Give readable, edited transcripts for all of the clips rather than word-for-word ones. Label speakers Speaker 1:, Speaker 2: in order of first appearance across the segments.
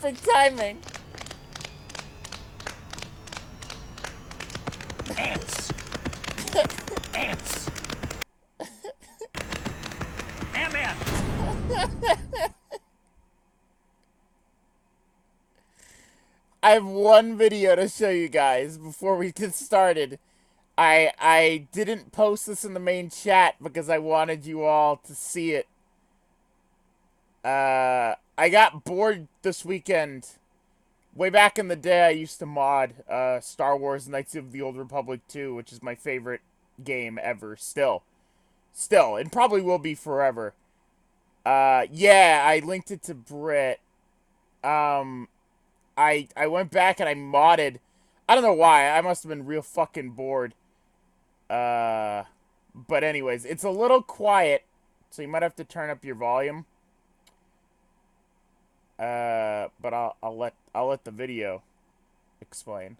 Speaker 1: perfect timing.
Speaker 2: Ants. Ants. Ant-Man.
Speaker 1: I have one video to show you guys before we get started. I didn't post this in the main chat because I wanted you all to see it. I got bored this weekend. Way back in the day, I used to mod Star Wars Knights of the Old Republic 2, which is my favorite game ever. Still, and probably will be forever. Yeah, I linked it to Brit. I went back and I modded. I don't know why. I must have been real fucking bored. But anyways, it's a little quiet, so you might have to turn up your volume. But I'll let the video explain.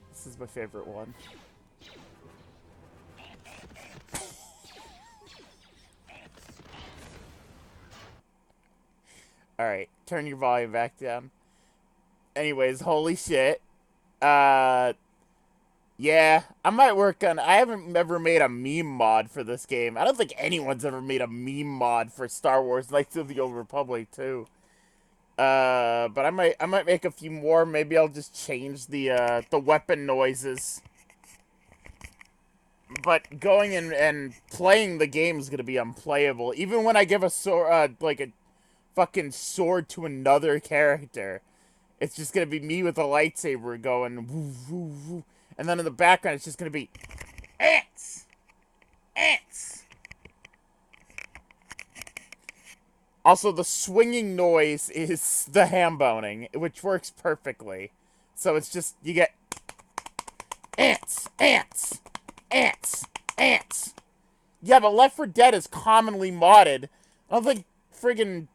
Speaker 1: This is my favorite one. Alright, turn your volume back down. Anyways, holy shit. Yeah, I might work on... I haven't ever made a meme mod for this game. I don't think anyone's ever made a meme mod for Star Wars Knights of the Old Republic 2. But I might make a few more. Maybe I'll just change the weapon noises. But going in and playing the game is gonna be unplayable. Even when I give a sword, like a fucking sword to another character, it's just gonna be me with a lightsaber going woo woo woo, and then in the background it's just gonna be ants, ants. Also, the swinging noise is the ham boning, which works perfectly. So it's just you get ants, ants, ants, ants. Yeah, but Left 4 Dead is commonly modded. I don't think friggin'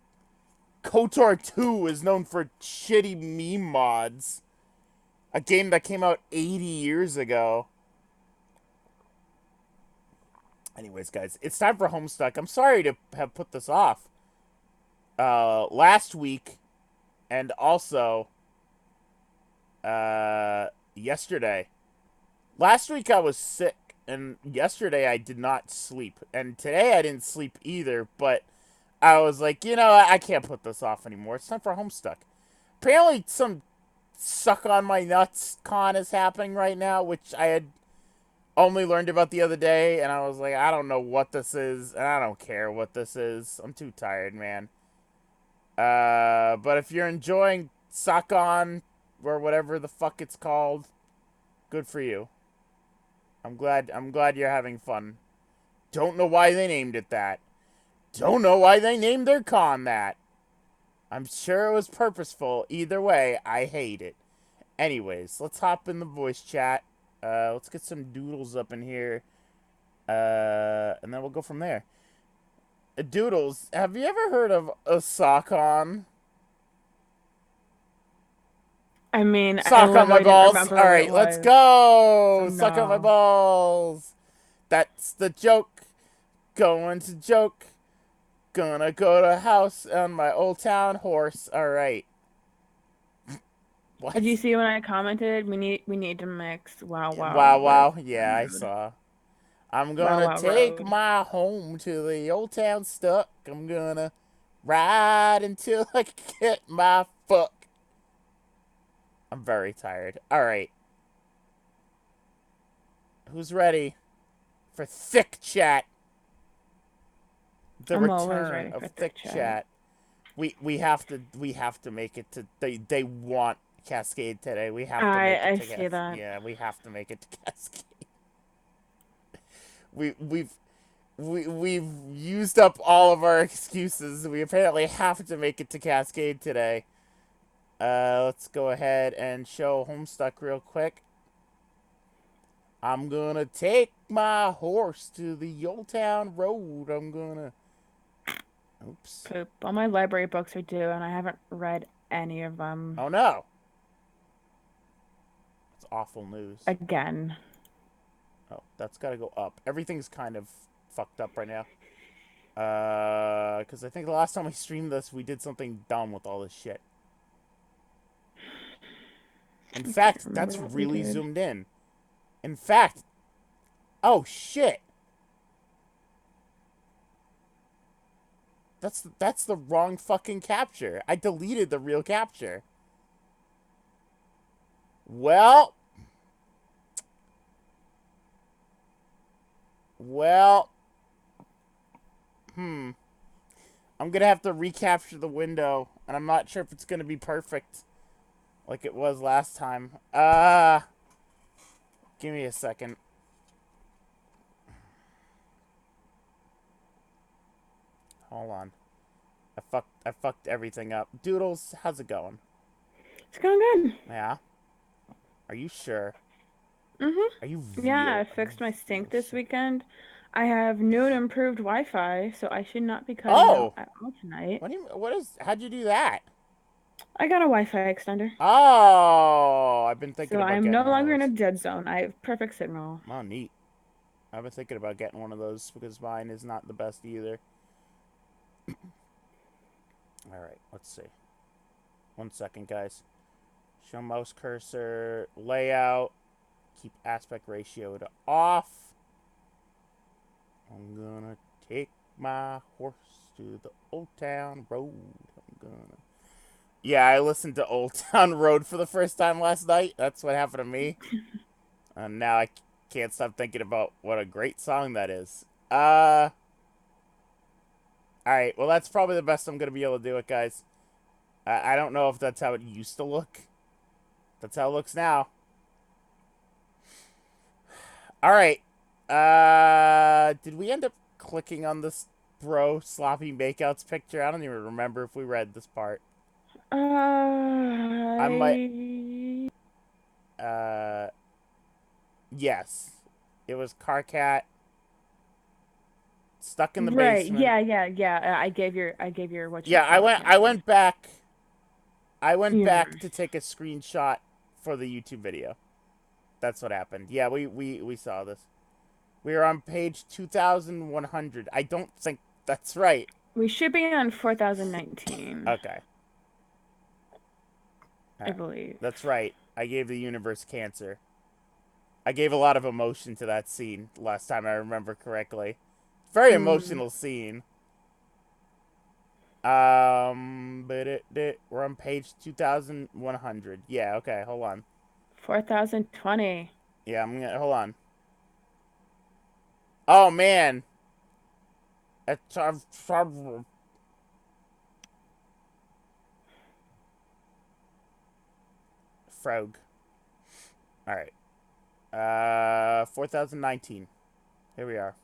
Speaker 1: KOTOR 2 is known for shitty meme mods. A game that came out 80 years ago. Anyways, guys, it's time for Homestuck. I'm sorry to have put this off. Last week, and also, yesterday. Last week I was sick, and yesterday I did not sleep. And today I didn't sleep either, but I was like, you know, I can't put this off anymore. It's time for Homestuck. Apparently some suck on my nuts con is happening right now, which I had only learned about the other day, and I was like, I don't know what this is, and I don't care what this is. I'm too tired, man. But if you're enjoying suck on, or whatever the fuck it's called, good for you. I'm glad you're having fun. Don't know why they named it that. Don't know why they named their con that. I'm sure it was purposeful. Either way, I hate it. Anyways, let's hop in the voice chat. Let's get some doodles up in here. And then we'll go from there. Doodles, have you ever heard of a sock-on?
Speaker 3: I mean, I
Speaker 1: Sock on my
Speaker 3: literally didn't
Speaker 1: balls.
Speaker 3: remember what
Speaker 1: Alright,
Speaker 3: it
Speaker 1: let's
Speaker 3: was.
Speaker 1: go!
Speaker 3: So
Speaker 1: Suck on my
Speaker 3: no.
Speaker 1: balls. That's the joke. Going to joke. Gonna go to a house on my old town horse. Alright. What?
Speaker 3: Did you see when I commented? We need to mix Wow
Speaker 1: Wow,
Speaker 3: Wow
Speaker 1: wow.
Speaker 3: with
Speaker 1: Yeah, I
Speaker 3: Road.
Speaker 1: saw. I'm
Speaker 3: Wow
Speaker 1: gonna
Speaker 3: Wow
Speaker 1: take
Speaker 3: Road.
Speaker 1: my home to the old town stuck. I'm gonna ride until I get my fuck. I'm very tired. Alright. Who's ready for thick chat? The
Speaker 3: I'm always
Speaker 1: return
Speaker 3: ready
Speaker 1: of
Speaker 3: for
Speaker 1: thick chat. We have to make it to they want Cascade today. We have to make it
Speaker 3: I
Speaker 1: to
Speaker 3: see that.
Speaker 1: yeah, we have to make it to Cascade. We've used up all of our excuses. We apparently have to make it to Cascade today. Let's go ahead and show Homestuck real quick. I'm gonna take my horse to the old town road. I'm gonna. Oops.
Speaker 3: Poop. All my library books are due, and I haven't read any of them
Speaker 1: Oh no. It's awful news.
Speaker 3: again.
Speaker 1: Oh, that's gotta go up. Everything's kind of fucked up right now. Because I think the last time we streamed this, we did something dumb with all this shit. In
Speaker 3: I can't
Speaker 1: fact,
Speaker 3: remember
Speaker 1: that's
Speaker 3: what we
Speaker 1: really
Speaker 3: did.
Speaker 1: zoomed in. In fact, oh shit. That's the wrong fucking capture. I deleted the real capture. Well, well, I'm gonna have to recapture the window, and I'm not sure if it's gonna be perfect like it was last time. Give me a second. Hold on. I fucked everything up. Doodles, how's it going?
Speaker 3: It's going good.
Speaker 1: Yeah? Are you sure? Are you
Speaker 3: Yeah, I
Speaker 1: real?
Speaker 3: fixed my sink
Speaker 1: Real
Speaker 3: this
Speaker 1: sure?
Speaker 3: weekend. I have new and improved Wi-Fi, so I should not be cutting out
Speaker 1: Oh!
Speaker 3: at all tonight.
Speaker 1: How'd you do that?
Speaker 3: I got a Wi-Fi extender,
Speaker 1: Oh! I've been thinking
Speaker 3: so
Speaker 1: about
Speaker 3: I'm no
Speaker 1: getting one of
Speaker 3: longer in a
Speaker 1: those.
Speaker 3: dead zone. I have perfect signal.
Speaker 1: Oh, neat. I've been thinking about getting one of those because mine is not the best either. Alright, let's see. 1 second, guys. Show mouse cursor, layout, keep aspect ratio to off. I'm gonna take my horse to the old town road. I'm gonna. Yeah, I listened to Old Town Road for the first time last night. That's what happened to me. And now I can't stop thinking about what a great song that is. Alright, well, that's probably the best I'm gonna be able to do it, guys. I don't know if that's how it used to look. That's how it looks now. Alright. Did we end up clicking on this bro sloppy makeouts picture? I don't even remember if we read this part. I might.
Speaker 3: I
Speaker 1: Uh, yes. It was Carcat stuck in the
Speaker 3: right.
Speaker 1: basement.
Speaker 3: Yeah. I gave your
Speaker 1: Yeah, I
Speaker 3: whatchamacallit
Speaker 1: went back. I went back to
Speaker 3: universe.
Speaker 1: take a screenshot for the YouTube video. That's what happened. Yeah, we saw this. We are on page 2100. I don't think that's right.
Speaker 3: We should be on 4019,
Speaker 1: Okay. All
Speaker 3: I
Speaker 1: right.
Speaker 3: believe.
Speaker 1: That's right. I gave the universe cancer. I gave a lot of emotion to that scene last time I remember correctly. Very
Speaker 3: Mm,
Speaker 1: emotional scene. We're on page 2100. Yeah, okay, hold on.
Speaker 3: 4020.
Speaker 1: Yeah, I'm gonna hold on. Oh man. It's Frog. Alright. 4019. Here we are.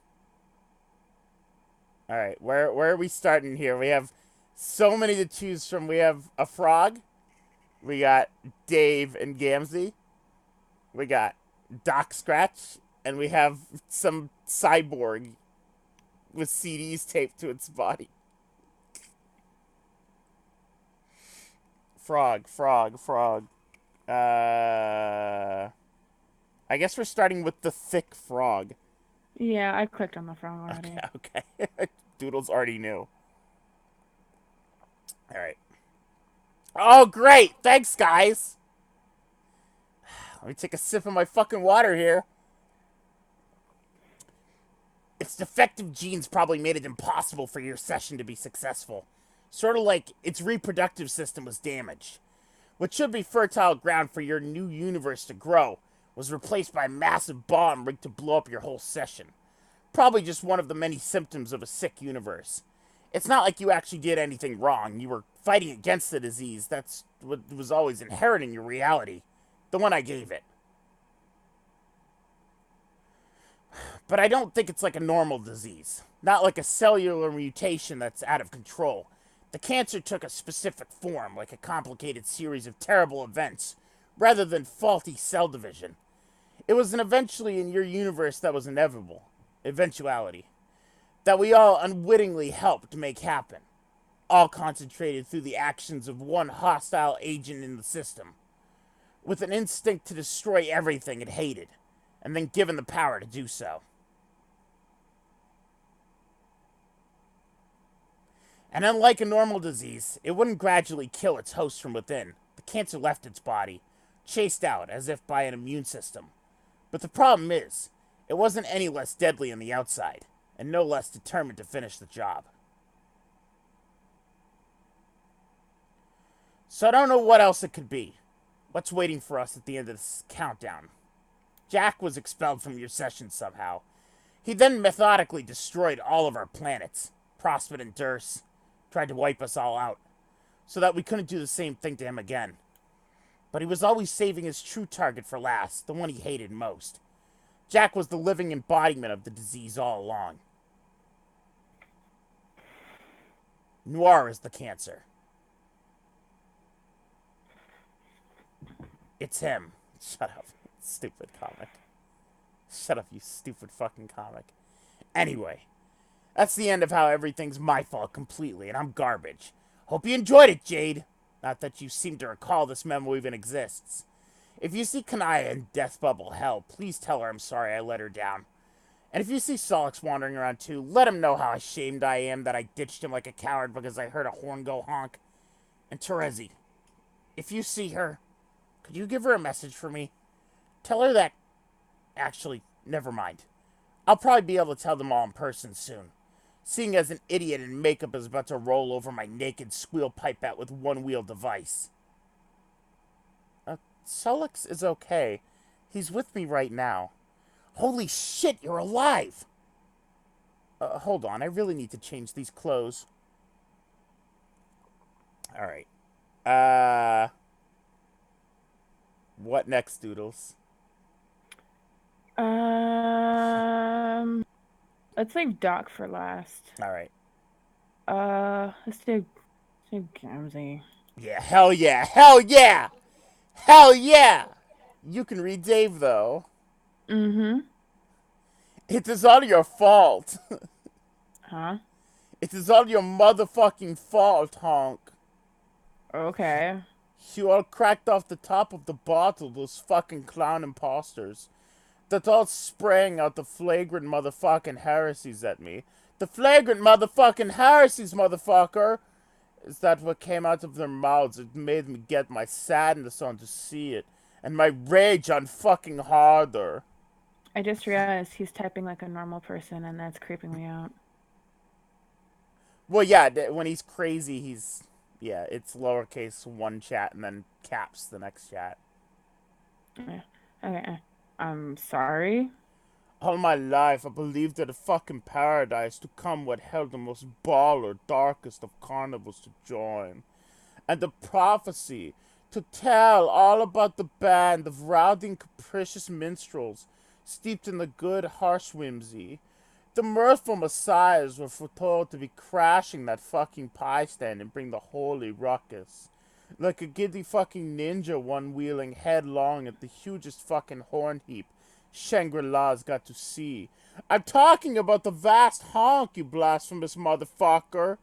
Speaker 1: Alright, where are we starting here? We have so many to choose from. We have a frog. We got Dave and Gamzee. We got Doc Scratch. And we have some cyborg with CDs taped to its body. Frog. Uh, I guess we're starting with the thick frog.
Speaker 3: Yeah, I clicked on the frog
Speaker 1: Okay,
Speaker 3: already.
Speaker 1: okay. Doodles already knew. All right. Oh, great! Thanks, guys. Let me take a sip of my fucking water here. Its defective genes probably made it impossible for your session to be successful. Sort of like its reproductive system was damaged. What should be fertile ground for your new universe to grow was replaced by a massive bomb rigged to blow up your whole session. Probably just one of the many symptoms of a sick universe. It's not like you actually did anything wrong. You were fighting against the disease. That's what was always inherent in your reality. The one I gave it. But I don't think it's like a normal disease. Not like a cellular mutation that's out of control. The cancer took a specific form, like a complicated series of terrible events, rather than faulty cell division. It was an eventually in your universe that was inevitable. Eventuality. That we all unwittingly helped make happen. All concentrated through the actions of one hostile agent in the system. With an instinct to destroy everything it hated. And then given the power to do so. And unlike a normal disease, it wouldn't gradually kill its host from within. The cancer left its body, chased out as if by an immune system. But the problem is, it wasn't any less deadly on the outside, and no less determined to finish the job. So I don't know what else it could be. What's waiting for us at the end of this countdown? Jack was expelled from your session somehow. He then methodically destroyed all of our planets, Prospect and Durst, tried to wipe us all out, so that we couldn't do the same thing to him again. But he was always saving his true target for last, the one he hated most. Jack was the living embodiment of the disease all along. Noir is the cancer. It's him. Shut up, stupid comic. Shut up, you stupid fucking comic. Anyway, that's the end of how everything's my fault completely, and I'm garbage. Hope you enjoyed it, Jade. Not that you seem to recall this memo even exists. If you see Kanaya in Death Bubble Hell, please tell her I'm sorry I let her down. And if you see Solix wandering around too, let him know how ashamed I am that I ditched him like a coward because I heard a horn go honk. And Terezi, if you see her, could you give her a message for me? Tell her that... Actually, never mind. I'll probably be able to tell them all in person soon. Seeing as an idiot in makeup is about to roll over my naked squeal pipette with one-wheel device. Solix is okay. He's with me right now. Holy shit, you're alive! Hold on, I really need to change these clothes. Alright. What next, Doodles?
Speaker 3: Let's leave Doc for last.
Speaker 1: Alright.
Speaker 3: Let's do Gamzee.
Speaker 1: Yeah, hell yeah! Hell yeah! Hell yeah! You can read Dave, though.
Speaker 3: Mm-hmm.
Speaker 1: It is all your fault.
Speaker 3: Huh?
Speaker 1: It is all your motherfucking fault, honk.
Speaker 3: Okay.
Speaker 1: You all cracked off the top of the bottle, those fucking clown imposters. That all sprang out the flagrant motherfucking heresies at me. The flagrant motherfucking heresies, motherfucker! Is that what came out of their mouths? It made me get my sadness on to see it. And my rage on fucking harder.
Speaker 3: I just realized he's typing like a normal person, and that's creeping me out.
Speaker 1: Well, yeah, when he's crazy, he's... Yeah, it's lowercase one chat and then caps the next chat.
Speaker 3: Yeah. Okay. I'm sorry.
Speaker 1: All my life, I believed that a fucking paradise to come would held the most baller, darkest of carnivals to join. And the prophecy to tell all about the band of rowdy and capricious minstrels, steeped in the good, harsh whimsy. The mirthful messiahs were foretold to be crashing that fucking pie stand and bring the holy ruckus. Like a giddy fucking ninja one-wheeling headlong at the hugest fucking horn heap Shangri-La's got to see. I'm talking about the vast honk, you blasphemous motherfucker.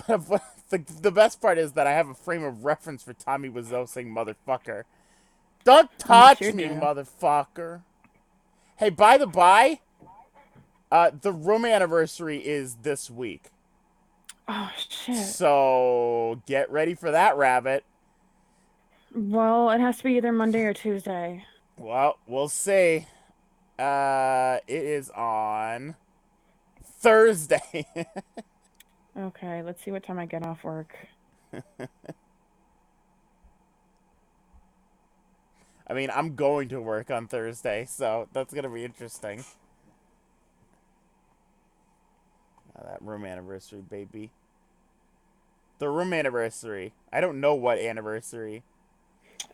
Speaker 1: The best part is that I have a frame of reference for Tommy Wiseau saying motherfucker. Don't touch
Speaker 3: sure
Speaker 1: me,
Speaker 3: do.
Speaker 1: motherfucker. Hey, by the by, the room anniversary is this week.
Speaker 3: Oh shit.
Speaker 1: So get ready for that, rabbit.
Speaker 3: Well, it has to be either Monday or Tuesday.
Speaker 1: Well, we'll see. It is on Thursday.
Speaker 3: Okay, let's see what time I get off work.
Speaker 1: I mean, I'm going to work on Thursday, so that's gonna be interesting. That room anniversary, baby. The room anniversary. I don't know what anniversary.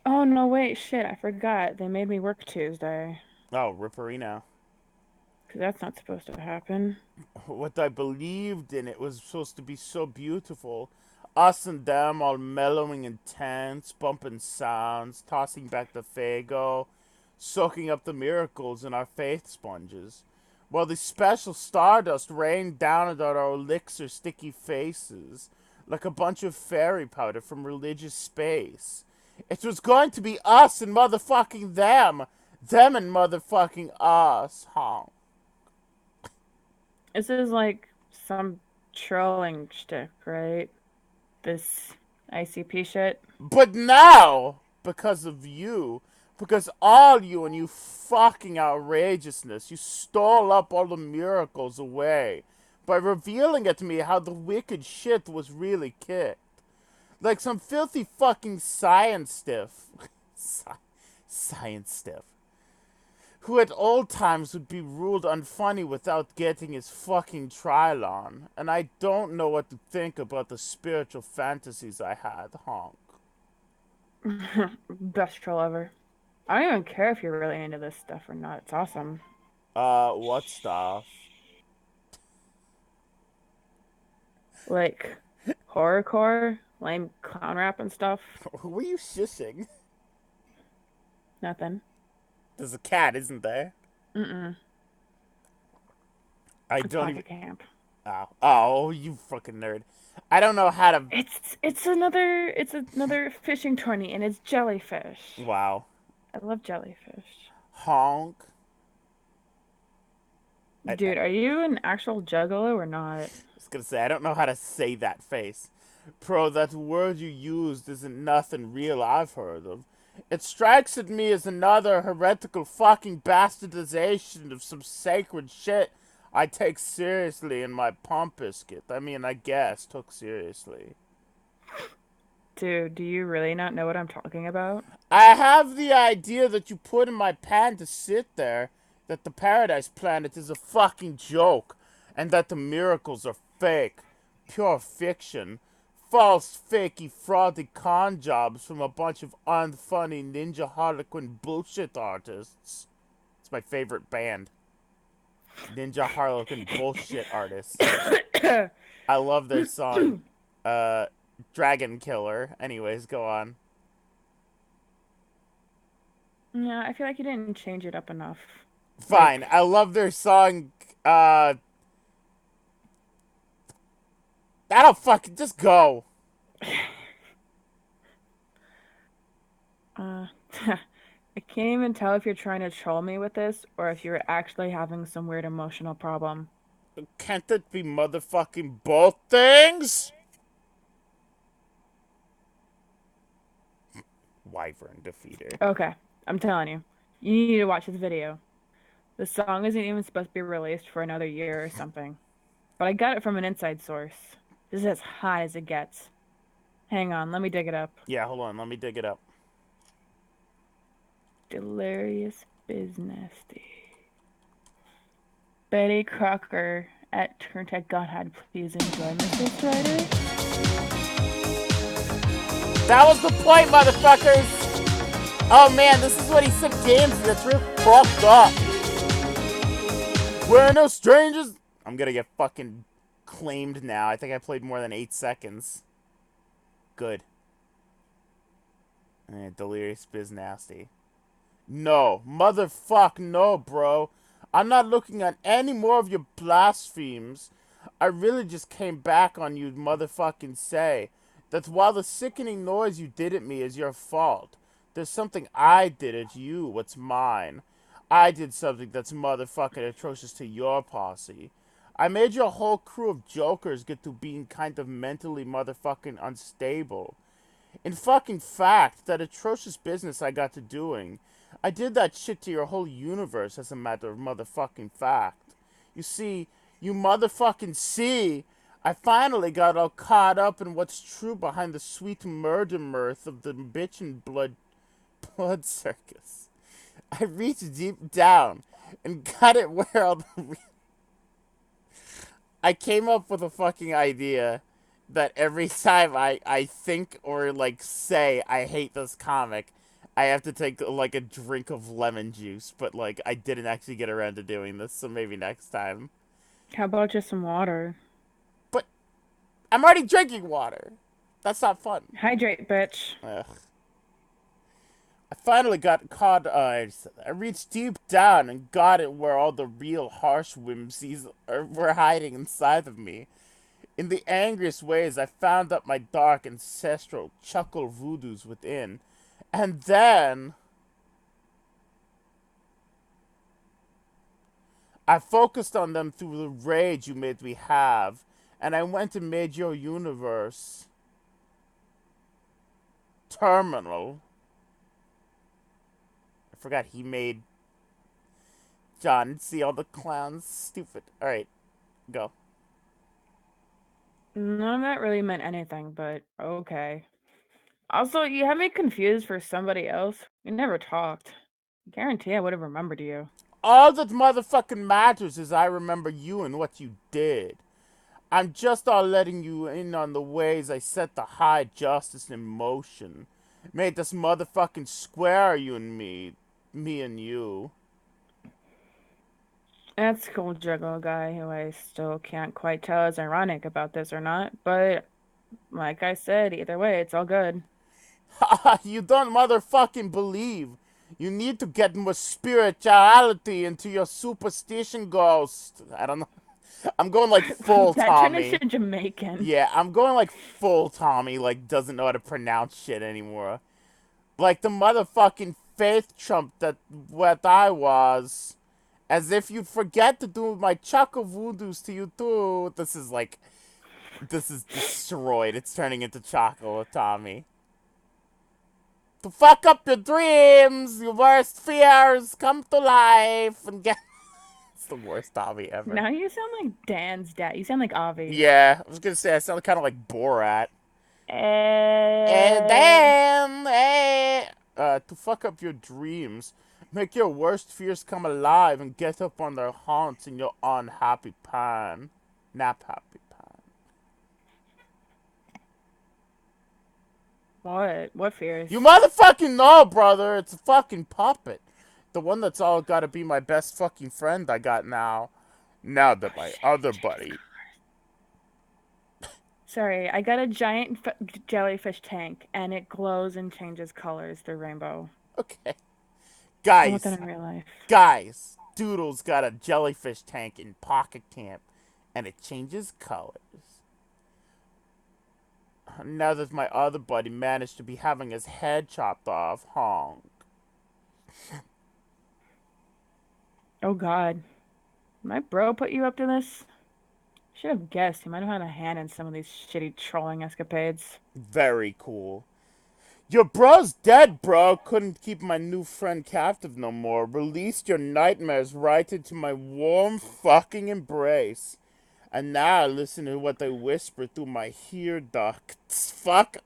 Speaker 3: Oh no, wait, shit, I forgot. They made me work Tuesday.
Speaker 1: Oh, Ripperino.
Speaker 3: 'Cause that's not supposed to happen.
Speaker 1: What I believed in, it was supposed to be so beautiful. Us and them all mellowing and tense, bumping sounds, tossing back the Fago, soaking up the miracles in our faith sponges, while the special stardust rained down at our elixir sticky faces like a bunch of fairy powder from religious space. It was going to be us and motherfucking them and motherfucking us, huh?
Speaker 3: This is like some trolling shtick, right? This ICP shit.
Speaker 1: But now, because of you, because all you and you fucking outrageousness, you stole up all the miracles away by revealing it to me how the wicked shit was really kicked. Like some filthy fucking science stiff. Science stiff. Who at old times would be ruled unfunny without getting his fucking trial on. And I don't know what to think about the spiritual fantasies I had, honk.
Speaker 3: Best troll ever. I don't even care if you're really into this stuff or not. It's awesome.
Speaker 1: What stuff?
Speaker 3: Like horrorcore, lame clown rap and stuff.
Speaker 1: Who are you shishing?
Speaker 3: Nothing.
Speaker 1: There's a cat, isn't there?
Speaker 3: Mm-mm.
Speaker 1: I
Speaker 3: It's
Speaker 1: don't even.
Speaker 3: pocket camp.
Speaker 1: Oh, you fucking nerd. I don't know how to.
Speaker 3: It's another fishing tourney and it's jellyfish.
Speaker 1: Wow.
Speaker 3: I love jellyfish.
Speaker 1: Honk. I
Speaker 3: Dude, are you an actual juggalo or not?
Speaker 1: was gonna say, I don't know how to say that face. Pro, that word you used isn't nothing real I've heard of. It strikes at me as another heretical fucking bastardization of some sacred shit I take seriously in my pump biscuit. I mean, I guess, took seriously.
Speaker 3: Dude, do you really not know what I'm talking about?
Speaker 1: I have the idea that you put in my pan to sit there, that the Paradise Planet is a fucking joke, and that the miracles are fake, pure fiction, false, fakey, fraudy con jobs from a bunch of unfunny ninja harlequin bullshit artists. It's my favorite band. Ninja Harlequin bullshit artists. I love their song, uh, Dragon Killer. Anyways, go on.
Speaker 3: Yeah, I feel like you didn't change it up enough.
Speaker 1: Fine.
Speaker 3: Like,
Speaker 1: I love their song. I don't fucking just go.
Speaker 3: uh, I can't even tell if you're trying to troll me with this or if you're actually having some weird emotional problem.
Speaker 1: Can't it be motherfucking both things? Wyvern defeater.
Speaker 3: Okay, I'm telling you. You need to watch this video. The song isn't even supposed to be released for another year or something. But I got it from an inside source. This is as hot as it gets. Hang on, let me dig it up.
Speaker 1: Yeah, hold on. Let me dig it up.
Speaker 3: Delirious Business. Betty Crocker at Turntech Godhead, please enjoy, Mrs. Writer.
Speaker 1: That was the point, motherfuckers! Oh man, this is what he said games and it's real fucked up. We're no strangers. I'm gonna get fucking claimed now. I think I played more than 8 seconds. Good. Delirious Biz Nasty. No. Motherfuck no, bro. I'm not looking at any more of your blasphemes. I really just came back on you motherfucking say that while the sickening noise you did at me is your fault, there's something I did at you what's mine. I did something that's motherfucking atrocious to your posse. I made your whole crew of jokers get to being kind of mentally motherfucking unstable. In fucking fact, that atrocious business I got to doing, I did that shit to your whole universe as a matter of motherfucking fact. You see, you motherfucking see, I finally got all caught up in what's true behind the sweet murder mirth of the bitchin' blood circus. I reached deep down and got it where all the I came up with a fucking idea that every time I think or like say I hate this comic, I have to take like a drink of lemon juice, but like I didn't actually get around to doing this, so maybe next time.
Speaker 3: How about just some water?
Speaker 1: But I'm already drinking water. That's not fun.
Speaker 3: Hydrate, bitch.
Speaker 1: Ugh. I finally got caught. I reached deep down and got it where all the real harsh whimsies were hiding inside of me. In the angriest ways, I found up my dark ancestral chuckle voodoos within. And then I focused on them through the rage you made me have, and I went and made your universe terminal. I forgot he made John see all the clowns. Stupid. Alright, go.
Speaker 3: None of that really meant anything, but okay. Also, you have me confused for somebody else. We never talked. Guarantee I would have remembered you.
Speaker 1: All that motherfucking matters is I remember you and what you did. I'm just all letting you in on the ways I set the high justice in motion. Made this motherfucking square, you and me and you.
Speaker 3: That's cool, Juggalo guy, who I still can't quite tell is ironic about this or not, but like I said, either way, it's all good.
Speaker 1: You don't motherfucking believe. You need to get more spirituality into your superstition ghost. I don't know. I'm going like full
Speaker 3: That turned
Speaker 1: Tommy.
Speaker 3: into Jamaican.
Speaker 1: Yeah, I'm going like full Tommy, like doesn't know how to pronounce shit anymore. Like the motherfucking faith trump that what I was. As if you'd forget to do my chuckle voodoos to you too. This is destroyed. It's turning into Choco Tommy. To fuck up your dreams, your worst fears come to life and get. It's the worst Tommy ever.
Speaker 3: Now you sound like Dan's dad. You sound like Avi.
Speaker 1: Yeah, I was gonna say I sound kind of like Borat. And
Speaker 3: Eh.
Speaker 1: then, to fuck up your dreams, make your worst fears come alive and get up on their haunts in your unhappy pan. Nap happy pan.
Speaker 3: What? What fears?
Speaker 1: You motherfucking know, brother. It's a fucking puppet. The one that's all gotta be my best fucking friend I got now. Now that my other buddy.
Speaker 3: Sorry, I got a giant jellyfish tank, and it glows and changes colors through rainbow.
Speaker 1: Okay.
Speaker 3: I want that
Speaker 1: Guys,
Speaker 3: in real life.
Speaker 1: guys. Doodle's got a jellyfish tank in Pocket Camp, and it changes colors. Now that my other buddy managed to be having his head chopped off, honk.
Speaker 3: Oh God, my bro put you up to this? Should have guessed he might have had a hand in some of these shitty trolling escapades.
Speaker 1: Very cool. Your bro's dead, bro. Couldn't keep my new friend captive no more. Released your nightmares right into my warm fucking embrace. And now listen to what they whisper through my ear ducts. Fuck.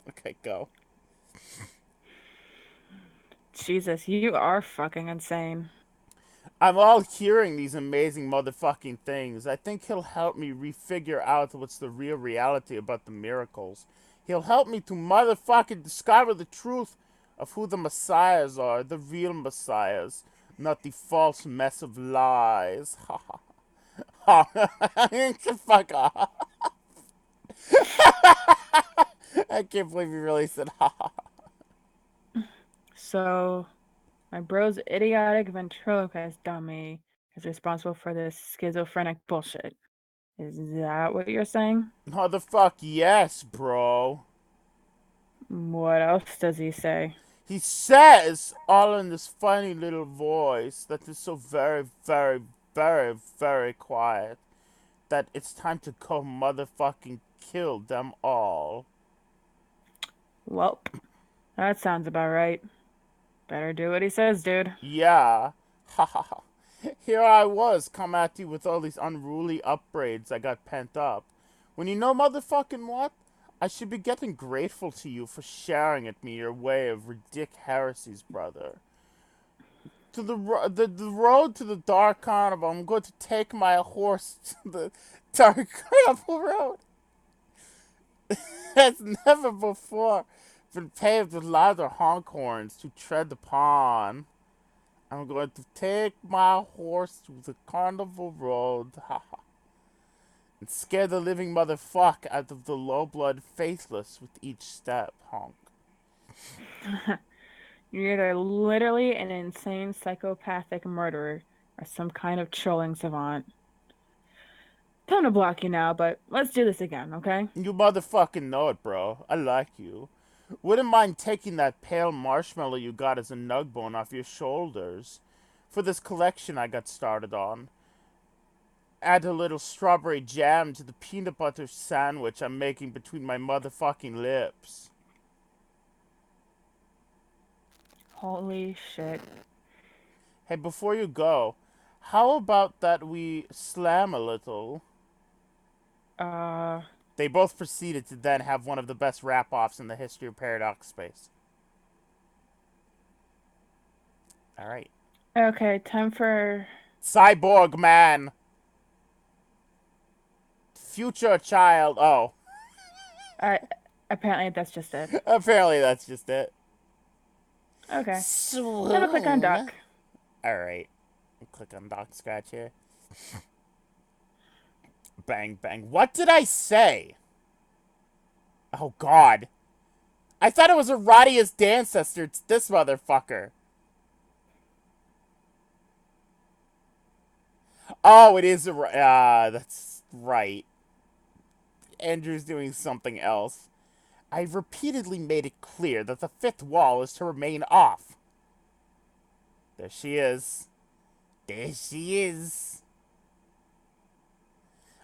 Speaker 1: Okay, go.
Speaker 3: Jesus, you are fucking insane.
Speaker 1: I'm all hearing these amazing motherfucking things. I think he'll help me refigure out what's the real reality about the miracles. He'll help me to motherfucking discover the truth of who the messiahs are, the real messiahs, not the false mess of lies. Ha ha ha. Fuck off. I can't believe you really said ha ha.
Speaker 3: So, my bro's idiotic ventriloquist dummy is responsible for this schizophrenic bullshit. Is that what you're saying?
Speaker 1: Motherfuck yes, bro.
Speaker 3: What else does he say?
Speaker 1: He says, all in this funny little voice that is so very, very, very, very quiet, that it's time to go motherfucking kill them all.
Speaker 3: Welp, that sounds about right. Better do what he says, dude.
Speaker 1: Yeah. Ha ha ha. Here I was, come at you with all these unruly upbraids I got pent up. When you know motherfucking what? I should be getting grateful to you for sharing at me your way of ridic heresies, brother. To the road to the Dark Carnival, I'm going to take my horse to the Dark Carnival Road. Has never before been paved with louder honk horns to tread upon. I'm going to take my horse to the Carnival Road, and scare the living motherfuck out of the low blood faithless with each step, honk.
Speaker 3: You're either literally an insane psychopathic murderer or some kind of trolling savant. Time to block you now, but let's do this again, okay?
Speaker 1: You motherfucking know it, bro. I like you. Wouldn't mind taking that pale marshmallow you got as a nug bone off your shoulders. For this collection I got started on. Add a little strawberry jam to the peanut butter sandwich I'm making between my motherfucking lips.
Speaker 3: Holy shit.
Speaker 1: Hey, before you go, how about that we slam a little?
Speaker 3: Uh,
Speaker 1: They both proceeded to then have one of the best rap-offs in the history of Paradox Space. Alright.
Speaker 3: okay, time for.
Speaker 1: Cyborg Man! Future child. Oh.
Speaker 3: Uh, apparently that's just it.
Speaker 1: Apparently that's just it.
Speaker 3: Okay, time to click on
Speaker 1: Swoon.
Speaker 3: duck.
Speaker 1: Alright. Click on Doc Scratch here. Bang, bang. What did I say? Oh, God. I thought it was a Radius ancestor. It's this motherfucker. Oh, it is a... that's right. Andrew's doing something else. I've repeatedly made it clear that the fifth wall is to remain off. There she is. There she is.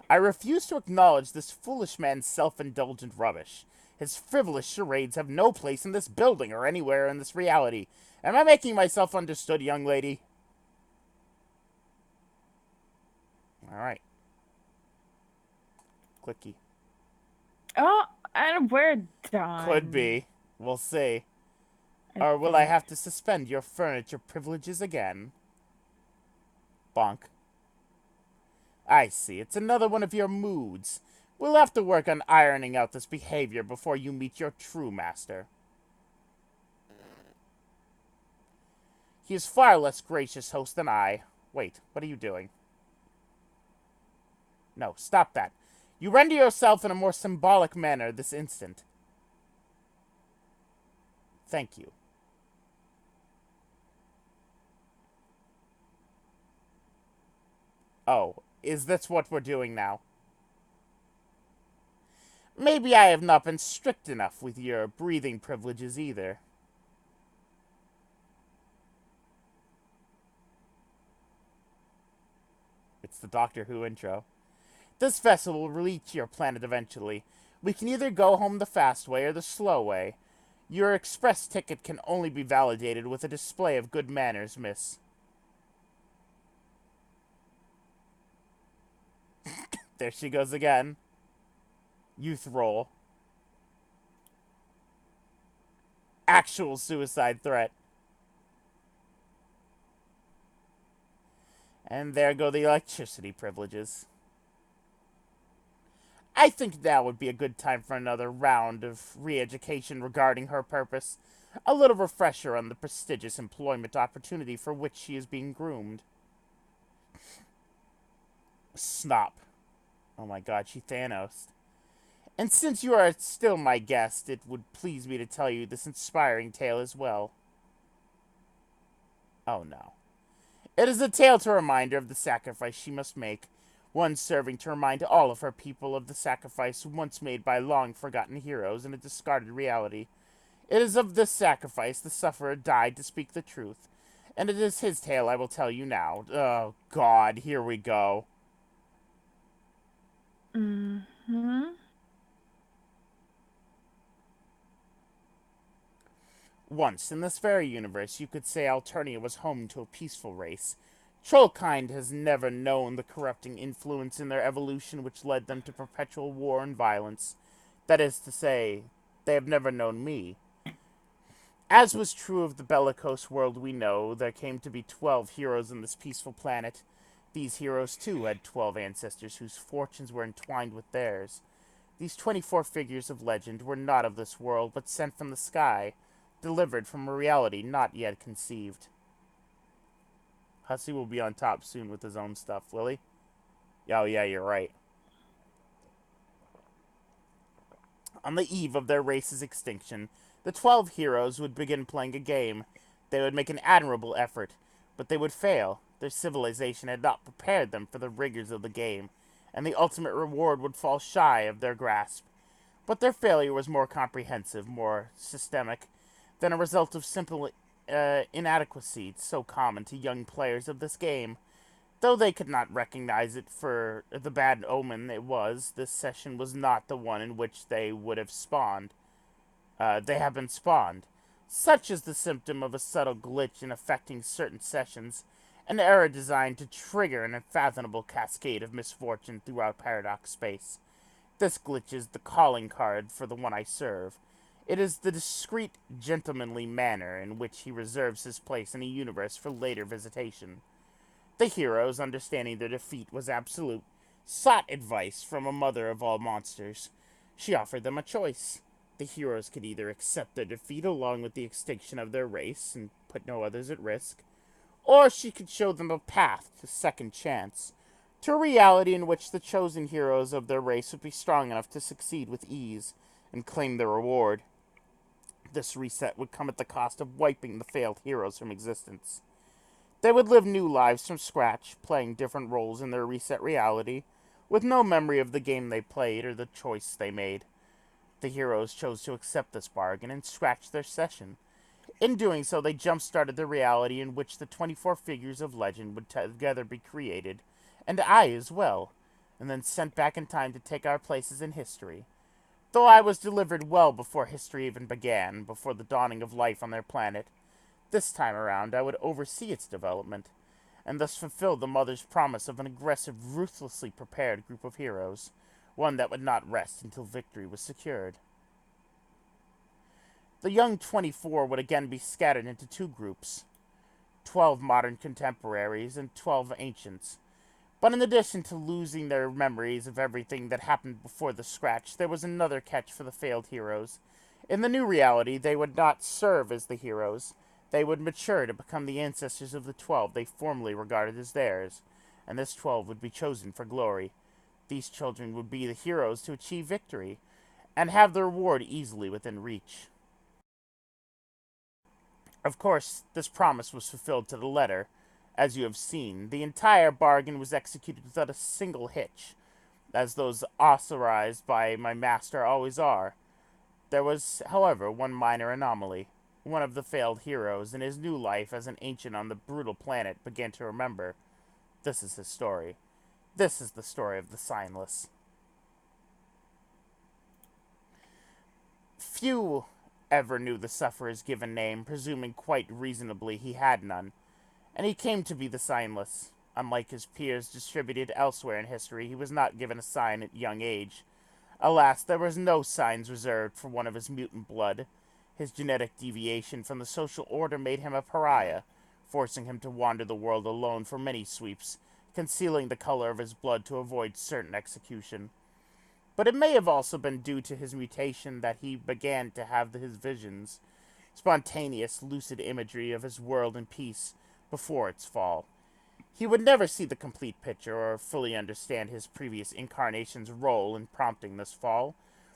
Speaker 1: I refuse to acknowledge this foolish man's self-indulgent rubbish. His frivolous charades have no place in this building or anywhere in this reality. Am I making myself understood, young lady? Alright. Clicky.
Speaker 3: Oh, and we're
Speaker 1: Could
Speaker 3: done.
Speaker 1: be. We'll see.
Speaker 3: I
Speaker 1: Or will I
Speaker 3: think.
Speaker 1: have to suspend your furniture privileges again? Bonk. I see. It's another one of your moods. We'll have to work on ironing out this behavior before you meet your true master. He is far less gracious host than I. Wait, what are you doing? No, stop that. You render yourself in a more symbolic manner this instant. Thank you. Oh, is this what we're doing now? Maybe I have not been strict enough with your breathing privileges either. It's the Doctor Who intro. This vessel will reach your planet eventually. We can either go home the fast way or the slow way. Your express ticket can only be validated with a display of good manners, miss. There she goes again. Youth role. Actual suicide threat. And there go the electricity privileges. I think now would be a good time for another round of re-education regarding her purpose. A little refresher on the prestigious employment opportunity for which she is being groomed. Snop. Oh my god, she Thanos. And since you are still my guest, it would please me to tell you this inspiring tale as well. Oh no. It is a tale to remind her of the sacrifice she must make, one serving to remind all of her people of the sacrifice once made by long-forgotten heroes in a discarded reality. It is of this sacrifice the sufferer died to speak the truth, and it is his tale I will tell you now. Oh, God, here we go.
Speaker 3: Mm-hmm.
Speaker 1: Once, in this very universe, you could say Alternia was home to a peaceful race. Trollkind has never known the corrupting influence in their evolution which led them to perpetual war and violence. That is to say, they have never known me. As was true of the bellicose world we know, there came to be 12 heroes on this peaceful planet. These heroes, too, had 12 ancestors whose fortunes were entwined with theirs. These 24 figures of legend were not of this world, but sent from the sky, delivered from a reality not yet conceived. Hussey will be on top soon with his own stuff, will he? Oh, yeah, you're right. On the eve of their race's extinction, the 12 heroes would begin playing a game. They would make an admirable effort, but they would fail. Their civilization had not prepared them for the rigors of the game, and the ultimate reward would fall shy of their grasp. But their failure was more comprehensive, more systemic, than a result of simple inadequacy so common to young players of this game. Though they could not recognize it for the bad omen it was, this session was not the one in which they would have spawned. They have been spawned. Such is the symptom of a subtle glitch in affecting certain sessions, an error designed to trigger an unfathomable cascade of misfortune throughout Paradox space. This glitch is the calling card for the one I serve. It is the discreet, gentlemanly manner in which he reserves his place in a universe for later visitation. The heroes, understanding their defeat was absolute, sought advice from a mother of all monsters. She offered them a choice. The heroes could either accept their defeat along with the extinction of their race and put no others at risk, or she could show them a path to second chance, to a reality in which the chosen heroes of their race would be strong enough to succeed with ease and claim their reward. This reset would come at the cost of wiping the failed heroes from existence. They would live new lives from scratch, playing different roles in their reset reality, with no memory of the game they played or the choice they made. The heroes chose to accept this bargain and scratch their session. In doing so, they jump-started the reality in which the 24 figures of legend would together be created, and I as well, and then sent back in time to take our places in history. Though I was delivered well before history even began, before the dawning of life on their planet, this time around I would oversee its development, and thus fulfill the mother's promise of an aggressive, ruthlessly prepared group of heroes, one that would not rest until victory was secured. The young 24 would again be scattered into two groups, 12 modern contemporaries and 12 ancients. But in addition to losing their memories of everything that happened before the scratch, there was another catch for the failed heroes. In the new reality, they would not serve as the heroes. They would mature to become the ancestors of the 12 they formerly regarded as theirs, and this 12 would be chosen for glory. These children would be the heroes to achieve victory, and have the reward easily within reach. Of course, this promise was fulfilled to the letter. As you have seen, the entire bargain was executed without a single hitch, as those authorized by my master always are. There was, however, one minor anomaly. One of the failed heroes, in his new life as an ancient on the brutal planet, began to remember. This is his story. This is the story of the Signless. Few ever knew the sufferer's given name, presuming quite reasonably he had none, and he came to be the Signless. Unlike his peers distributed elsewhere in history, he was not given a sign at young age. Alas, there was no signs reserved for one of his mutant blood. His genetic deviation from the social order made him a pariah, forcing him to wander the world alone for many sweeps, concealing the color of his blood to avoid certain execution. But it may have also been due to his mutation that he began to have his visions, spontaneous, lucid imagery of his world in peace before its fall. He would never see the complete picture or fully understand his previous incarnation's role in prompting this fall,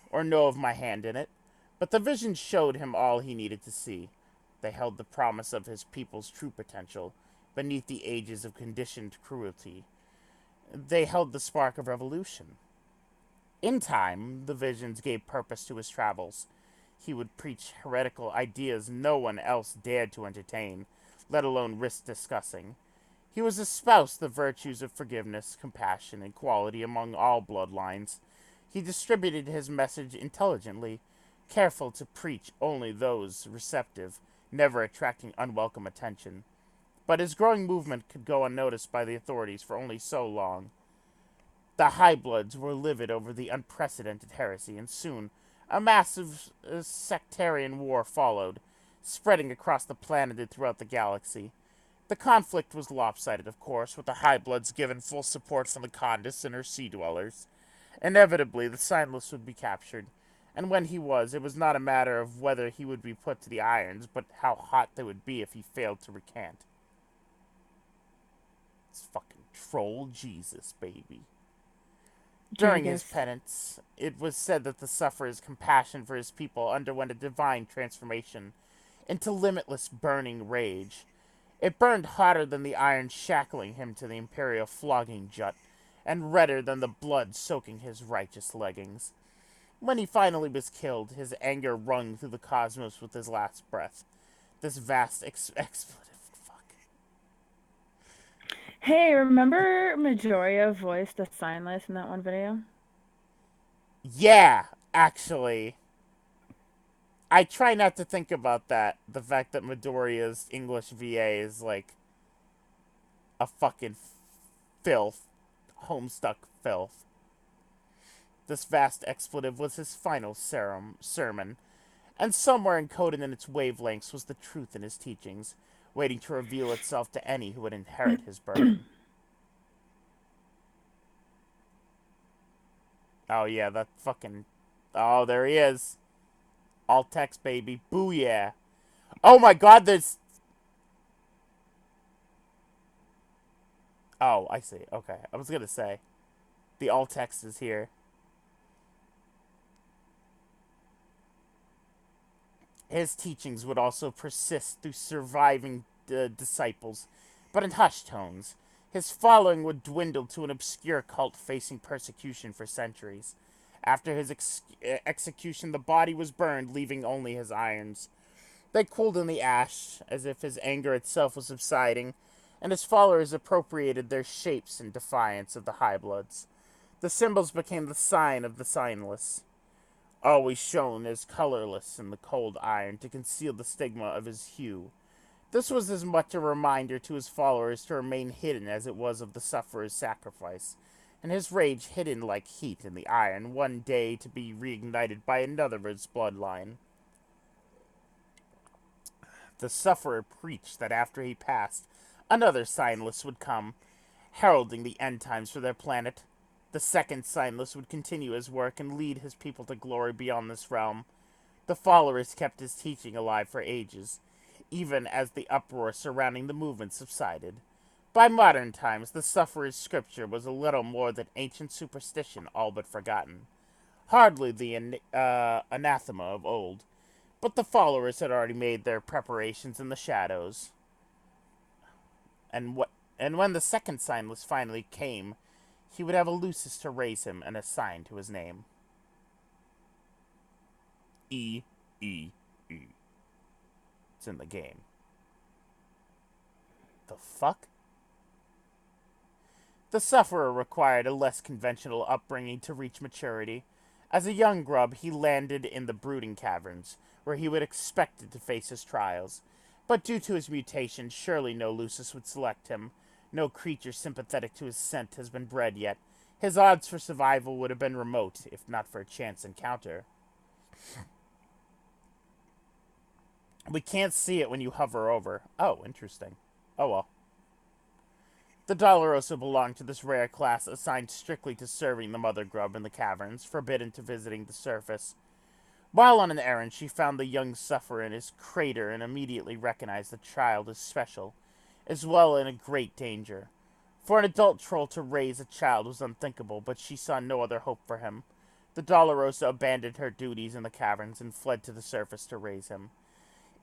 Speaker 1: or know of my hand in it, but the visions showed him all he needed to see. They held the promise of his people's true potential, beneath the ages of conditioned cruelty. They held the spark of revolution. In time, the visions gave purpose to his travels. He would preach heretical ideas no one else dared to entertain, let alone risk discussing. He was espoused the virtues of forgiveness, compassion, and equality among all bloodlines. He distributed his message intelligently, careful to preach only those receptive, never attracting unwelcome attention. But his growing movement could go unnoticed by the authorities for only so long. The High-Bloods were livid over the unprecedented heresy, and soon a massive sectarian war followed, spreading across the planet and throughout the galaxy. The conflict was lopsided, of course, with the High-Bloods given full support from the Condis and her sea-dwellers. Inevitably, the Signless would be captured, and when he was, it was not a matter of whether he would be put to the irons, but how hot they would be if he failed to recant. It's fucking troll Jesus, baby. During his
Speaker 3: Jagus.
Speaker 1: penance, it was said that the sufferer's compassion for his people underwent a divine transformation into limitless burning rage. It burned hotter than the iron shackling him to the imperial flogging jut, and redder than the blood soaking his righteous leggings. When he finally was killed, his anger rung through the cosmos with his last breath. This vast expletive. Fuck.
Speaker 3: Hey, remember Majoria voiced the signless in that one video?
Speaker 1: Yeah, actually. I try not to think about that. The fact that Midoriya's English VA is like a fucking filth. Homestuck filth. This vast expletive was his final sermon, and somewhere encoded in its wavelengths was the truth in his teachings, waiting to reveal itself to any who would inherit his burden. Oh, yeah, that fucking. Oh, there he is. All text, baby. Booyah. Oh my god, there's. Oh, I see. Okay. I was gonna say. The alt text is here. His teachings would also persist through surviving disciples, but in hushed tones. His following would dwindle to an obscure cult facing persecution for centuries. After his execution, the body was burned, leaving only his irons. They cooled in the ash, as if his anger itself was subsiding, and his followers appropriated their shapes in defiance of the High Bloods. The symbols became the sign of the signless, always shown as colorless in the cold iron to conceal the stigma of his hue. This was as much a reminder to his followers to remain hidden as it was of the sufferer's sacrifice, and his rage hidden like heat in the iron, one day to be reignited by another of his bloodline. The sufferer preached that after he passed, another signless would come, heralding the end times for their planet. The second signless would continue his work and lead his people to glory beyond this realm. The followers kept his teaching alive for ages, even as the uproar surrounding the movement subsided. By modern times, the sufferer's scripture was a little more than ancient superstition all but forgotten. Hardly the anathema of old, but the followers had already made their preparations in the shadows. And when the second signless finally came, he would have a Lucis to raise him and assign to his name. E E E. It's in the game. The fuck? The sufferer required a less conventional upbringing to reach maturity. As a young grub, he landed in the brooding caverns, where he would expected to face his trials. But due to his mutation, surely no Lucis would select him. No creature sympathetic to his scent has been bred yet. His odds for survival would have been remote, if not for a chance encounter. We can't see it when you hover over. Oh, interesting. Oh well. The Dolorosa belonged to this rare class assigned strictly to serving the mother grub in the caverns, forbidden to visiting the surface. While on an errand, she found the young sufferer in his crater and immediately recognized the child as special, as well in a great danger. For an adult troll to raise a child was unthinkable, but she saw no other hope for him. The Dolorosa abandoned her duties in the caverns and fled to the surface to raise him.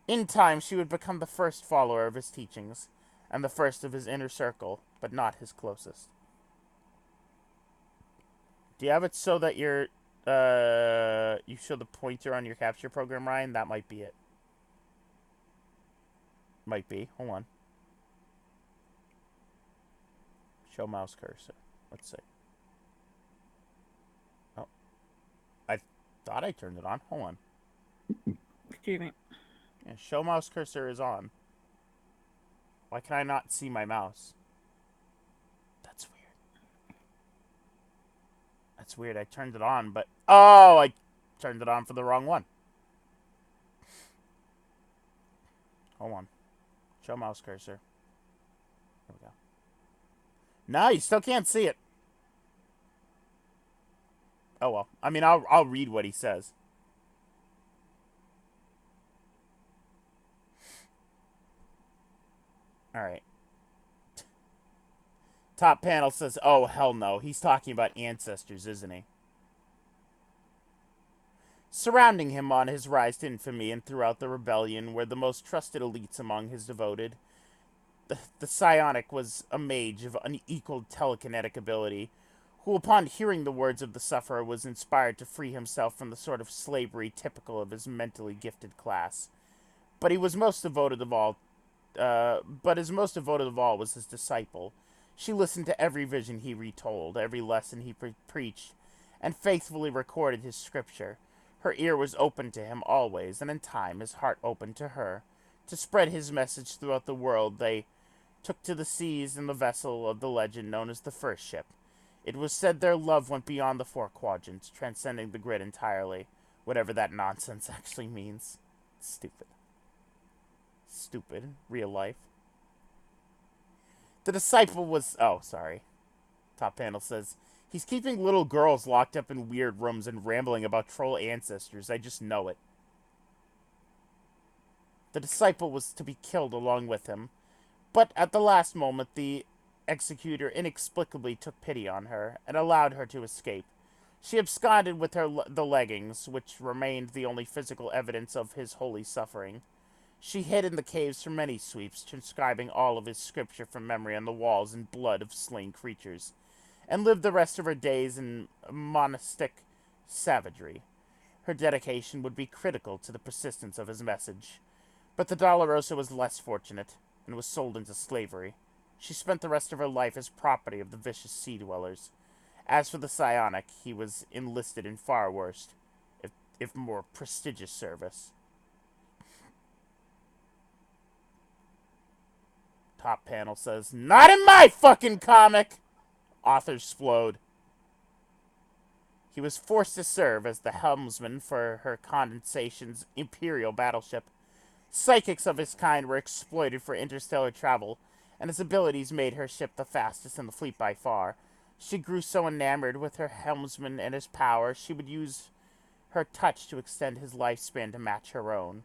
Speaker 1: In time, she would become the first follower of his teachings, and the first of his inner circle, but not his closest. Do you have it so that you show the pointer on your capture program, Ryan? That might be it. Might be. Hold on. Show mouse cursor. Let's see. Oh, I thought I turned it on. Hold on.
Speaker 3: Excuse me.
Speaker 1: Yeah, show mouse cursor is on. Why can I not see my mouse? That's weird. That's weird. I turned it on, but... Oh, I turned it on for the wrong one. Hold on. Show mouse cursor. There we go. No, you still can't see it. Oh well. I mean, I'll read what he says. All right. Top panel says, oh, hell no. He's talking about ancestors, isn't he? Surrounding him on his rise to infamy and throughout the rebellion were the most trusted elites among his devoted. The psionic was a mage of unequaled telekinetic ability, who upon hearing the words of the sufferer was inspired to free himself from the sort of slavery typical of his mentally gifted class. But he was most devoted of all but his most devoted of all was his disciple. She listened to every vision he retold, every lesson he preached, and faithfully recorded his scripture. Her ear was open to him always, and in time his heart opened to her. To spread his message throughout the world, they took to the seas in the vessel of the legend known as the First Ship. It was said their love went beyond the four quadrants, transcending the grid entirely, whatever that nonsense actually means. Stupid. Stupid. Real life. The disciple was... Oh, sorry. Top panel says, he's keeping little girls locked up in weird rooms and rambling about troll ancestors. I just know it. The disciple was to be killed along with him, but at the last moment the executor inexplicably took pity on her and allowed her to escape. She absconded with the leggings, which remained the only physical evidence of his holy suffering. She hid in the caves for many sweeps, transcribing all of his scripture from memory on the walls in blood of slain creatures, and lived the rest of her days in monastic savagery. Her dedication would be critical to the persistence of his message. But the Dolorosa was less fortunate, and was sold into slavery. She spent the rest of her life as property of the vicious sea-dwellers. As for the psionic, he was enlisted in far worse, if more prestigious service. Top panel says, not in my fucking comic! Authors explode. He was forced to serve as the helmsman for her condensation's Imperial battleship. Psychics of his kind were exploited for interstellar travel, and his abilities made her ship the fastest in the fleet by far. She grew so enamored with her helmsman and his power, she would use her touch to extend his lifespan to match her own.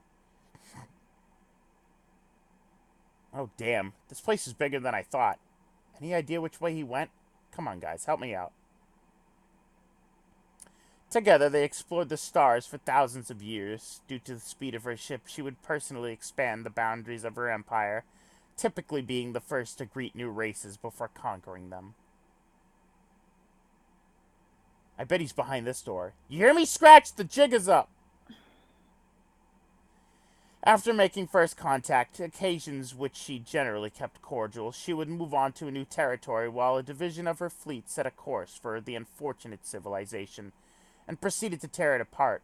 Speaker 1: Oh, damn. This place is bigger than I thought. Any idea which way he went? Come on, guys. Help me out. Together, they explored the stars for thousands of years. Due to the speed of her ship, she would personally expand the boundaries of her empire, typically being the first to greet new races before conquering them. I bet he's behind this door. You hear me scratch? The jig is up! After making first contact, occasions which she generally kept cordial, she would move on to a new territory while a division of her fleet set a course for the unfortunate civilization and proceeded to tear it apart.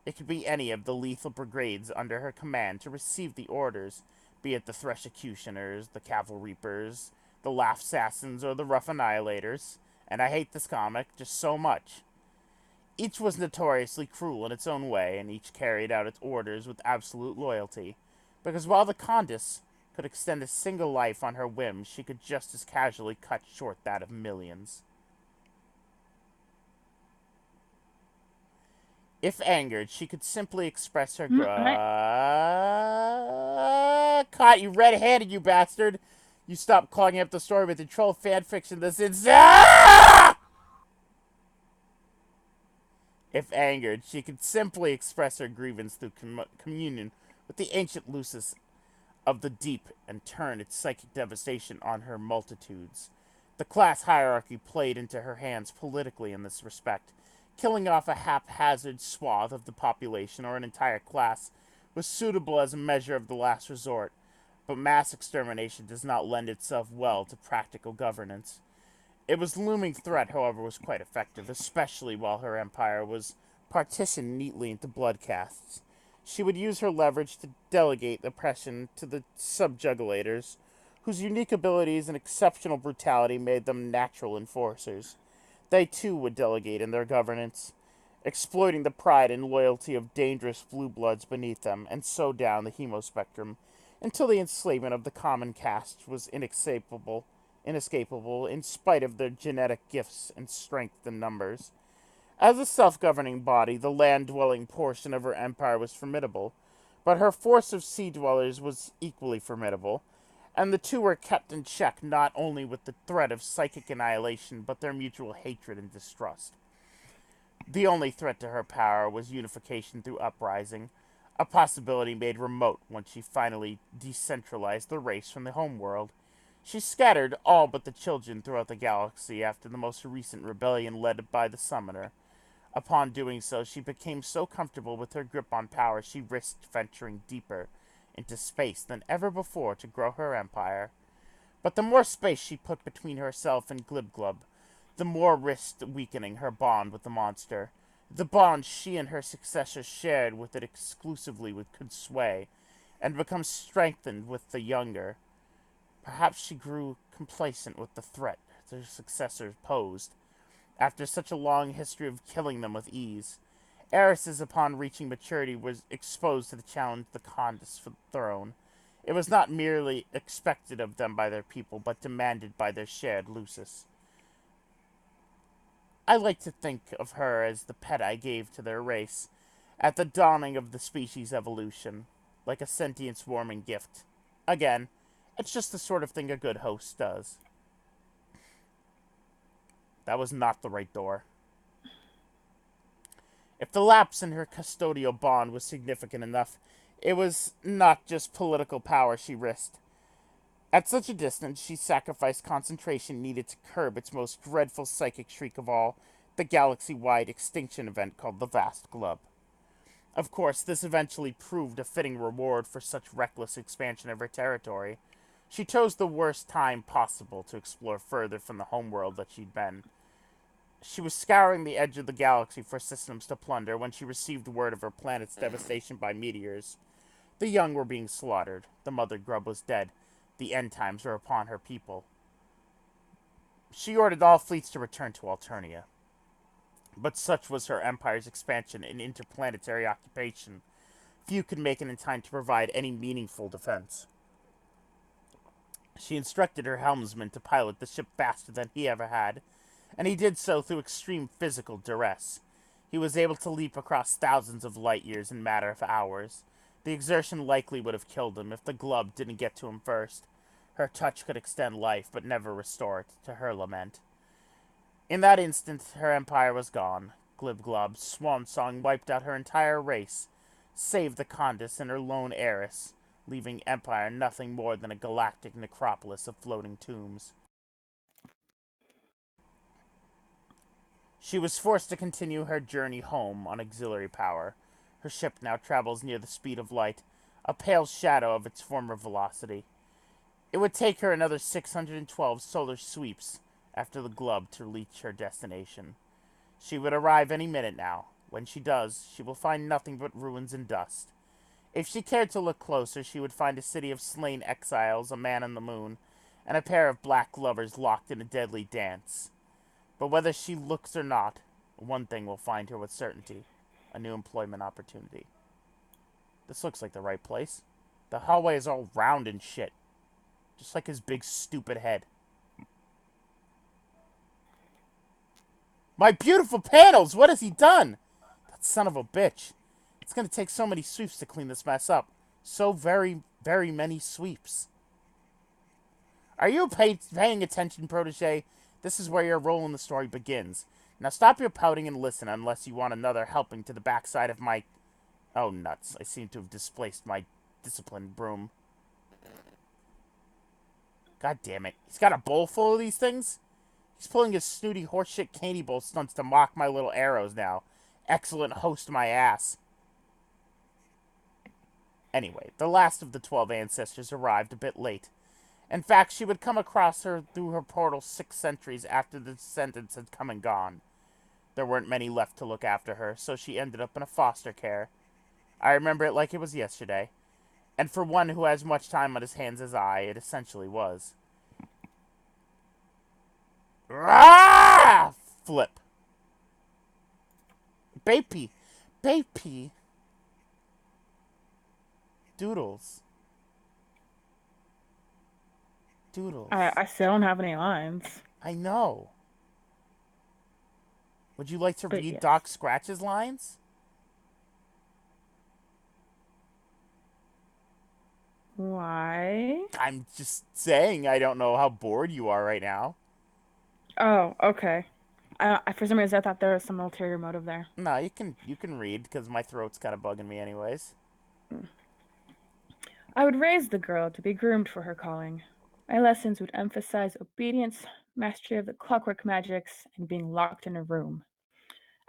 Speaker 1: It could be any of the lethal brigades under her command to receive the orders, be it the Thresh-Ecutioners, the Cavalry-Reapers, the Laugh-Assassins, or the Rough Annihilators. And I hate this comic just so much. Each was notoriously cruel in its own way, and each carried out its orders with absolute loyalty, because while the Condis could extend a single life on her whim, she could just as casually cut short that of millions. If angered, she could simply express her caught you red-handed, you bastard! You stop clogging up the story with the troll fanfiction this is... If angered, she could simply express her grievance through communion with the ancient Lucis of the deep and turn its psychic devastation on her multitudes. The class hierarchy played into her hands politically in this respect. Killing off a haphazard swath of the population or an entire class was suitable as a measure of the last resort, but mass extermination does not lend itself well to practical governance. Its looming threat, however, was quite effective, especially while her empire was partitioned neatly into blood castes. She would use her leverage to delegate oppression to the subjugulators, whose unique abilities and exceptional brutality made them natural enforcers. They, too, would delegate in their governance, exploiting the pride and loyalty of dangerous blue bloods beneath them, and so down the hemospectrum, until the enslavement of the common caste was inescapable in spite of their genetic gifts and strength in numbers. As a self-governing body, the land-dwelling portion of her empire was formidable, but her force of sea-dwellers was equally formidable. and the two were kept in check not only with the threat of psychic annihilation, but their mutual hatred and distrust. The only threat to her power was unification through uprising, a possibility made remote once she finally decentralized the race from the homeworld. She scattered all but the children throughout the galaxy after the most recent rebellion led by the Summoner. Upon doing so, she became so comfortable with her grip on power she risked venturing deeper into space than ever before to grow her empire. But the more space she put between herself and Glibglub, the more risked weakening her bond with the monster. The bond she and her successors shared with it exclusively could sway, and become strengthened with the younger. Perhaps she grew complacent with the threat their successors posed, after such a long history of killing them with ease. Heiresses, upon reaching maturity, was exposed to the challenge of the contest for the throne. It was not merely expected of them by their people, but demanded by their shared Lucis. I like to think of her as the pet I gave to their race at the dawning of the species' evolution, like a sentient swarming gift. Again, it's just the sort of thing a good host does. That was not the right door. If the lapse in her custodial bond was significant enough, it was not just political power she risked. At such a distance, she sacrificed concentration needed to curb its most dreadful psychic shriek of all, the galaxy-wide extinction event called the Vast Glub. Of course, this eventually proved a fitting reward for such reckless expansion of her territory. She chose the worst time possible to explore further from the homeworld that she'd been. She was scouring the edge of the galaxy for systems to plunder when she received word of her planet's devastation by meteors. The young were being slaughtered. The mother grub was dead. The end times were upon her people. She ordered all fleets to return to Alternia. But such was her empire's expansion and interplanetary occupation, few could make it in time to provide any meaningful defense. She instructed her helmsman to pilot the ship faster than he ever had, and he did so through extreme physical duress. He was able to leap across thousands of light years in a matter of hours. The exertion likely would have killed him if the glub didn't get to him first. Her touch could extend life, but never restore it, to her lament. In that instant, her empire was gone. Glibglob's swan song wiped out her entire race, save the Condis and her lone heiress, leaving empire nothing more than a galactic necropolis of floating tombs. She was forced to continue her journey home on auxiliary power. Her ship now travels near the speed of light, a pale shadow of its former velocity. It would take her another 612 solar sweeps after the glub to reach her destination. She would arrive any minute now. When she does, she will find nothing but ruins and dust. If she cared to look closer, she would find a city of slain exiles, a man on the moon, and a pair of black lovers locked in a deadly dance. But whether she looks or not, one thing will find her with certainty: a new employment opportunity. This looks like the right place. The hallway is all round and shit, just like his big stupid head. My beautiful panels! What has he done? That son of a bitch. It's gonna take so many sweeps to clean this mess up. So very, very many sweeps. Are you paying attention, protege? This is where your role in the story begins. Now stop your pouting and listen, unless you want another helping to the backside of my... Oh, nuts. I seem to have displaced my disciplined broom. God damn it. He's got a bowl full of these things? He's pulling his snooty horseshit candy bowl stunts to mock my little arrows now. Excellent host my ass. Anyway, the last of the 12 ancestors arrived a bit late. In fact, she would come across her through her portal 6 centuries after the descendants had come and gone. There weren't many left to look after her, so she ended up in a foster care. I remember it like it was yesterday. And for one who has much time on his hands as I, it essentially was. Ah! Flip. Baby. Baby. Doodles. Doodles.
Speaker 3: I still don't have any lines.
Speaker 1: I know. Would you like to
Speaker 3: But
Speaker 1: read
Speaker 3: yes.
Speaker 1: Doc Scratch's lines?
Speaker 3: Why?
Speaker 1: I'm just saying I don't know how bored you are right now.
Speaker 3: Oh, okay. For some reason, I thought there was some ulterior motive there.
Speaker 1: No, you can read because my throat's kind of bugging me anyways.
Speaker 3: I would raise the girl to be groomed for her calling. My lessons would emphasize obedience, mastery of the clockwork magics, and being locked in a room.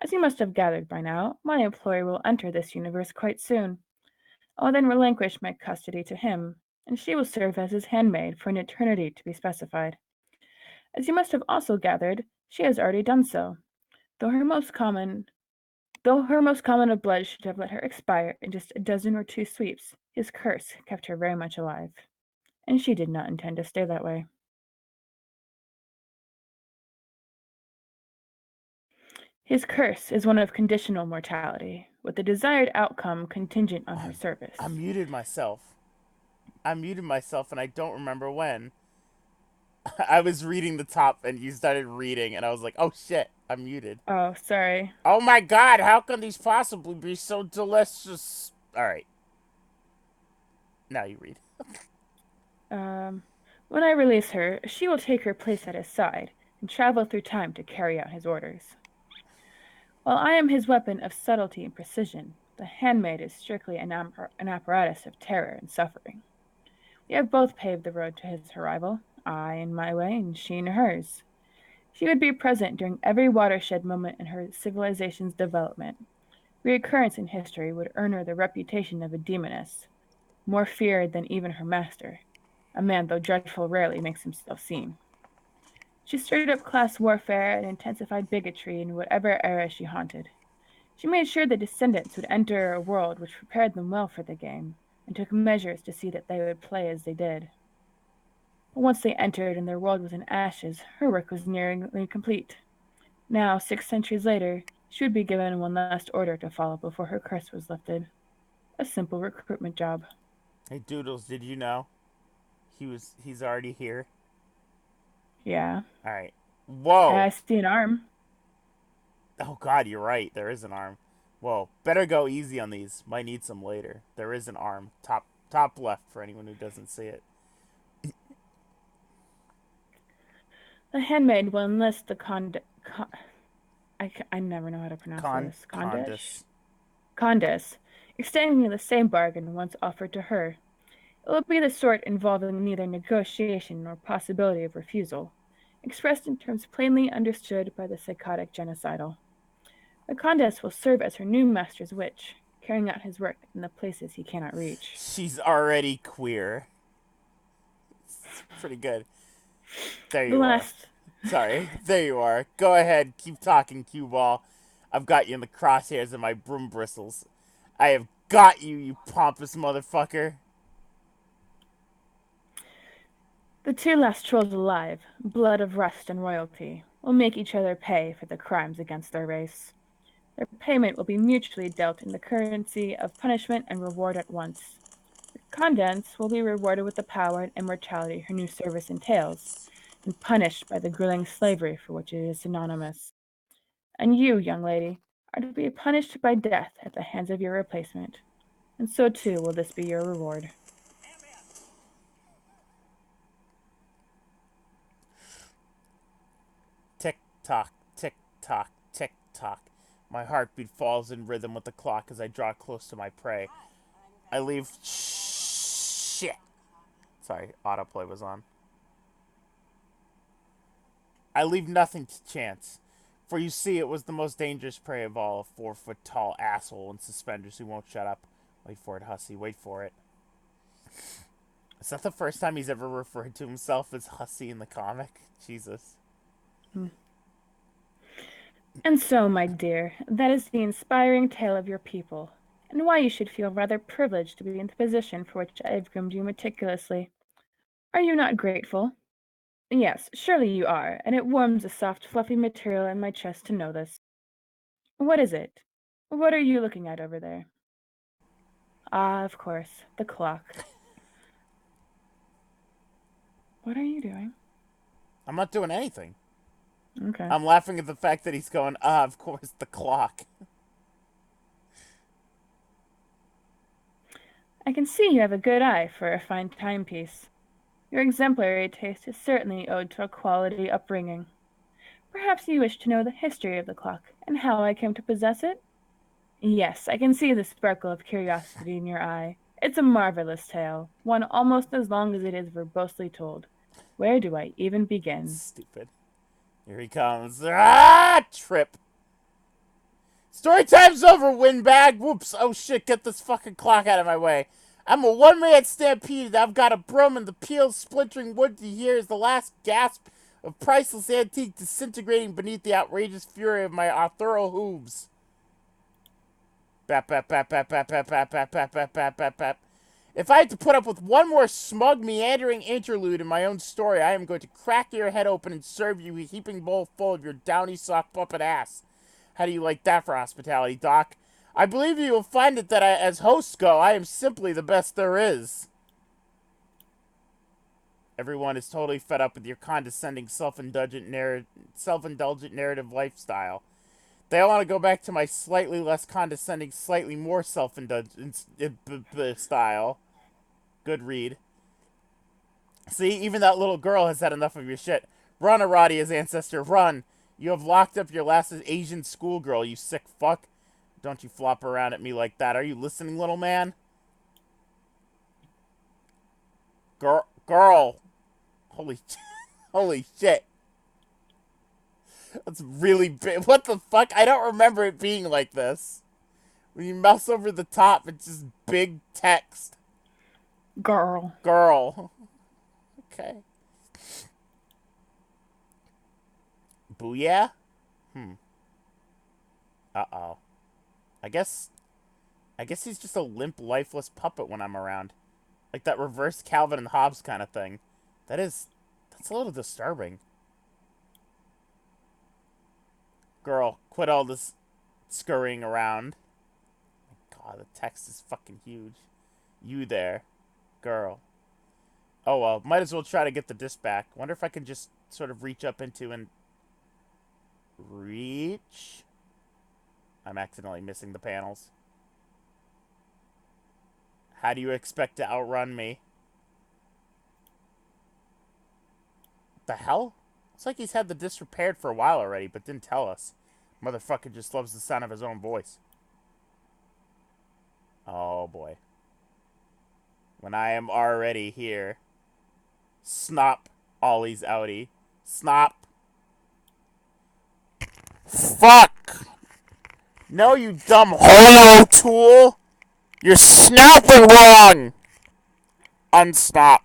Speaker 3: As you must have gathered by now, my employer will enter this universe quite soon. I will then relinquish my custody to him, and she will serve as his handmaid for an eternity to be specified. As you must have also gathered, she has already done so, though her most common though her most common of blood should have let her expire in just a dozen or two sweeps. His curse kept her very much alive, and she did not intend to stay that way. His curse is one of conditional mortality, with the desired outcome contingent on her
Speaker 1: I
Speaker 3: service.
Speaker 1: muted myself. I muted myself, and I don't remember when. I was reading the top, and you started reading, and I was like, "Oh shit, I'm muted."
Speaker 3: Oh, sorry.
Speaker 1: Oh my god, how can these possibly be so delicious? All right, now you read.
Speaker 3: Um, when I release her, she will take her place at his side and travel through time to carry out his orders. While I am his weapon of subtlety and precision, the handmaid is strictly an apparatus of terror and suffering. We have both paved the road to his arrival, I in my way, and she in hers. She would be present during every watershed moment in her civilization's development. Reoccurrence in history would earn her the reputation of a demoness, more feared than even her master, a man though dreadful rarely makes himself seen. She stirred up class warfare and intensified bigotry in whatever era she haunted. She made sure the descendants would enter a world which prepared them well for the game, and took measures to see that they would play as they did. But once they entered and their world was in ashes, her work was nearly complete. Now, 6 centuries later, she would be given one last order to follow before her curse was lifted. A simple recruitment job.
Speaker 1: Hey Doodles, did you know he's already here?
Speaker 3: Yeah.
Speaker 1: All right.
Speaker 3: And
Speaker 1: Whoa.
Speaker 3: I see an arm.
Speaker 1: Oh god, you're right. There is an arm. Whoa. Better go easy on these. Might need some later. There is an arm. Top left for anyone who doesn't see it.
Speaker 3: The handmaid will enlist the I never know how to pronounce this. Condish?
Speaker 1: Condis.
Speaker 3: Condis, extending the same bargain once offered to her. It will be the sort involving neither negotiation nor possibility of refusal, expressed in terms plainly understood by the psychotic genocidal. The Condess will serve as her new master's witch, carrying out his work in the places he cannot reach.
Speaker 1: She's already queer. It's pretty good. There
Speaker 3: The
Speaker 1: you are.
Speaker 3: last
Speaker 1: Sorry. There you are. Go ahead. Keep talking, cue ball. I've got you in the crosshairs of my broom bristles. I have got you, you pompous motherfucker.
Speaker 3: The two last trolls alive, blood of rust and royalty, will make each other pay for the crimes against their race. Their payment will be mutually dealt in the currency of punishment and reward at once. The Condens will be rewarded with the power and immortality her new service entails, and punished by the grueling slavery for which it is synonymous. And you, young lady, are to be punished by death at the hands of your replacement. And so too will this be your reward.
Speaker 1: Tick tock, tick tock, tick tock. My heartbeat falls in rhythm with the clock as I draw close to my prey. I leave. Shit. Sorry, autoplay was on. I leave nothing to chance. For you see, it was the most dangerous prey of all, a 4 foot tall asshole in suspenders who won't shut up. Wait for it, Hussy, wait for it. Is that the first time he's ever referred to himself as Hussy in the comic? Jesus.
Speaker 3: Hmm. And so, my dear, that is the inspiring tale of your people, and why you should feel rather privileged to be in the position for which I have groomed you meticulously. Are you not grateful? Yes, surely you are, and it warms the soft, fluffy material in my chest to know this. What is it? What are you looking at over there? Ah, of course, the clock. What are you doing?
Speaker 1: I'm not doing anything.
Speaker 3: Okay.
Speaker 1: I'm laughing at the fact that he's going, of course, the clock.
Speaker 3: I can see you have a good eye for a fine timepiece. Your exemplary taste is certainly owed to a quality upbringing. Perhaps you wish to know the history of the clock and how I came to possess it? Yes, I can see the sparkle of curiosity in your eye. It's a marvelous tale, one almost as long as it is verbosely told. Where do I even begin?
Speaker 1: Stupid. Here he comes. Ah! Trip. Story time's over, windbag. Whoops. Oh shit, get this fucking clock out of my way. I'm a one-man stampede. I've got a broom and the peels splintering wood to hear is the last gasp of priceless antique disintegrating beneath the outrageous fury of my authorial hooves. Bap, bap, bap, bap, bap, bap, bap, bap, bap, bap, bap, bap, bap. If I had to put up with one more smug, meandering interlude in my own story, I am going to crack your head open and serve you a heaping bowl full of your downy soft puppet ass. How do you like that for hospitality, Doc? I believe you will find it that as hosts go, I am simply the best there is. Everyone is totally fed up with your condescending, self-indulgent narrative lifestyle. They all want to go back to my slightly less condescending, slightly more self-indulgent style. Good read. See, even that little girl has had enough of your shit. Run, Aradia's ancestor, run! You have locked up your last Asian schoolgirl, you sick fuck. Don't you flop around at me like that. Are you listening, little man? Girl. Holy, holy shit. That's really big. What the fuck? I don't remember it being like this. When you mouse over the top, it's just big text.
Speaker 3: Girl.
Speaker 1: Girl. Okay. Booyah? Uh-oh. I guess he's just a limp, lifeless puppet when I'm around. Like that reverse Calvin and Hobbes kind of thing. That's a little disturbing. Girl, quit all this scurrying around. God, the text is fucking huge. You there. Girl. Oh well, might as well try to get the disc back. Wonder if I can just sort of reach up into and... Reach? I'm accidentally missing the panels. How do you expect to outrun me? The hell? It's like he's had the disc repaired for a while already, but didn't tell us. Motherfucker just loves the sound of his own voice. Oh boy. When I am already here. Snop, Ollie's outie. Snop. Fuck! No, you dumb holo tool! You're snapping wrong! Unstop.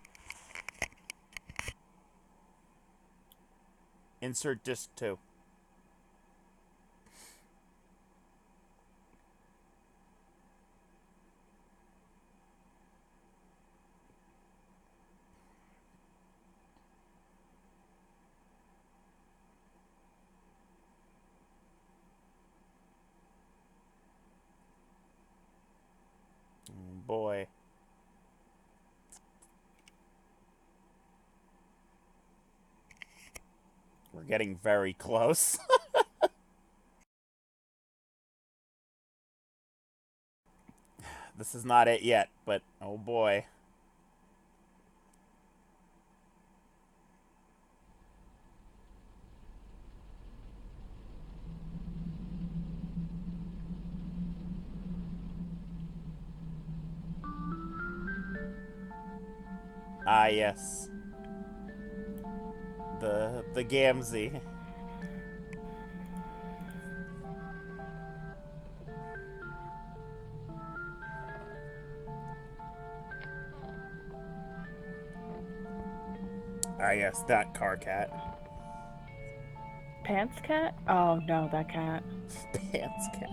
Speaker 1: Insert disc 2. Oh boy. We're getting very close. This is not it yet, but oh boy. Ah, yes. The Gamzee. Ah, yes, that car cat.
Speaker 3: Pants cat? Oh no, that cat.
Speaker 1: Pants cat.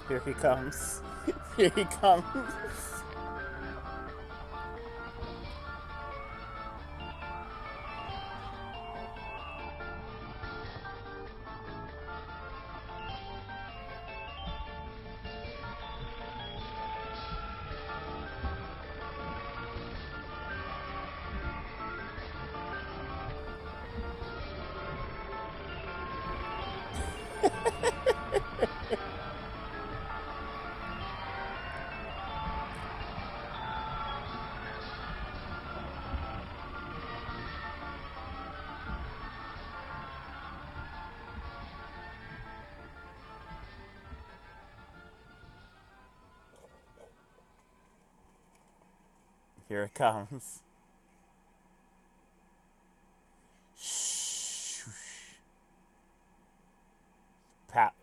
Speaker 1: Here he comes. Here he comes. Here it comes. Shh. Pap.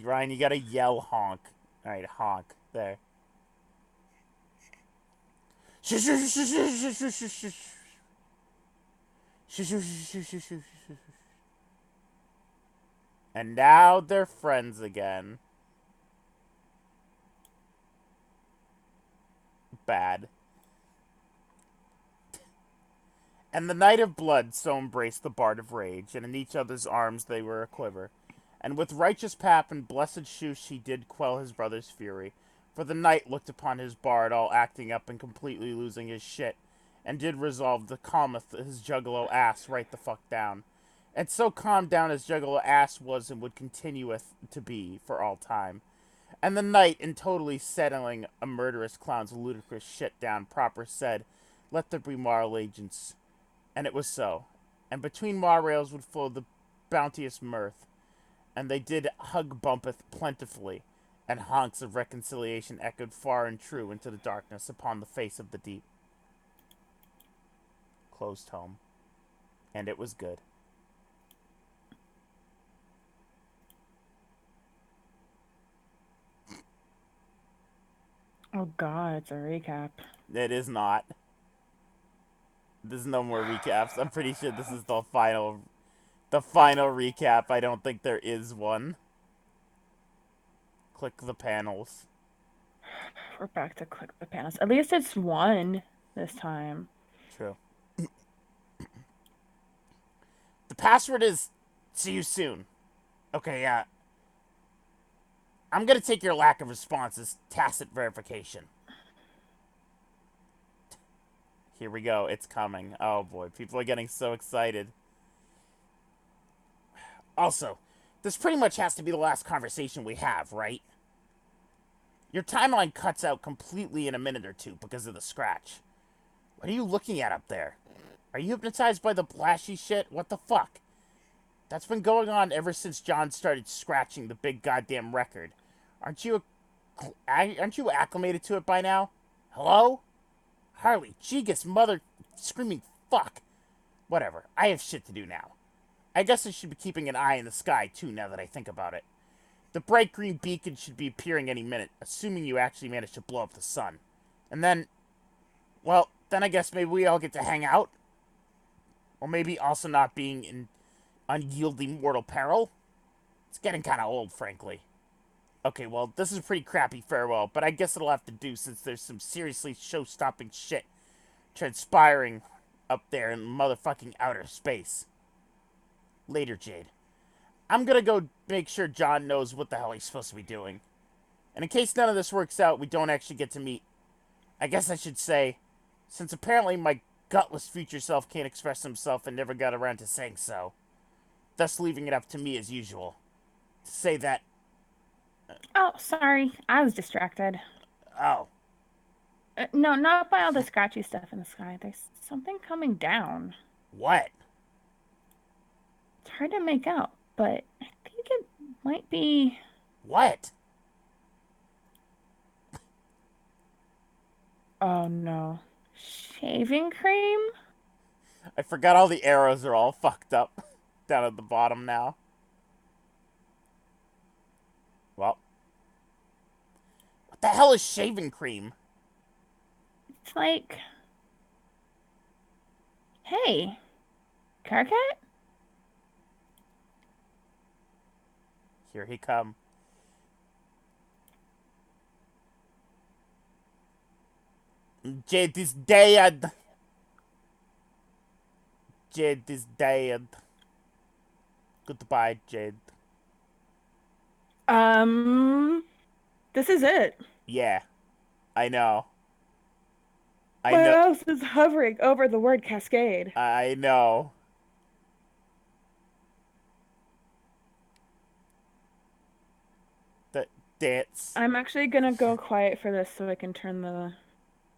Speaker 1: Ryan, you gotta yell honk. Alright, honk. There. And now they're friends again. Bad. And the Knight of Blood so embraced the Bard of Rage, and in each other's arms they were a quiver. And with righteous pap and blessed shush he did quell his brother's fury. For the knight looked upon his bard all acting up and completely losing his shit, and did resolve to calmeth his juggalo ass right the fuck down. And so calmed down as juggalo ass was and would continueth to be for all time. And the knight, in totally settling a murderous clown's ludicrous shit down, proper said, "Let there be moral agents." And it was so. And between mar rails would flow the bounteous mirth, and they did hug bumpeth plentifully, and honks of reconciliation echoed far and true into the darkness upon the face of the deep. Closed home. And it was good.
Speaker 3: Oh god, it's a recap.
Speaker 1: It is not. There's no more recaps. I'm pretty sure this is the final recap. I don't think there is one. Click the panels.
Speaker 3: We're back to click the panels. At least it's one this time.
Speaker 1: True. The password is "see you soon." Okay, yeah. I'm gonna take your lack of response as tacit verification. Here we go. It's coming. Oh boy, people are getting so excited. Also, this pretty much has to be the last conversation we have, right? Your timeline cuts out completely in a minute or two because of the scratch. What are you looking at up there? Are you hypnotized by the flashy shit? What the fuck? That's been going on ever since John started scratching the big goddamn record. Aren't you acclimated to it by now? Hello? Harley, Gigas, mother screaming fuck. Whatever. I have shit to do now. I guess I should be keeping an eye in the sky too now that I think about it. The bright green beacon should be appearing any minute, assuming you actually manage to blow up the sun. And then, well, then I guess maybe we all get to hang out? Or maybe also not being in unyielding mortal peril? It's getting kind of old, frankly. Okay, well, this is a pretty crappy farewell, but I guess it'll have to do since there's some seriously show-stopping shit transpiring up there in motherfucking outer space. Later, Jade. I'm gonna go make sure John knows what the hell he's supposed to be doing. And in case none of this works out, we don't actually get to meet. I guess I should say, since apparently my gutless future self can't express himself and never got around to saying so, thus leaving it up to me as usual. To say that...
Speaker 3: Oh, sorry. I was distracted.
Speaker 1: Oh.
Speaker 3: No, not by all the scratchy stuff in the sky. There's something coming down.
Speaker 1: What?
Speaker 3: It's hard to make out, but I think it might be...
Speaker 1: What?
Speaker 3: Oh no. Shaving cream?
Speaker 1: I forgot all the arrows are all fucked up down at the bottom now. What the hell is shaving cream?
Speaker 3: It's like, hey, car cat?
Speaker 1: Here he come. Jade is dead. Jade is dead. Goodbye, Jade.
Speaker 3: This is it.
Speaker 1: Yeah, I know. I
Speaker 3: My
Speaker 1: know.
Speaker 3: mouse is hovering over the word cascade.
Speaker 1: I know. The dance.
Speaker 3: I'm actually gonna go quiet for this so I can turn the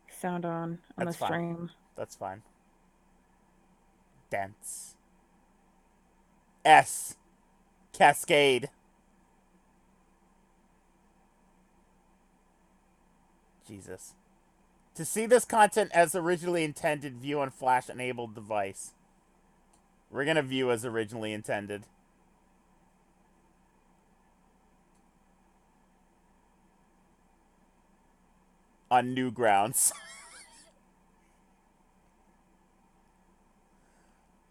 Speaker 3: sound on the
Speaker 1: That's fine.
Speaker 3: stream.
Speaker 1: That's fine. Dance. S. Cascade. Jesus. To see this content as originally intended, view on Flash-enabled device. We're gonna view as originally intended. On Newgrounds.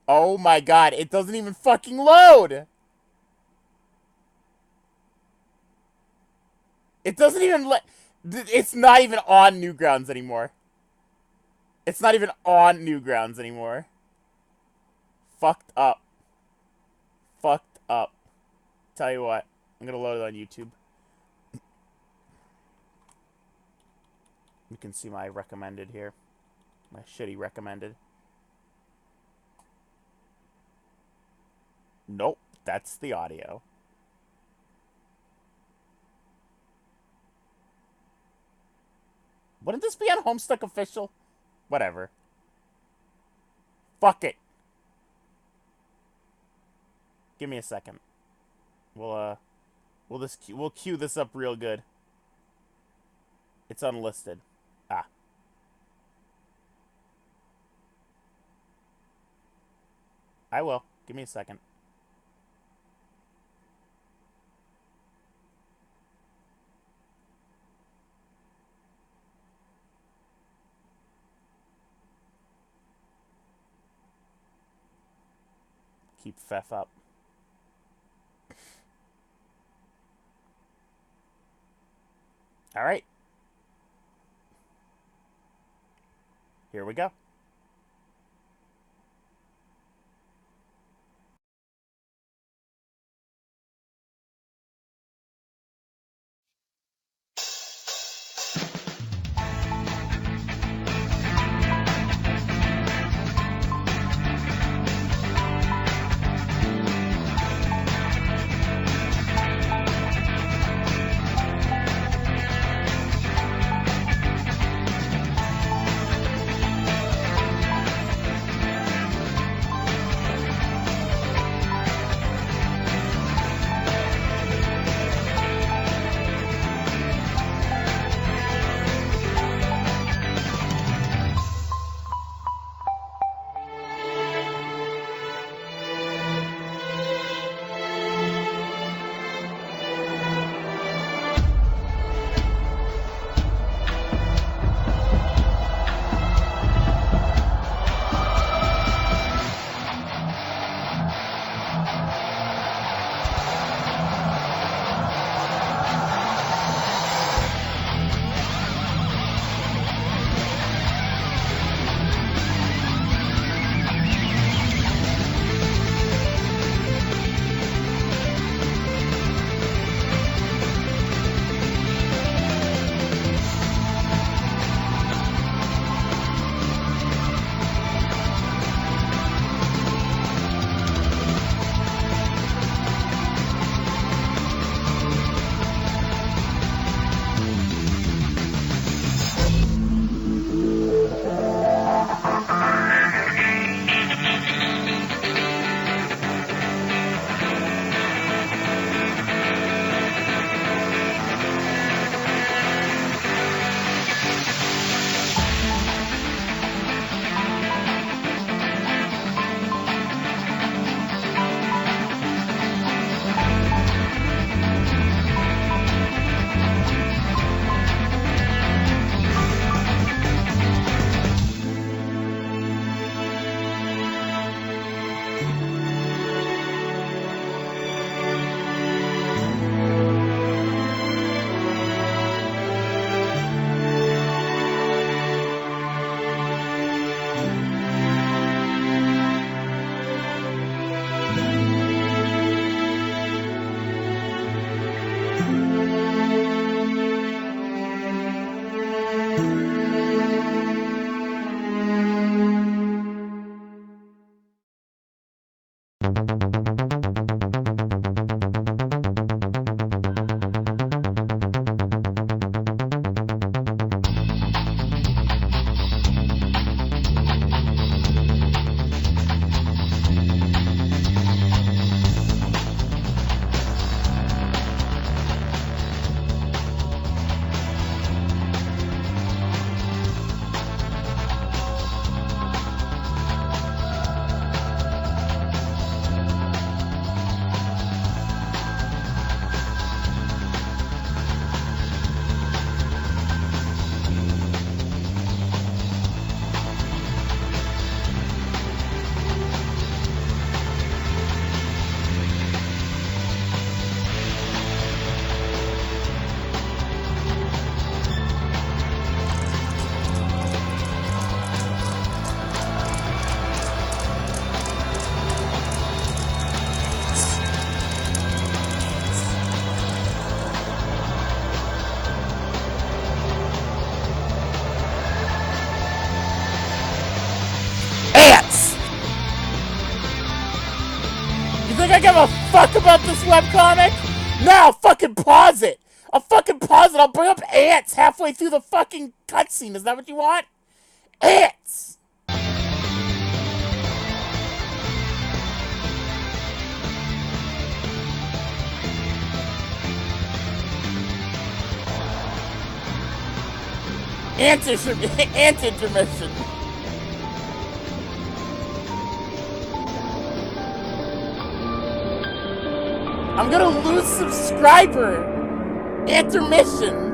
Speaker 1: Oh my god, it doesn't even fucking load! It doesn't even let... It's not even on Newgrounds anymore. It's not even on Newgrounds anymore. Fucked up. Fucked up. Tell you what, I'm gonna load it on YouTube. You can see my recommended here. My shitty recommended. Nope, that's the audio. Wouldn't this be on Homestuck Official? Whatever. Fuck it. Give me a second. We'll queue this up real good. It's unlisted. Ah. I will. Give me a second. Keep Pfeff up. Alright. Here we go. give a fuck about this webcomic? No, I'll fucking pause it. I'll fucking pause it. I'll bring up ants halfway through the fucking cutscene. Is that what you want? Ants! Ant intermission. I'm gonna lose subscriber. Intermission.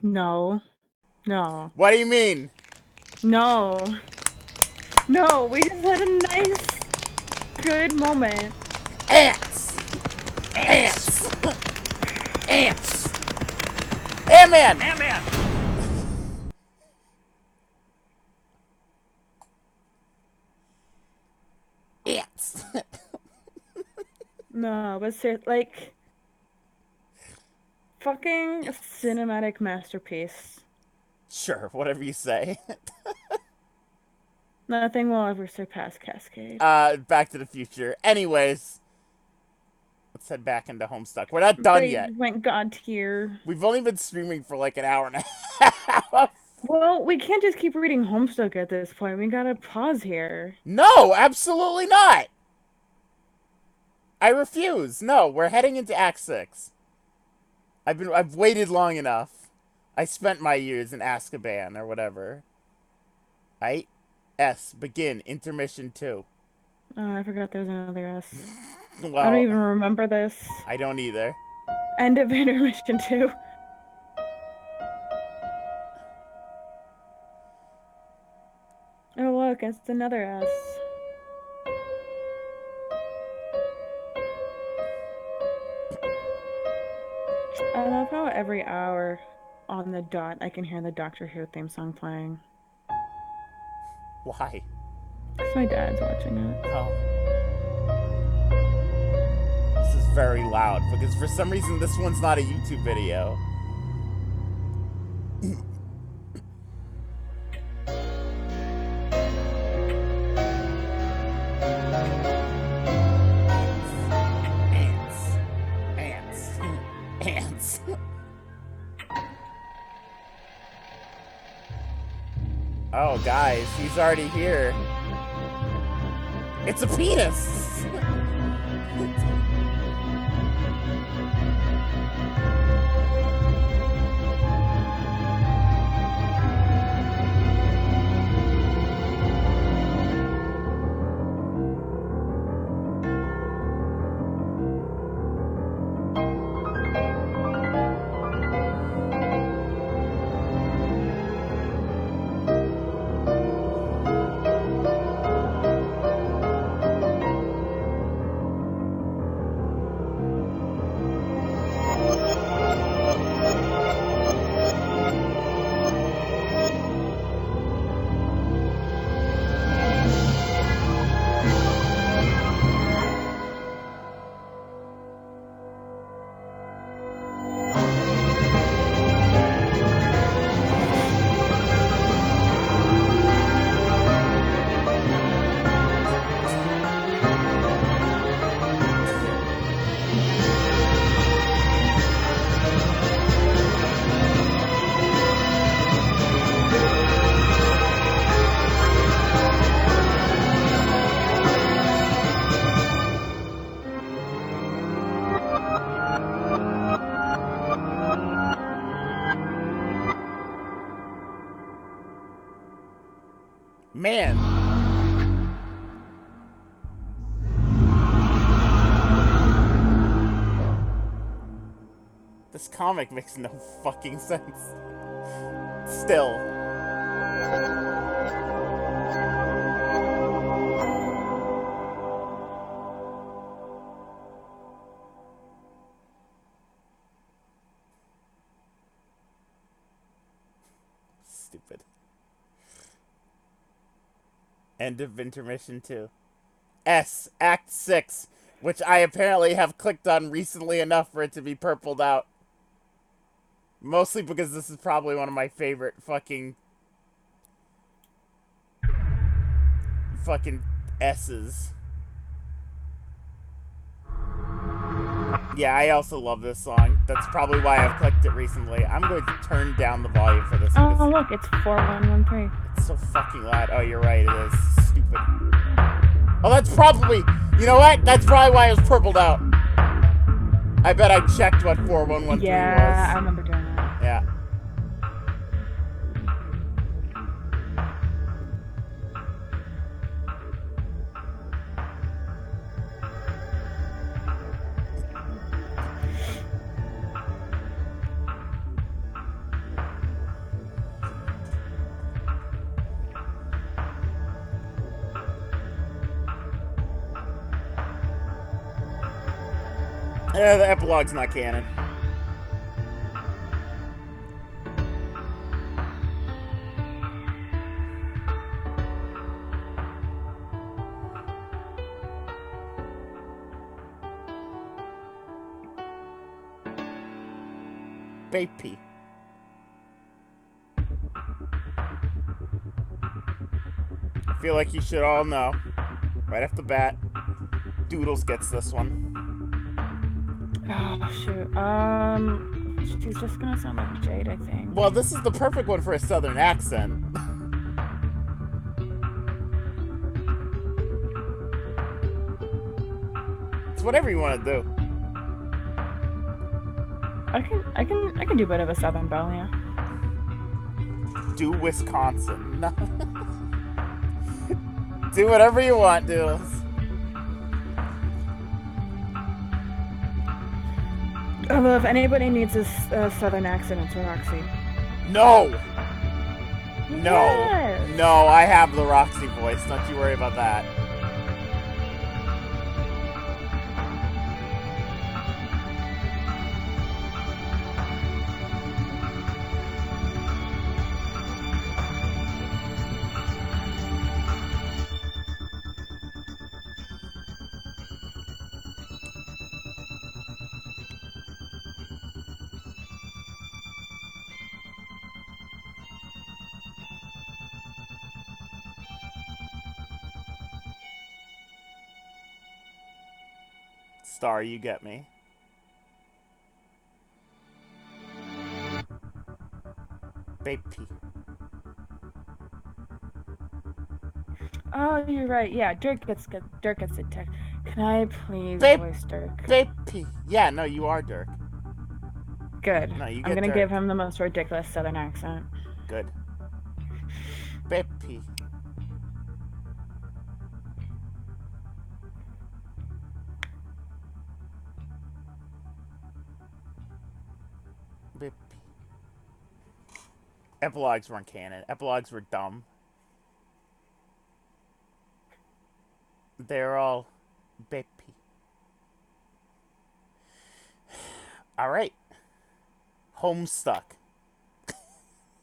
Speaker 3: No. No.
Speaker 1: What do you mean?
Speaker 3: No. No, we just had a nice, good moment.
Speaker 1: Ants!
Speaker 2: Ants.
Speaker 1: Ants!
Speaker 2: Ants.
Speaker 1: Ant-Man!
Speaker 2: Ant-Man.
Speaker 1: Ants!
Speaker 3: No, but like, fucking cinematic masterpiece.
Speaker 1: Sure, whatever you say.
Speaker 3: Nothing will ever surpass Cascade.
Speaker 1: Back to the Future. Anyways, let's head back into Homestuck. We're not done yet.
Speaker 3: Brave went God tier.
Speaker 1: We've only been streaming for like an hour and a half.
Speaker 3: Well, we can't just keep reading Homestuck at this point. We gotta pause here.
Speaker 1: No, absolutely not. I refuse. No, we're heading into Act 6. I've waited long enough. I spent my years in Azkaban or whatever. Right? S. Begin. Intermission 2.
Speaker 3: Oh, I forgot there was another S.
Speaker 1: Well,
Speaker 3: I don't even remember this.
Speaker 1: I don't either.
Speaker 3: End of intermission 2. Oh, look, it's another S. I love how every hour on the dot I can hear the Doctor Who theme song playing.
Speaker 1: Why?
Speaker 3: Because my dad's watching it.
Speaker 1: Oh. This is very loud because for some reason this one's not a YouTube video. Ants. Ants. Ants. Oh, guys, he's already here. It's a penis! Man. This comic makes no fucking sense. Still. Stupid. End of intermission 2. S. Act 6. Which I apparently have clicked on recently enough for it to be purpled out. Mostly because this is probably one of my favorite fucking S's. Yeah, I also love this song. That's probably why I've clicked it recently. I'm going to turn down the volume for this.
Speaker 3: Oh, look, it's 4113.
Speaker 1: It's so fucking loud. Oh, you're right, it is. Stupid. Oh, that's probably... You know what? That's probably why it was purpled out. I bet I checked what 4113 was.
Speaker 3: Yeah, I remember doing that.
Speaker 1: Yeah. The epilogue's not canon. Baby. I feel like you should all know. Right off the bat, Doodles gets this one.
Speaker 3: Oh shoot. She's just gonna sound like Jade, I think.
Speaker 1: Well, this is the perfect one for a southern accent. It's whatever you want to do.
Speaker 3: I can do a bit of a Southern belle, yeah.
Speaker 1: Do Wisconsin. No. Do whatever you want, Doodles.
Speaker 3: Although if anybody needs a Southern accent, it's Roxy.
Speaker 1: No! No.
Speaker 3: Yes.
Speaker 1: No, I have the Roxy voice. Don't you worry about that. Star, you get me. Baby.
Speaker 3: Oh, you're right. Yeah, Dirk gets it. Can I please
Speaker 1: Babe-
Speaker 3: voice Dirk?
Speaker 1: Baby. Yeah, no, you are Dirk.
Speaker 3: Good.
Speaker 1: No, you
Speaker 3: I'm
Speaker 1: get
Speaker 3: gonna
Speaker 1: Dirk.
Speaker 3: give him the most ridiculous Southern accent.
Speaker 1: Good. Baby. Baby. Epilogues weren't canon. Epilogues were dumb. They're all baby. All right. Homestuck.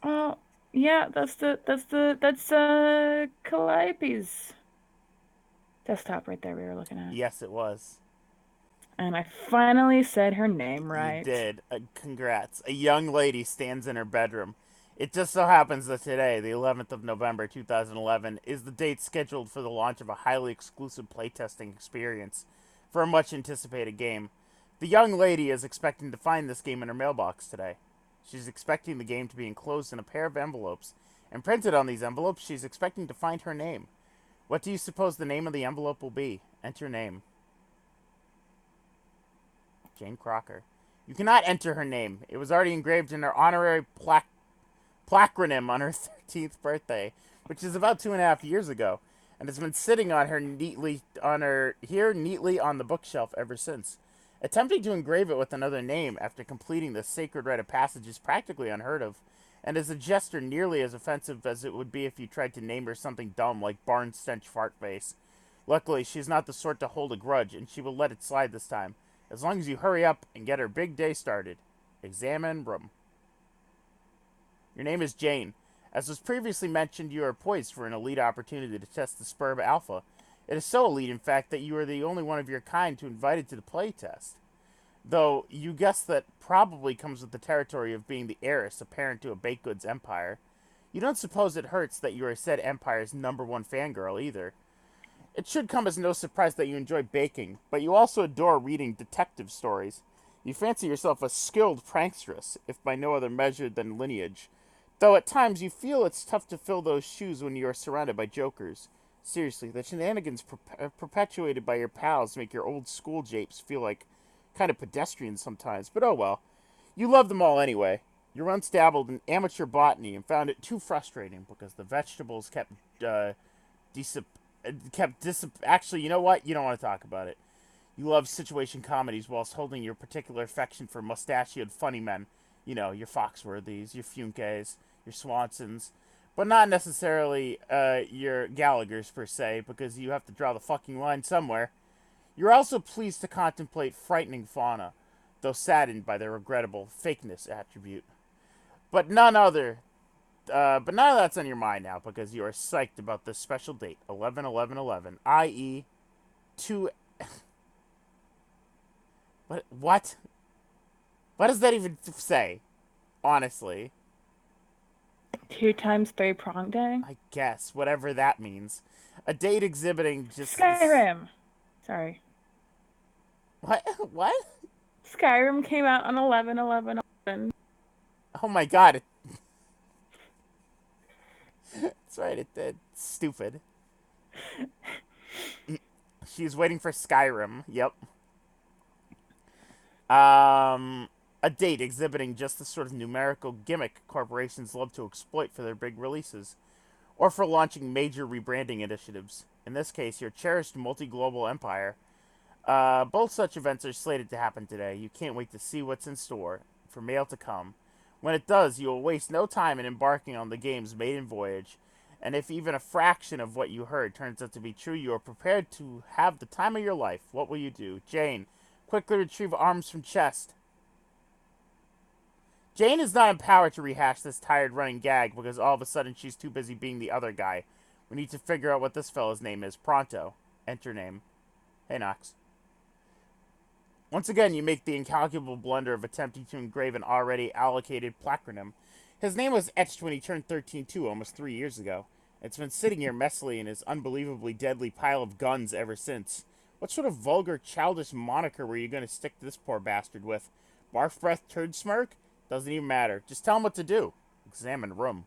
Speaker 3: Oh, yeah, that's Calliope's desktop right there we were looking at.
Speaker 1: Yes, it was.
Speaker 3: And I finally said her name right.
Speaker 1: You did. Congrats. A young lady stands in her bedroom. It just so happens that today, the 11th of November 2011, is the date scheduled for the launch of a highly exclusive playtesting experience for a much anticipated game. The young lady is expecting to find this game in her mailbox today. She's expecting the game to be enclosed in a pair of envelopes, and printed on these envelopes, she's expecting to find her name. What do you suppose the name of the envelope will be? Enter name. Jane Crocker. You cannot enter her name. It was already engraved in her honorary placronym on her 13th birthday, which is about 2.5 years ago, and has been sitting on her neatly on the bookshelf ever since. Attempting to engrave it with another name after completing the sacred rite of passage is practically unheard of, and is a gesture nearly as offensive as it would be if you tried to name her something dumb like Barn Stench Fartface. Luckily, she's not the sort to hold a grudge, and she will let it slide this time, as long as you hurry up and get her big day started. Examine room. Your name is Jane. As was previously mentioned, you are poised for an elite opportunity to test the Spurb Alpha. It is so elite, in fact, that you are the only one of your kind to invited to the playtest. Though, you guess that probably comes with the territory of being the heiress apparent to a baked goods empire. You don't suppose it hurts that you are said empire's #1 fangirl, either. It should come as no surprise that you enjoy baking, but you also adore reading detective stories. You fancy yourself a skilled prankstress, if by no other measure than lineage. Though at times you feel it's tough to fill those shoes when you are surrounded by jokers. Seriously, the shenanigans perpetuated by your pals make your old school japes feel like kind of pedestrian sometimes, but oh well. You love them all anyway. You once dabbled in amateur botany and found it too frustrating because the vegetables actually, you know what? You don't want to talk about it. You love situation comedies whilst holding your particular affection for mustachioed funny men. You know, your Foxworthys, your Funkes, your Swansons. But not necessarily your Gallaghers, per se, because you have to draw the fucking line somewhere. You're also pleased to contemplate frightening fauna, though saddened by their regrettable fakeness attribute. But but none of that's on your mind now because you are psyched about this special date, 11/11/11, i.e., two. What? What does that even say? Honestly,
Speaker 3: 2 times 3 prong day.
Speaker 1: I guess whatever that means. A date exhibiting just
Speaker 3: Skyrim. Sorry.
Speaker 1: what? What?
Speaker 3: Skyrim came out on 11/11/11.
Speaker 1: Oh my god! That's right. It did. Stupid. She's waiting for Skyrim. Yep. A date exhibiting just the sort of numerical gimmick corporations love to exploit for their big releases, or for launching major rebranding initiatives. In this case, your cherished multi-global empire. Both such events are slated to happen today. You can't wait to see what's in store for mail to come. When it does, you will waste no time in embarking on the game's maiden voyage. And if even a fraction of what you heard turns out to be true, you are prepared to have the time of your life. What will you do? Jane, quickly retrieve arms from chest. Jane is not empowered to rehash this tired running gag because all of a sudden she's too busy being the other guy. We need to figure out what this fellow's name is. Pronto. Enter name. Hey, Knox. Once again, you make the incalculable blunder of attempting to engrave an already allocated placronym. His name was etched when he turned 13 too, almost 3 years ago. It's been sitting here messily in his unbelievably deadly pile of guns ever since. What sort of vulgar, childish moniker were you going to stick this poor bastard with? Barf breath turd smirk? Doesn't even matter. Just tell him what to do. Examine room.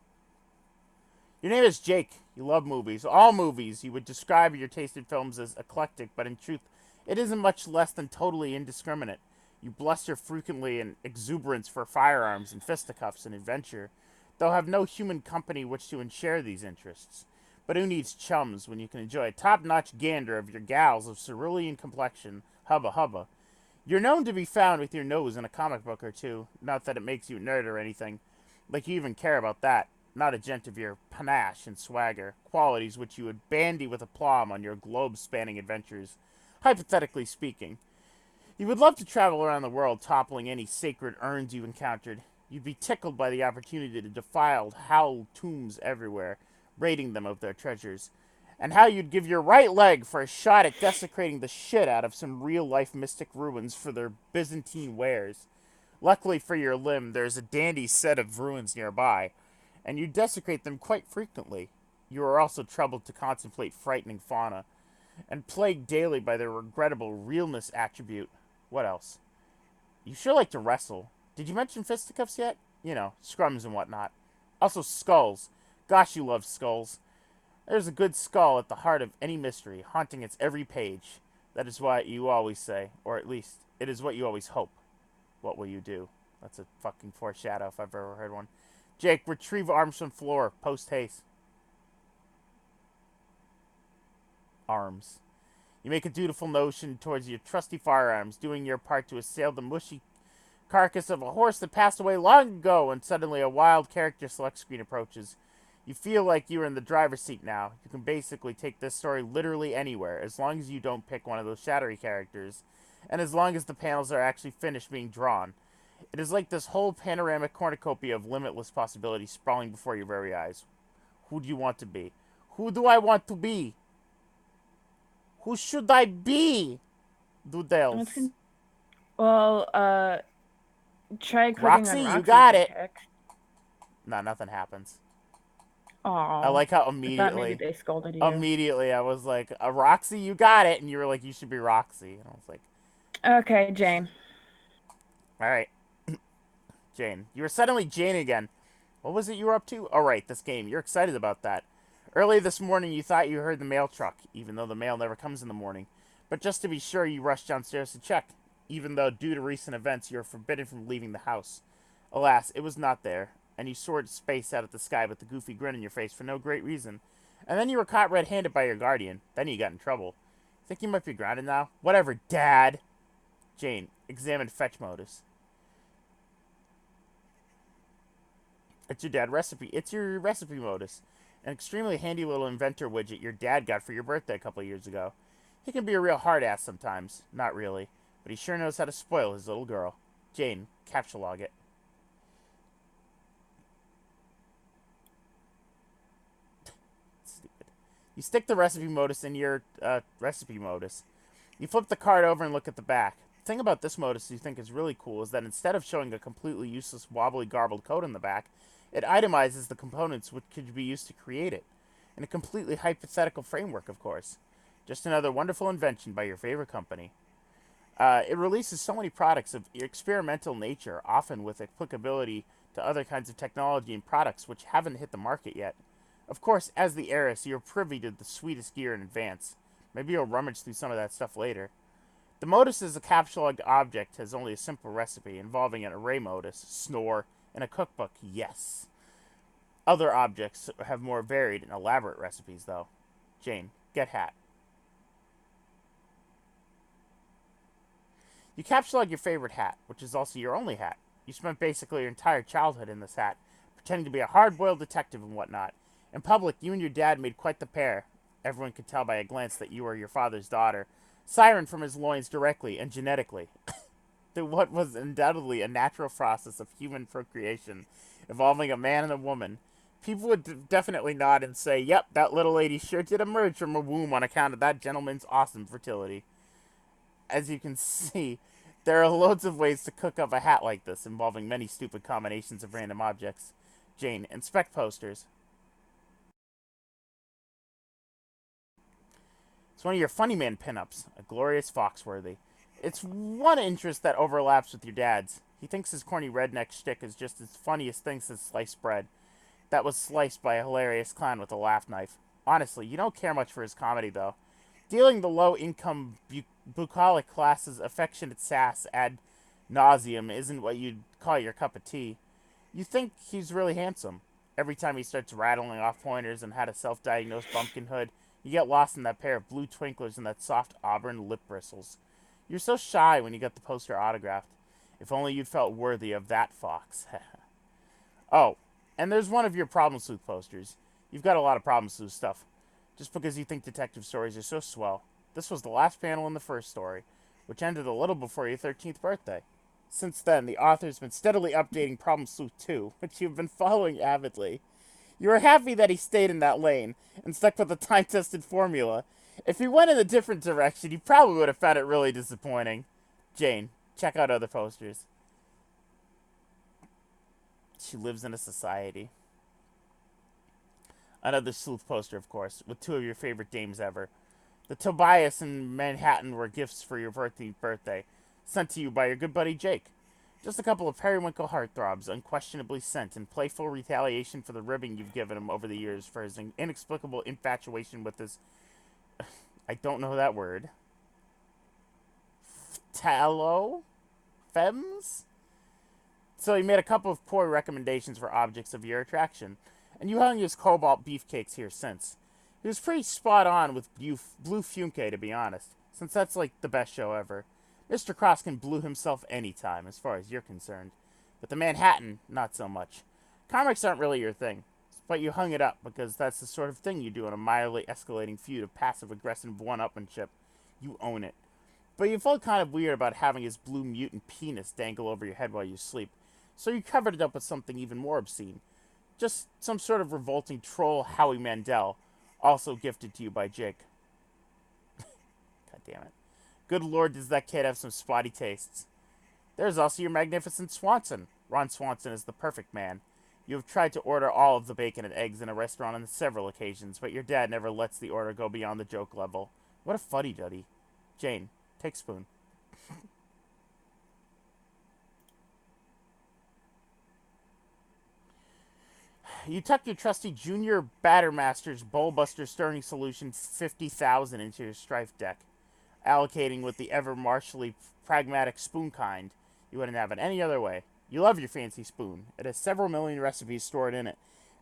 Speaker 1: Your name is Jake. You love movies. All movies. You would describe your taste in films as eclectic, but in truth, it isn't much less than totally indiscriminate. You bluster frequently in exuberance for firearms and fisticuffs and adventure, though have no human company which to share these interests. But who needs chums when you can enjoy a top-notch gander of your gals of cerulean complexion? Hubba hubba. You're known to be found with your nose in a comic book or two. Not that it makes you a nerd or anything. Like you even care about that. Not a gent of your panache and swagger, qualities which you would bandy with aplomb on your globe-spanning adventures. Hypothetically speaking, you would love to travel around the world toppling any sacred urns you encountered. You'd be tickled by the opportunity to defile howled tombs everywhere, raiding them of their treasures. And how you'd give your right leg for a shot at desecrating the shit out of some real-life mystic ruins for their Byzantine wares. Luckily for your limb, there's a dandy set of ruins nearby, and you desecrate them quite frequently. You are also troubled to contemplate frightening fauna, and plagued daily by their regrettable realness attribute. What else? You sure like to wrestle. Did you mention fisticuffs yet? You know, scrums and whatnot. Also skulls. Gosh, you love skulls. There's a good skull at the heart of any mystery, haunting its every page. That is what you always say, or at least, it is what you always hope. What will you do? That's a fucking foreshadow if I've ever heard one. Jake, retrieve arms from floor. Post haste. Arms. You make a dutiful motion towards your trusty firearms, doing your part to assail the mushy carcass of a horse that passed away long ago, and suddenly a wild character select screen approaches. You feel like you're in the driver's seat now. You can basically take this story literally anywhere, as long as you don't pick one of those shattery characters, and as long as the panels are actually finished being drawn. It is like this whole panoramic cornucopia of limitless possibilities sprawling before your very eyes. Who do you want to be? Who do I want to be? Who should I be? Doodles.
Speaker 3: Well, try clicking
Speaker 1: Roxy,
Speaker 3: on
Speaker 1: you
Speaker 3: Roxy
Speaker 1: got
Speaker 3: for
Speaker 1: it.
Speaker 3: text.
Speaker 1: No, nothing happens. I
Speaker 3: Aw.
Speaker 1: like how
Speaker 3: I thought maybe
Speaker 1: immediately,
Speaker 3: they scolded you.
Speaker 1: immediately I was like, Roxy, you got it. And you were like, you should be Roxy. And I was like,
Speaker 3: Okay, Jane.
Speaker 1: all right, Jane. You were suddenly Jane again. What was it you were up to? Oh, right, this game. You're excited about that. Early this morning, you thought you heard the mail truck, even though the mail never comes in the morning. But just to be sure, you rushed downstairs to check, even though, due to recent events, you are forbidden from leaving the house. Alas, it was not there, and you soared space out at the sky with a goofy grin on your face for no great reason. And then you were caught red-handed by your guardian. Then you got in trouble. Think you might be grounded now? Whatever, Dad. Jane, examine fetch modus. It's your recipe modus. An extremely handy little inventor widget your dad got for your birthday a couple of years ago. He can be a real hard ass sometimes. Not really. But he sure knows how to spoil his little girl. Jane, capture log it. Stupid. You stick the recipe modus in your recipe modus. You flip the card over and look at the back. The thing about this modus you think is really cool is that instead of showing a completely useless, wobbly, garbled code in the back, it itemizes the components which could be used to create it. In a completely hypothetical framework, of course. Just another wonderful invention by your favorite company. It releases so many products of experimental nature, often with applicability to other kinds of technology and products which haven't hit the market yet. Of course, as the heiress, you're privy to the sweetest gear in advance. Maybe you'll rummage through some of that stuff later. The modus as a capsuled object has only a simple recipe involving an array modus, snore, and a cookbook, yes. Other objects have more varied and elaborate recipes, though. Jane, get hat. You capsuled your favorite hat, which is also your only hat. You spent basically your entire childhood in this hat, pretending to be a hard-boiled detective and whatnot. In public, you and your dad made quite the pair. Everyone could tell by a glance that you were your father's daughter, siren from his loins directly and genetically. Through what was undoubtedly a natural process of human procreation, involving a man and a woman. People would definitely nod and say, yep, that little lady sure did emerge from a womb on account of that gentleman's awesome fertility. As you can see, there are loads of ways to cook up a hat like this, involving many stupid combinations of random objects. Jane, inspect posters. It's one of your funny man pinups, a glorious Foxworthy. It's one interest that overlaps with your dad's. He thinks his corny redneck shtick is just as funny as thinks as sliced bread. That was sliced by a hilarious clown with a laugh knife. Honestly, you don't care much for his comedy, though. Dealing the low-income bucolic class's affectionate sass ad nauseum isn't what you'd call your cup of tea. You think he's really handsome. Every time he starts rattling off pointers and had a self-diagnosed bumpkin hood, you get lost in that pair of blue twinklers and that soft auburn lip bristles. You're so shy when you get the poster autographed. If only you'd felt worthy of that fox. Oh, and there's one of your Problem Sleuth posters. You've got a lot of Problem Sleuth stuff. Just because you think detective stories are so swell. This was the last panel in the first story, which ended a little before your 13th birthday. Since then, the author's been steadily updating Problem Sleuth 2, which you've been following avidly. You were happy that he stayed in that lane and stuck with the time-tested formula. If he went in a different direction, you probably would have found it really disappointing. Jane, check out other posters. She lives in a society. Another sleuth poster, of course, with two of your favorite dames ever. The Tobias in Manhattan were gifts for your 13th birthday, sent to you by your good buddy Jake. Just a couple of periwinkle heartthrobs, unquestionably sent in playful retaliation for the ribbing you've given him over the years for his inexplicable infatuation with his... I don't know that word. Tallow? Femmes? So he made a couple of poor recommendations for objects of your attraction, and you hung his cobalt beefcakes here since. He was pretty spot on with Blue Funke, to be honest, since that's like the best show ever. Mr. Cross can blue himself anytime, as far as you're concerned. But the Manhattan, not so much. Comics aren't really your thing, but you hung it up because that's the sort of thing you do in a mildly escalating feud of passive-aggressive one-upmanship. You own it. But you felt kind of weird about having his blue mutant penis dangle over your head while you sleep, so you covered it up with something even more obscene. Just some sort of revolting troll Howie Mandel, also gifted to you by Jake. God damn it. Good lord, does that kid have some spotty tastes. There's also your magnificent Swanson. Ron Swanson is the perfect man. You have tried to order all of the bacon and eggs in a restaurant on several occasions, but your dad never lets the order go beyond the joke level. What a fuddy-duddy. Jane, take spoon. You tuck your trusty Junior Battermaster's Bullbuster Stirring Solution 50,000 into your strife deck, allocating with the ever martially pragmatic spoon kind. You wouldn't have it any other way. You love your fancy spoon. It has several million recipes stored in it,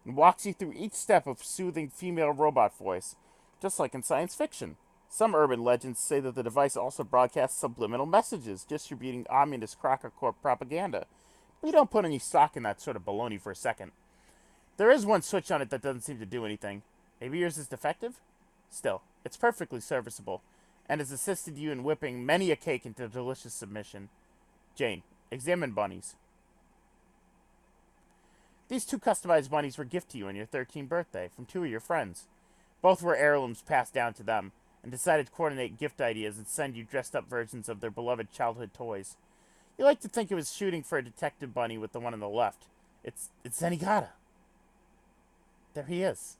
Speaker 1: and walks you through each step of soothing female robot voice, just like in science fiction. Some urban legends say that the device also broadcasts subliminal messages, distributing ominous Crocker Corp propaganda. We don't put any stock in that sort of baloney for a second. There is one switch on it that doesn't seem to do anything. Maybe yours is defective? Still, it's perfectly serviceable. and has assisted you in whipping many a cake into delicious submission. Jane, examine bunnies. These two customized bunnies were gift to you on your 13th birthday from two of your friends. Both were heirlooms passed down to them, and decided to coordinate gift ideas and send you dressed up versions of their beloved childhood toys. You like to think it was shooting for a detective bunny with the one on the left. It's Zenigata. There he is.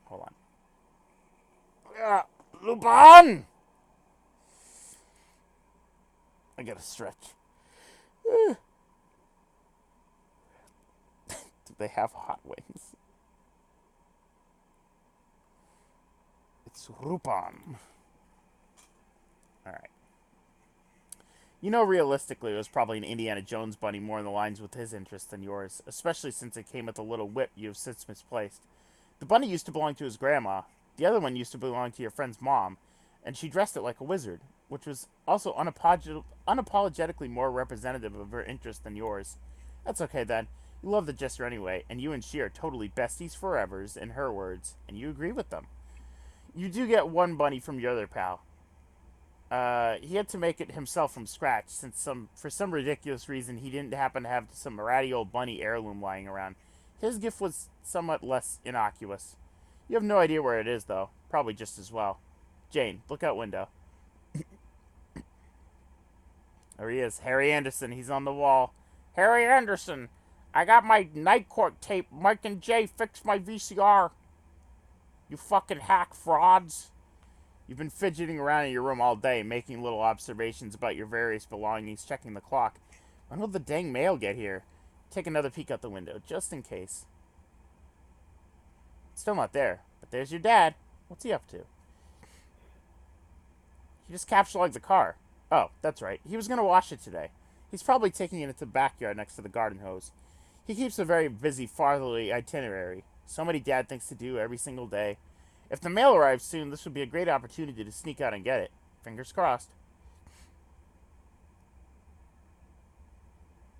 Speaker 1: Hold on. Lupin! I gotta stretch. Do they have hot wings? It's Rupin. Alright. You know, realistically, it was probably an Indiana Jones bunny more in the lines with his interest than yours, especially since it came with a little whip you have since misplaced. The bunny used to belong to his grandma. The other one used to belong to your friend's mom, and she dressed it like a wizard, which was also unapologetically more representative of her interest than yours. That's okay then. You love the gesture anyway, and you and she are totally besties forevers, in her words, and you agree with them. You do get one bunny from your other pal. He had to make it himself from scratch, since for some ridiculous reason he didn't happen to have some ratty old bunny heirloom lying around. His gift was somewhat less innocuous. You have no idea where it is, though. Probably just as well. Jane, look out window. There he is, Harry Anderson. He's on the wall. Harry Anderson, I got my night court tape. Mike and Jay fixed my VCR. You fucking hack frauds. You've been fidgeting around in your room all day, making little observations about your various belongings, checking the clock. When will the dang mail get here? Take another peek out the window, just in case. Still not there, but there's your dad. What's he up to? He just capsulated the car. Oh, that's right. He was going to wash it today. He's probably taking it into the backyard next to the garden hose. He keeps a very busy fatherly itinerary. So many dad things to do every single day. If the mail arrives soon, this would be a great opportunity to sneak out and get it. Fingers crossed.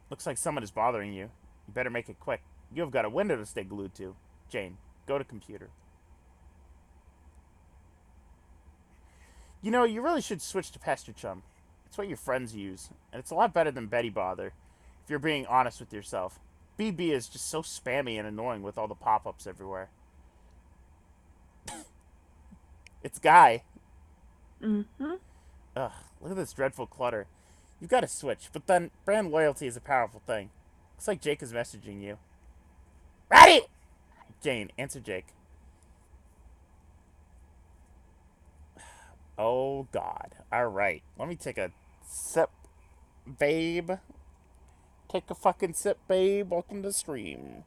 Speaker 1: Looks like someone is bothering you. You better make it quick. You have got a window to stay glued to. Jane, go to computer. You know, you really should switch to Pester Chum. It's what your friends use, and it's a lot better than Betty Bother, if you're being honest with yourself. BB is just so spammy and annoying with all the pop-ups everywhere. It's Guy.
Speaker 3: Mm-hmm.
Speaker 1: Ugh, look at this dreadful clutter. You've got to switch, but then brand loyalty is a powerful thing. Looks like Jake is messaging you. Ready! Jane, answer Jake. Oh, God. Alright, let me take a sip, babe. Take a fucking sip, babe. Welcome to the stream.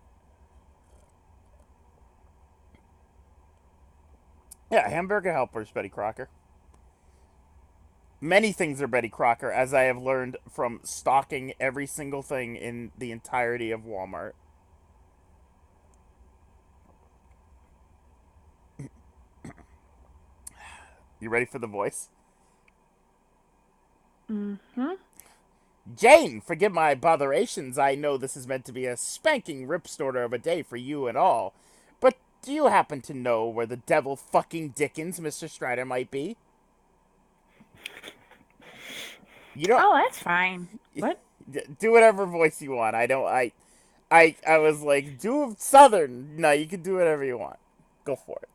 Speaker 1: Yeah, hamburger helpers, Betty Crocker. Many things are Betty Crocker, as I have learned from stalking every single thing in the entirety of Walmart. You ready for the voice?
Speaker 3: Mm-hmm.
Speaker 1: Jane, forgive my botherations. I know this is meant to be a spanking ripsnorter of a day for you and all. But do you happen to know where the devil fucking Dickens Mr. Strider might be? You don't...
Speaker 3: Oh, that's fine. What?
Speaker 1: Do whatever voice you want. I was like, do Southern. No, you can do whatever you want. Go for it.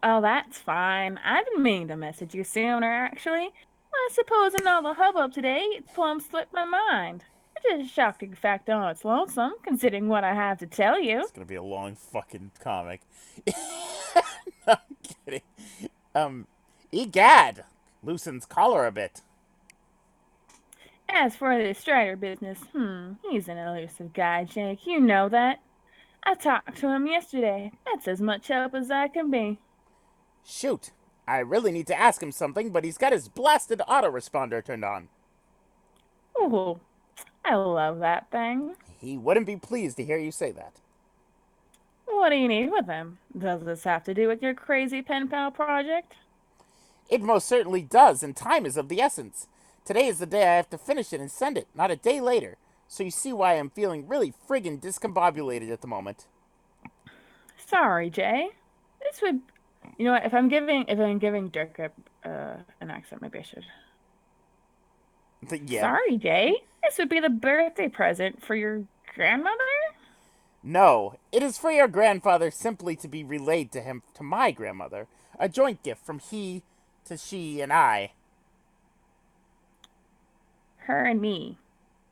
Speaker 3: Oh, that's fine. I've been meaning to message you sooner, actually. I suppose in all the hubbub today, it's plumb slipped my mind. It's a shocking fact on its lonesome, considering what I have to tell you.
Speaker 1: It's gonna be a long fucking comic. I'm kidding. Egad! Loosens collar a bit.
Speaker 3: As for the Strider business, he's an elusive guy, Jake. You know that. I talked to him yesterday. That's as much help as I can be.
Speaker 1: Shoot. I really need to ask him something, but he's got his blasted autoresponder turned on.
Speaker 3: Ooh, I love that thing.
Speaker 1: He wouldn't be pleased to hear you say that.
Speaker 3: What do you need with him? Does this have to do with your crazy pen pal project?
Speaker 1: It most certainly does, and time is of the essence. Today is the day I have to finish it and send it, not a day later. So you see why I'm feeling really friggin' discombobulated at the moment.
Speaker 3: Sorry, Jay. This would, you know what? If I'm giving Dirk an accent, maybe I should.
Speaker 1: Yeah.
Speaker 3: Sorry, Jay. This would be the birthday present for your grandmother.
Speaker 1: No, it is for your grandfather simply to be relayed to him to my grandmother. A joint gift from he to she and I.
Speaker 3: Her and me.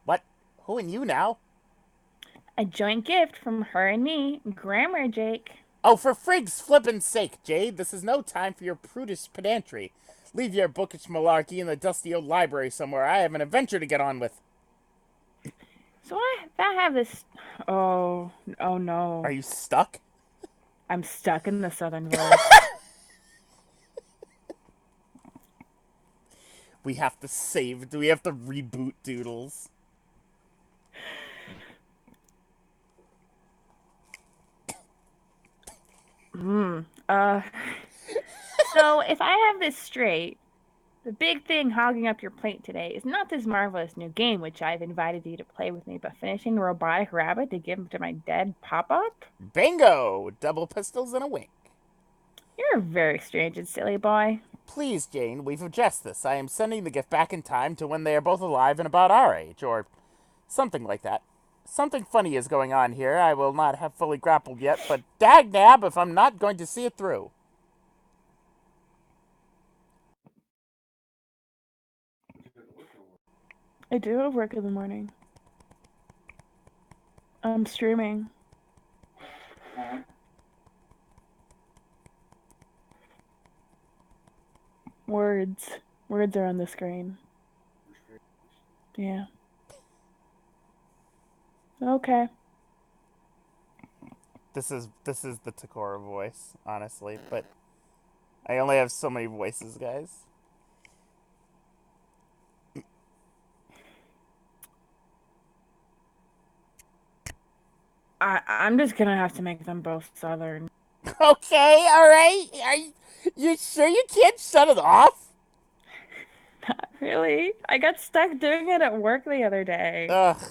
Speaker 1: What? Who and you now?
Speaker 3: A joint gift from her and me, Grammar Jake.
Speaker 1: Oh, for frig's flippin' sake, Jade, this is no time for your prudish pedantry. Leave your bookish malarkey in the dusty old library somewhere. I have an adventure to get on with.
Speaker 3: So I have this. Oh, oh
Speaker 1: Are
Speaker 3: no.
Speaker 1: you stuck?
Speaker 3: I'm stuck in the southern voice.
Speaker 1: We have to save. Do we have to reboot Doodles?
Speaker 3: Hmm. Uh, so if I have this straight, the big thing hogging up your plate today is not this marvelous new game which I've invited you to play with me, but finishing a robotic rabbit to give to my dead pop-up?
Speaker 1: Bingo! Double pistols and a wink.
Speaker 3: You're a very strange and silly boy.
Speaker 1: Please, Jane, we've addressed this. I am sending the gift back in time to when they are both alive and about our age, or something like that. Something funny is going on here. I will not have fully grappled yet, but dagnab if I'm not going to see it through.
Speaker 3: I do have work in the morning. I'm streaming. Words. Words are on the screen. Yeah. Okay.
Speaker 1: This is the Takora voice, honestly, but I only have so many voices, guys.
Speaker 3: I'm just gonna have to make them both southern.
Speaker 1: Okay, alright. Are you sure you can't shut it off?
Speaker 3: Not really. I got stuck doing it at work the other day.
Speaker 1: Ugh.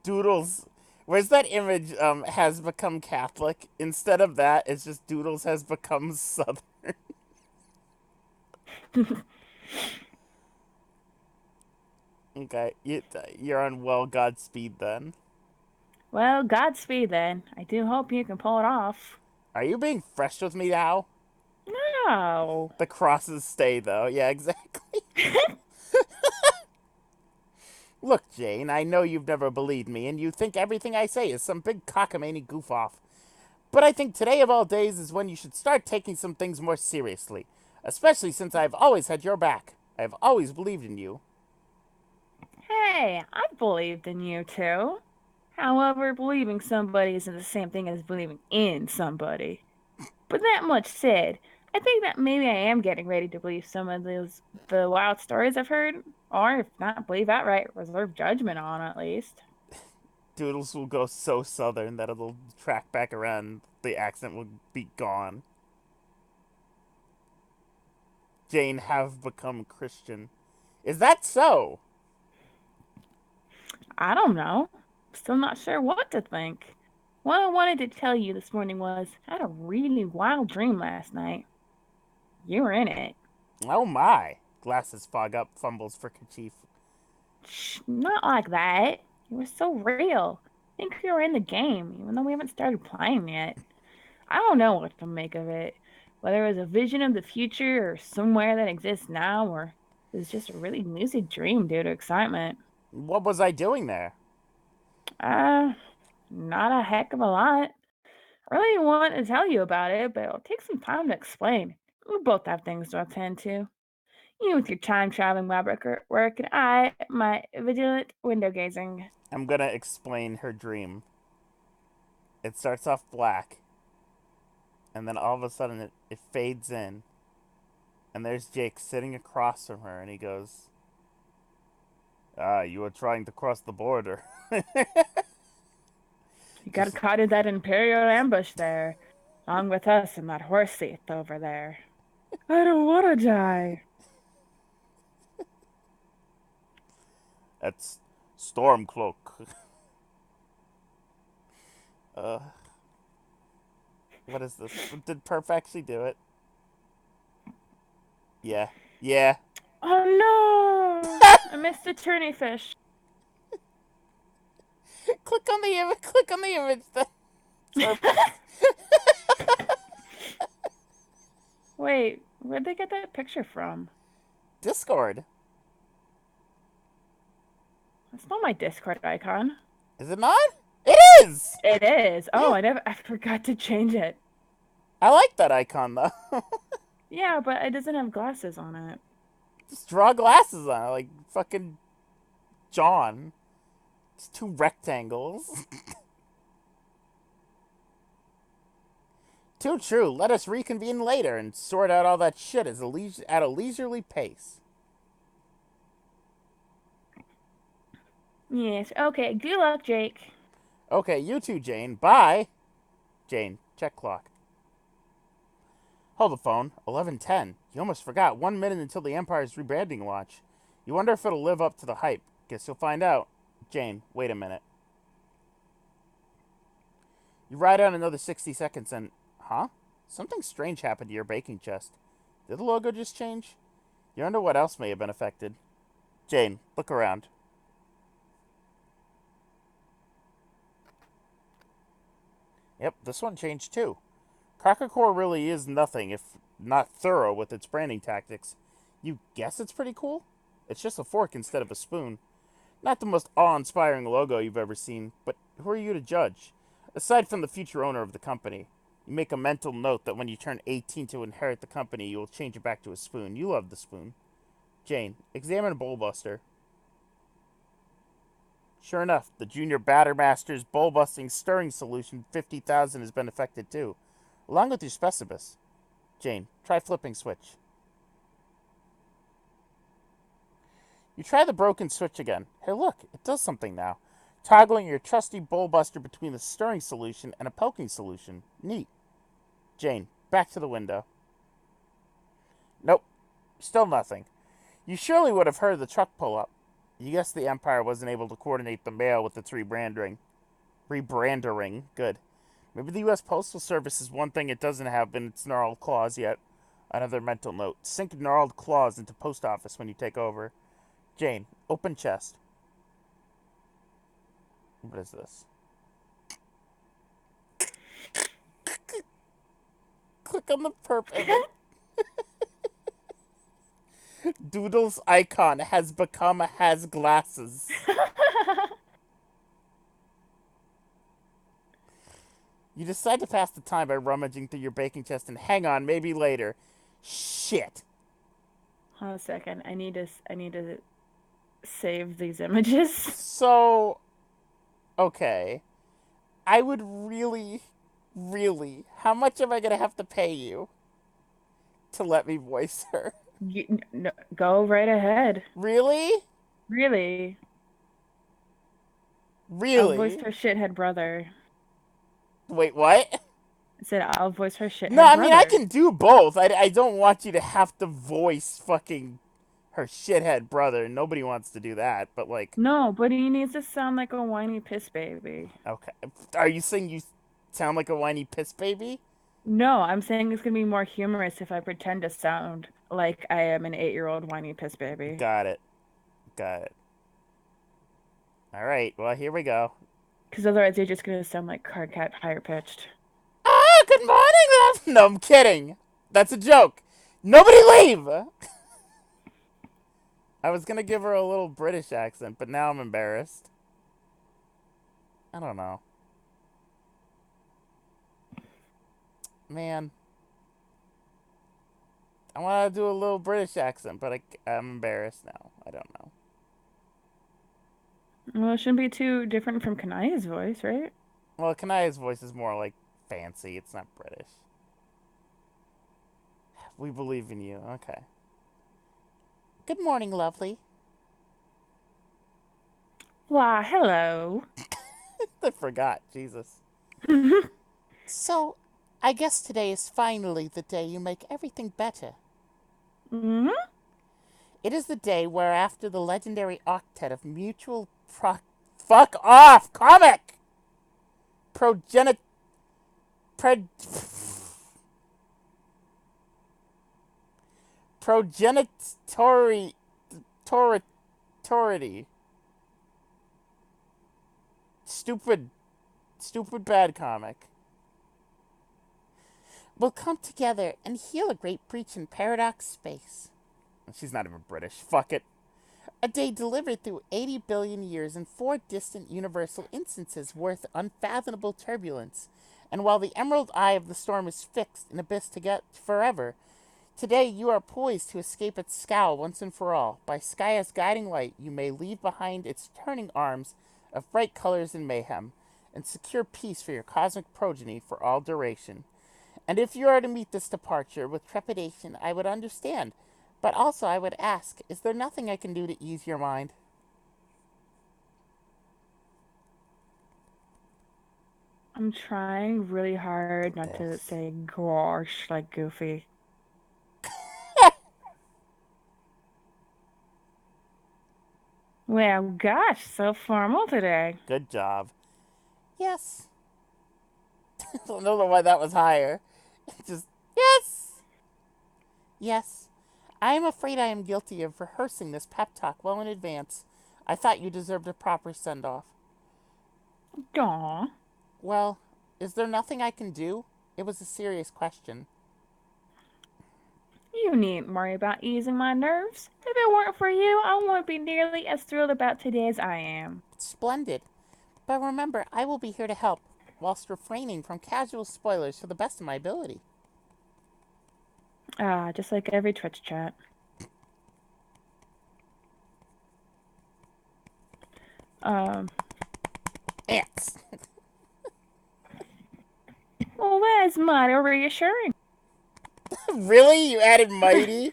Speaker 1: Doodles. Where's that image has become Catholic? Instead of that, it's just Doodles has become Southern. Okay, you're on well Godspeed then.
Speaker 3: Well, Godspeed then. I do hope you can pull it off.
Speaker 1: Are you being fresh with me now?
Speaker 3: No.
Speaker 1: The crosses stay though. Yeah, exactly. Look, Jane, I know you've never believed me, and you think everything I say is some big cockamamie goof off. But I think today of all days is when you should start taking some things more seriously. Especially since I've always had your back. I've always believed in you.
Speaker 3: Hey, I believed in you too. However, believing somebody isn't the same thing as believing in somebody. But that much said, I think that maybe I am getting ready to believe some of the wild stories I've heard, or if not believe outright, reserve judgment on at least.
Speaker 1: Doodles will go so southern that it'll track back around. The accent will be gone. Jane have become Christian. Is that so?
Speaker 3: I don't know. Still not sure what to think. What I wanted to tell you this morning was I had a really wild dream last night. You were in it.
Speaker 1: Oh my. Glasses fog up, fumbles for kerchief.
Speaker 3: Shh, not like that. You were so real. I think you were in the game, even though we haven't started playing yet. I don't know what to make of it. Whether it was a vision of the future or somewhere that exists now, or it was just a really lucid dream due to excitement.
Speaker 1: What was I doing there?
Speaker 3: Uh, not a heck of a lot. I really want to tell you about it, but it'll take some time to explain. We both have things to attend to. You with your time traveling lab work, and I, my vigilant window gazing.
Speaker 1: I'm gonna explain her dream. It starts off black, and then all of a sudden it fades in, and there's Jake sitting across from her, and he goes, "Ah, you were trying to cross the border."
Speaker 3: You got caught in that Imperial ambush there, along with us and that horse thief over there. I don't want to die.
Speaker 1: That's Stormcloak. uh, what is this? Did Perf actually do it? Yeah. Yeah.
Speaker 3: Oh no! I missed the tourney fish.
Speaker 1: Click on the image. Click on the image. Perf.
Speaker 3: Wait, where'd they get that picture from?
Speaker 1: Discord.
Speaker 3: That's not my Discord icon.
Speaker 1: Is it not? It is.
Speaker 3: It is. Oh,
Speaker 1: Yeah.
Speaker 3: I forgot to change it.
Speaker 1: I like that icon though.
Speaker 3: Yeah, but it doesn't have glasses on it.
Speaker 1: Just draw glasses on it, like fucking John. It's two rectangles. Too true. Let us reconvene later and sort out all that shit at a leisurely pace.
Speaker 3: Yes. Okay. Good luck, Jake.
Speaker 1: Okay, you too, Jane. Bye. Jane, check clock. Hold the phone. 11:10. You almost forgot. 1 minute until the Empire's rebranding launch. You wonder if it'll live up to the hype. Guess you'll find out. Jane, wait a minute. You ride on another 60 seconds and... Huh? Something strange happened to your baking chest. Did the logo just change? You wonder what else may have been affected. Jane, look around. Yep, this one changed too. Cracker Core really is nothing if not thorough with its branding tactics. You guess it's pretty cool? It's just a fork instead of a spoon. Not the most awe-inspiring logo you've ever seen, but who are you to judge? Aside from the future owner of the company, you make a mental note that when you turn 18 to inherit the company, you will change it back to a spoon. You love the spoon. Jane, examine Bowlbuster. Sure enough, the Junior Battermaster's bowl-busting stirring solution 50,000 has been affected too, along with your specibus. Jane, try flipping switch. You try the broken switch again. Hey look, it does something now. Toggling your trusty bowl-buster between the stirring solution and a poking solution. Neat. Jane, back to the window. Nope, still nothing. You surely would have heard the truck pull up. You guess the Empire wasn't able to coordinate the mail with its rebranding. Rebrandering. Good. Maybe the U.S. Postal Service is one thing it doesn't have in its gnarled claws yet. Another mental note. Sink gnarled claws into post office when you take over. Jane, open chest. What is this? Click on the purple. Doodle's icon has glasses. You decide to pass the time by rummaging through your baking chest and hang on, maybe later. Shit.
Speaker 3: Hold on a second. I need to save these images.
Speaker 1: So, okay. I would really, how much am I going to have to pay you to let me voice her?
Speaker 3: No, go right ahead.
Speaker 1: Really?
Speaker 3: Really. I'll voice
Speaker 1: Really?
Speaker 3: her shithead brother.
Speaker 1: Wait, what?
Speaker 3: I said I'll voice her shithead
Speaker 1: No, I mean, I
Speaker 3: brother.
Speaker 1: can do both. I don't want you to have to voice fucking her shithead brother. Nobody wants to do that, but like...
Speaker 3: No, but he needs to sound like a whiny piss baby.
Speaker 1: Okay. Are you saying you sound like a whiny piss baby?
Speaker 3: No, I'm saying it's gonna be more humorous if I pretend to sound like I am an 8-year-old whiny piss baby.
Speaker 1: Got it. Got it. Alright, well, here we go.
Speaker 3: Because otherwise you're just gonna sound like Cardcat higher pitched.
Speaker 1: Ah, good morning, love. No, I'm kidding. That's a joke. Nobody leave. I was gonna give her a little British accent, but now I'm embarrassed. I don't know. Man. I want to do a little British accent, but I'm embarrassed now. I don't know.
Speaker 3: Well, it shouldn't be too different from Kanaya's voice, right?
Speaker 1: Well, Kanaya's voice is more like fancy. It's not British. We believe in you. Okay. Good morning, lovely.
Speaker 3: Why, hello.
Speaker 1: I forgot. Jesus. So, I guess today is finally the day you make everything better.
Speaker 3: Hmm?
Speaker 1: It is the day whereafter the legendary octet of mutual fuck off comic progenit pro, progenitory authority. Stupid bad comic. Will come together and heal a great breach in paradox space. She's not even British. Fuck it. A day delivered through 80 billion years in 4 distant universal instances worth unfathomable turbulence. And while the emerald eye of the storm is fixed in abyss to get forever, today you are poised to escape its scowl once and for all. By Skya's guiding light, you may leave behind its turning arms of bright colors and mayhem, and secure peace for your cosmic progeny for all duration. And if you are to meet this departure with trepidation, I would understand. But also I would ask, is there nothing I can do to ease your mind?
Speaker 3: I'm trying really hard not to say gosh like Goofy. Well, gosh, so formal today.
Speaker 1: Good job. Yes. I don't know why that was higher. Just, yes. Yes. I am afraid I am guilty of rehearsing this pep talk well in advance. I thought you deserved a proper send-off.
Speaker 3: Aw.
Speaker 1: Well, is there nothing I can do? It was a serious question.
Speaker 3: You needn't worry about easing my nerves. If it weren't for you, I wouldn't be nearly as thrilled about today as I am.
Speaker 1: Splendid. But remember, I will be here to help, whilst refraining from casual spoilers to the best of my ability.
Speaker 3: Ah, just like every Twitch chat.
Speaker 1: Ants.
Speaker 3: Well, that is mighty reassuring.
Speaker 1: Really? You added mighty?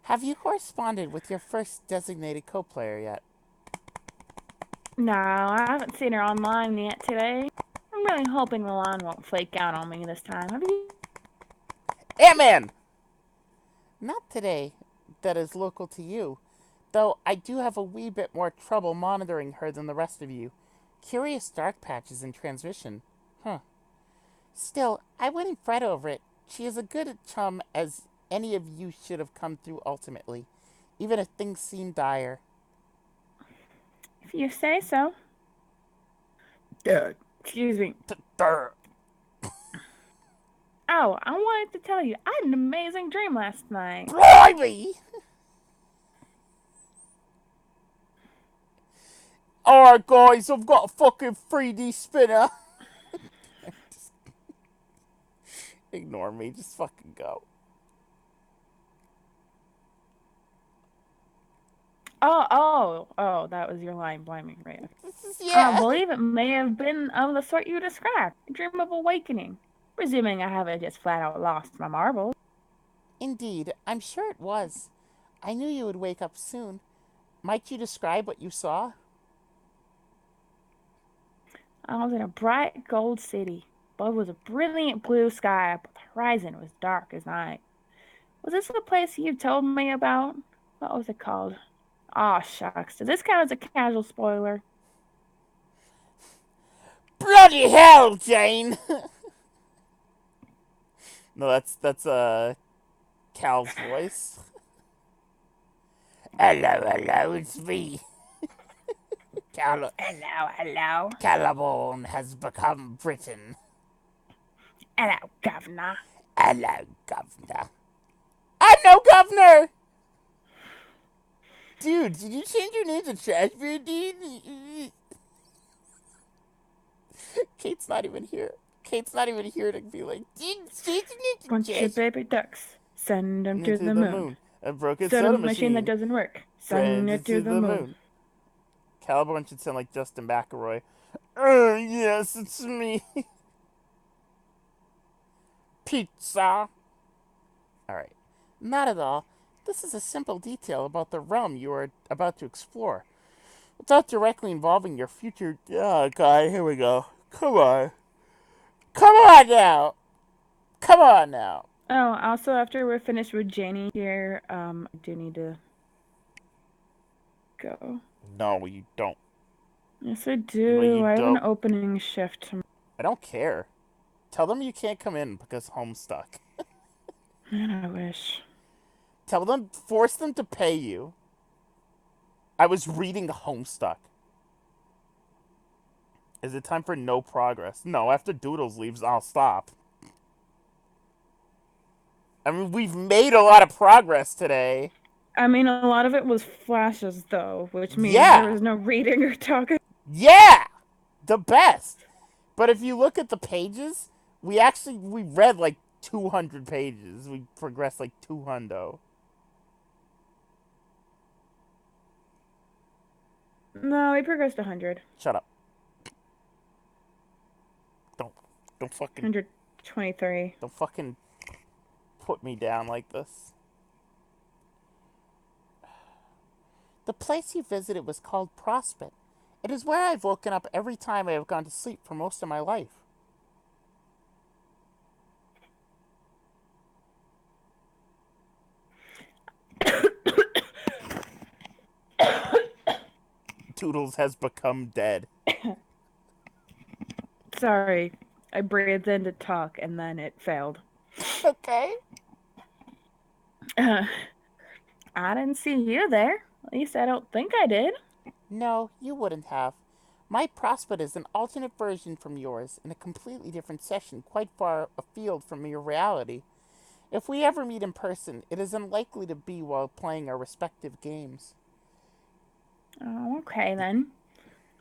Speaker 1: Have you corresponded with your first designated co-player yet?
Speaker 3: No, I haven't seen her online yet today. I'm really hoping Milan won't flake out on me this time. Have you?
Speaker 1: Ant-Man! Not today, that is local to you. Though I do have a wee bit more trouble monitoring her than the rest of you. Curious dark patches in transmission. Huh. Still, I wouldn't fret over it. She is as good a chum as any of you should have come through ultimately, even if things seem dire.
Speaker 3: If you say so. Excuse me. Oh, I wanted to tell you, I had an amazing dream last night.
Speaker 1: Blimey! Alright guys, I've got a fucking 3D spinner. Ignore me, just fucking go.
Speaker 3: Oh, that was your line, blimey, right?
Speaker 1: Yeah.
Speaker 3: I believe it may have been of the sort you described, a dream of awakening. Presuming I haven't just flat out lost my marbles.
Speaker 1: Indeed, I'm sure it was. I knew you would wake up soon. Might you describe what you saw?
Speaker 3: I was in a bright gold city. Above was a brilliant blue sky, but the horizon was dark as night. Was this the place you told me about? What was it called? Aw, shucks. Does this count as a casual spoiler?
Speaker 1: Bloody hell, Jane! No, that's Cal's voice. Hello, it's me.
Speaker 3: Hello.
Speaker 1: Caliborn has become Britain.
Speaker 3: Hello, governor.
Speaker 1: Hello, governor. I'm no governor! Dude, did you change your name to Trashbeard, dude? Kate's not even here. Kate's not even here to be like, dude, change your name to
Speaker 3: Bunch of baby ducks. Send them to the moon.
Speaker 1: A broken
Speaker 3: Soda
Speaker 1: soda
Speaker 3: machine that doesn't work. Send it to the moon.
Speaker 1: Caliborn should sound like Justin McElroy. Yes, it's me. Pizza. Alright. Not at all. This is a simple detail about the realm you are about to explore. Without directly involving your future... Oh, God, here we go. Come on. Come on now.
Speaker 3: Oh, also after we're finished with Janie here, I do need to go.
Speaker 1: No, you don't.
Speaker 3: Yes, I
Speaker 1: No,
Speaker 3: do.
Speaker 1: you
Speaker 3: I have an
Speaker 1: don't.
Speaker 3: opening shift tomorrow.
Speaker 1: I don't care. Tell them you can't come in because Homestuck.
Speaker 3: Man, I wish.
Speaker 1: Tell them, force them to pay you. I was reading Homestuck. Is it time for no progress? No, after Doodles leaves, I'll stop. I mean, we've made a lot of progress today.
Speaker 3: I mean, a lot of it was flashes, though, which means there
Speaker 1: Yeah!
Speaker 3: was no reading or talking.
Speaker 1: Yeah! The best! But if you look at the pages, we read like 200 pages. We progressed like 200.
Speaker 3: No, we progressed 100.
Speaker 1: Shut up. Don't don't fucking
Speaker 3: 123.
Speaker 1: don't fucking put me down like this. The place you visited was called Prospect. It is where I've woken up every time I have gone to sleep for most of my life. Toodles has become dead.
Speaker 3: Sorry, I breathed in to talk and then it failed.
Speaker 1: Okay.
Speaker 3: I didn't see you there. At least I don't think I did.
Speaker 1: No, you wouldn't have. My Prospect is an alternate version from yours, in a completely different session, quite far afield from your reality. If we ever meet in person, it is unlikely to be while playing our respective games.
Speaker 3: Oh, okay then.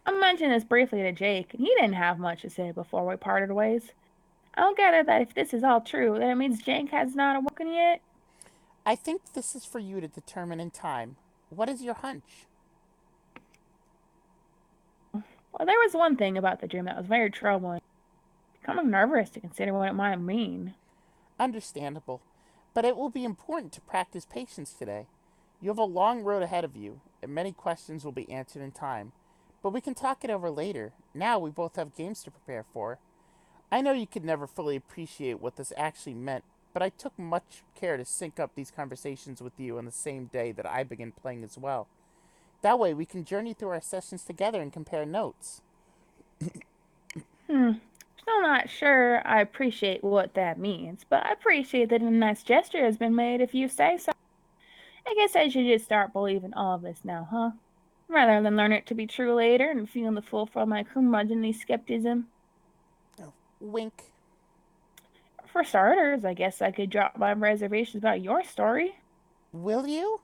Speaker 3: I mentioned this briefly to Jake, and he didn't have much to say before we parted ways. I'll gather that if this is all true, then it means Jake has not awoken yet.
Speaker 1: I think this is for you to determine in time. What is your hunch?
Speaker 3: Well, there was one thing about the dream that was very troubling. Kind of nervous to consider what it might mean.
Speaker 1: Understandable. But it will be important to practice patience today. You have a long road ahead of you, and many questions will be answered in time. But we can talk it over later. Now we both have games to prepare for. I know you could never fully appreciate what this actually meant, but I took much care to sync up these conversations with you on the same day that I began playing as well. That way we can journey through our sessions together and compare notes.
Speaker 3: Hmm. Still not sure I appreciate what that means, but I appreciate that a nice gesture has been made if you say so. I guess I should just start believing all of this now, huh? Rather than learn it to be true later and feel the full for my curmudgeonly skepticism.
Speaker 1: Wink.
Speaker 3: For starters, I guess I could drop my reservations about your story.
Speaker 1: Will you?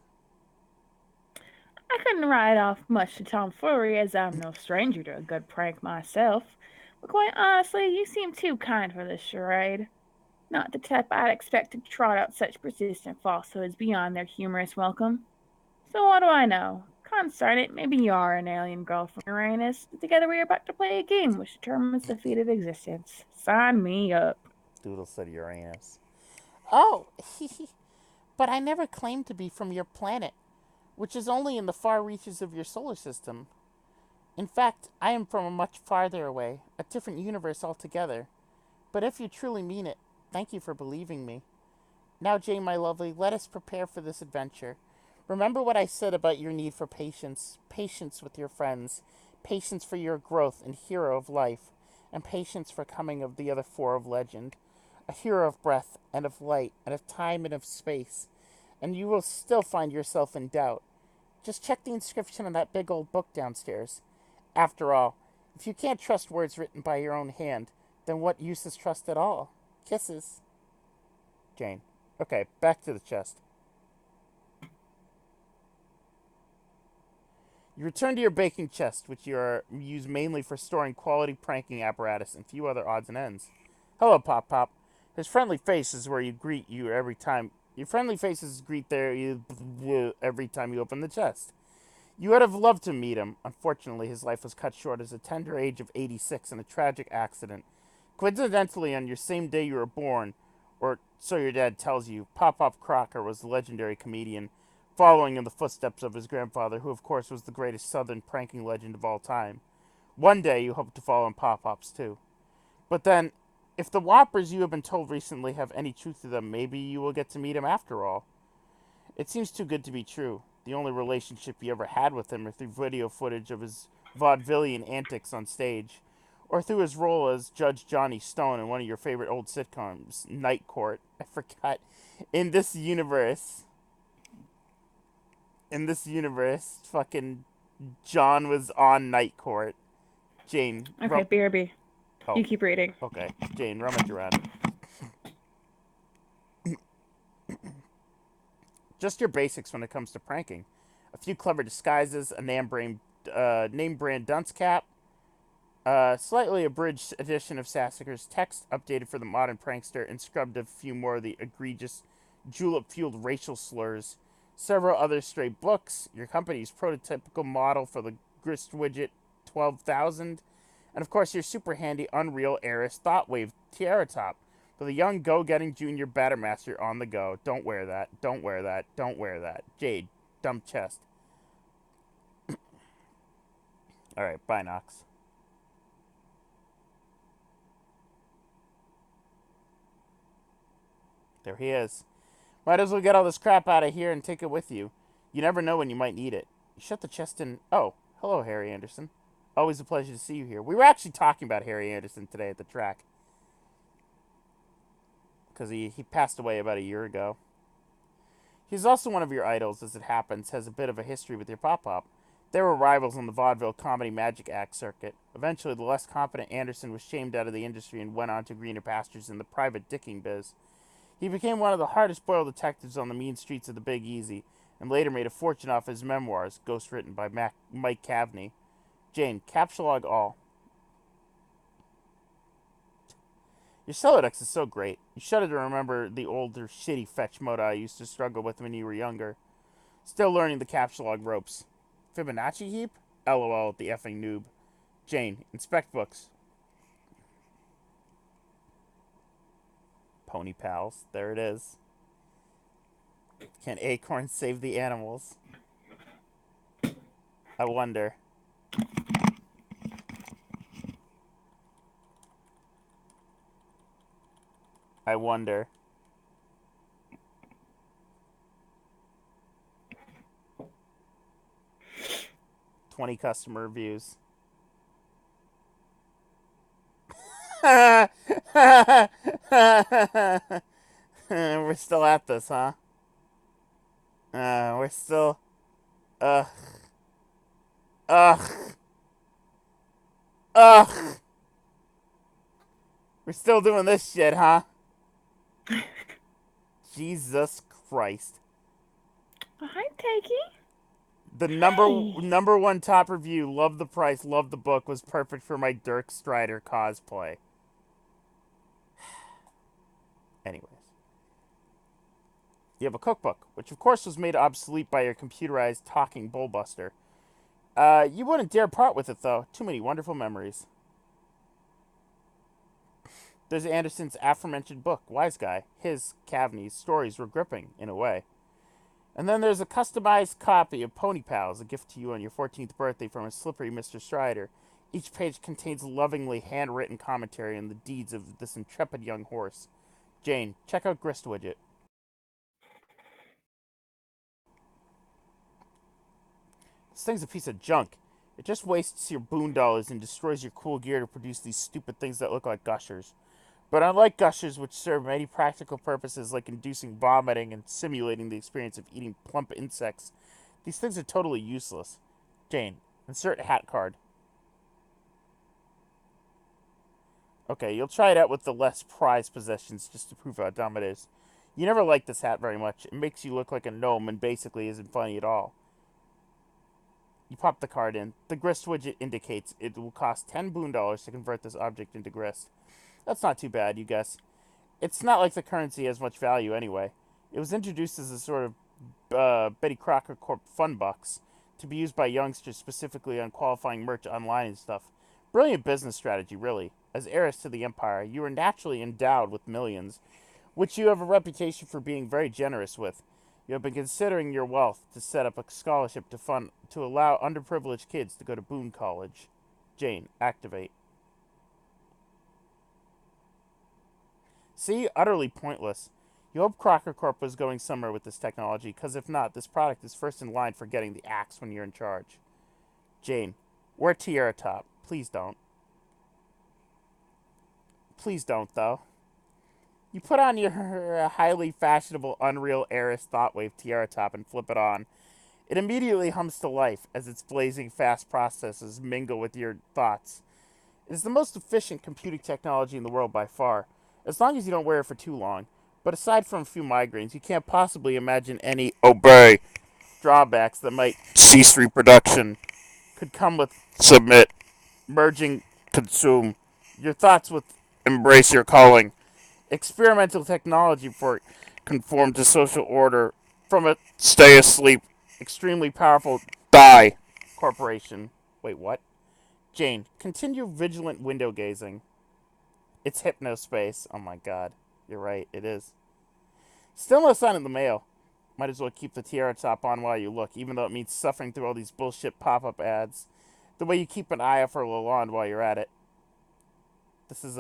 Speaker 3: I couldn't write off much to tomfoolery, as I'm no stranger to a good prank myself. But quite honestly, you seem too kind for this charade. Not the type I'd expect to trot out such persistent falsehoods beyond their humorous welcome. So what do I know? Concern it, maybe you are an alien girl from Uranus. Together we are about to play a game which determines the fate of existence. Sign me up.
Speaker 1: Doodle said Uranus. Oh, but I never claimed to be from your planet, which is only in the far reaches of your solar system. In fact, I am from a much farther away, a different universe altogether. But if you truly mean it, thank you for believing me. Now, Jane, my lovely, let us prepare for this adventure. Remember what I said about your need for patience, patience with your friends, patience for your growth and hero of life, and patience for coming of the other four of legend, a hero of breath and of light and of time and of space, and you will still find yourself in doubt. Just check the inscription on that big old book downstairs. After all, if you can't trust words written by your own hand, then what use is trust at all? Kisses. Jane. Okay, back to the chest. You return to your baking chest, which you use mainly for storing quality pranking apparatus and few other odds and ends. Hello, Pop Pop. His friendly face is where you greet you every time. Your friendly faces greet there you every time you open the chest. You would have loved to meet him. Unfortunately, his life was cut short at the tender age of 86 in a tragic accident. Coincidentally, on your same day you were born, or so your dad tells you, Pop Pop Crocker was the legendary comedian, following in the footsteps of his grandfather, who of course was the greatest southern pranking legend of all time. One day you hope to follow in Pop Pop's too. But then, If the whoppers you have been told recently have any truth to them, maybe you will get to meet him after all. It seems too good to be true. The only relationship you ever had with him are through video footage of his vaudevillian antics on stage, or through his role as Judge Johnny Stone in one of your favorite old sitcoms, Night Court. I forgot. In this universe, fucking John was on Night Court. Jane,
Speaker 3: Okay, BRB.
Speaker 1: oh,
Speaker 3: You keep reading.
Speaker 1: okay. Jane, rummage around. Just your basics when it comes to pranking. A few clever disguises, a name brand dunce cap, a slightly abridged edition of Sassacre's text, updated for the modern prankster, and scrubbed a few more of the egregious, julep-fueled racial slurs. Several other stray books, your company's prototypical model for the Grist Widget 12,000, and of course your super handy Unreal Aris Thoughtwave Tiara Top for the young go-getting junior battermaster on the go. Don't wear that. Don't wear that. Don't wear that. Jade, dump chest. All right, bye, Knox. There he is. Might as well get all this crap out of here and take it with you. You never know when you might need it. You shut the chest in. Oh, hello, Harry Anderson. Always a pleasure to see you here. We were actually talking about Harry Anderson today at the track. Because he passed away about a year ago. He's also one of your idols, as it happens, has a bit of a history with your pop-up. They were rivals on the vaudeville comedy magic act circuit. Eventually, the less competent Anderson was shamed out of the industry and went on to greener pastures in the private dicking biz. He became one of the hardest-boiled detectives on the mean streets of the Big Easy, and later made a fortune off his memoirs, ghost-written by Mike Cavney. Jane, capsulog all. Your Celodex is so great. You shudder to remember the older, shitty fetch mode I used to struggle with when you were younger. Still learning the capsulog ropes. Fibonacci heap? LOL at the effing noob. Jane, inspect books. Pony Pals. There it is. Can acorns save the animals? I wonder. I wonder. $20 customer reviews. We're still at this, huh? We're still... Ugh. Ugh. Ugh. We're still doing this shit, huh? Jesus Christ.
Speaker 3: Hi, Takey.
Speaker 1: The
Speaker 3: Hey.
Speaker 1: number one top review, love the price, love the book, was perfect for my Dirk Strider cosplay. Anyways. You have a cookbook, which of course was made obsolete by your computerized talking bullbuster. You wouldn't dare part with it, though. Too many wonderful memories. There's Anderson's aforementioned book, Wise Guy. His, Cavney's, stories were gripping, in a way. And then there's a customized copy of Pony Pals, a gift to you on your 14th birthday from a slippery Mr. Strider. Each page contains lovingly handwritten commentary on the deeds of this intrepid young horse. Jane, check out Grist Widget. This thing's a piece of junk. It just wastes your boon dollars and destroys your cool gear to produce these stupid things that look like gushers. But unlike gushers, which serve many practical purposes like inducing vomiting and simulating the experience of eating plump insects, these things are totally useless. Jane, insert hat card. Okay, you'll try it out with the less prized possessions just to prove how dumb it is. You never liked this hat very much. It makes you look like a gnome and basically isn't funny at all. You pop the card in. The grist widget indicates it will cost 10 boon dollars to convert this object into grist. That's not too bad, you guess. It's not like the currency has much value anyway. It was introduced as a sort of Betty Crocker Corp fun bucks to be used by youngsters specifically on qualifying merch online and stuff. Brilliant business strategy, really. As heiress to the empire, you are naturally endowed with millions, which you have a reputation for being very generous with. You have been considering your wealth to set up a scholarship to allow underprivileged kids to go to Boone College. Jane, activate. See? Utterly pointless. You hope Crocker Corp was going somewhere with this technology, because if not, this product is first in line for getting the axe when you're in charge. Jane, wear tiara top. Please don't. Please don't, though. You put on your highly fashionable Unreal Heiress Thoughtwave tiara top and flip it on. It immediately hums to life as its blazing fast processes mingle with your thoughts. It is the most efficient computing technology in the world by far, as long as you don't wear it for too long. But aside from a few migraines, you can't possibly imagine any obey drawbacks that might cease reproduction, could come with submit, merging, consume. Your thoughts with embrace your calling. Experimental technology for conform to social order from a stay asleep, extremely powerful die corporation. Wait, what? Jane, continue vigilant window gazing. It's hypnospace. Oh my god. You're right, it is. Still no sign in the mail. Might as well keep the tiara top on while you look, even though it means suffering through all these bullshit pop-up ads. The way you keep an eye out for Lalonde while you're at it. This is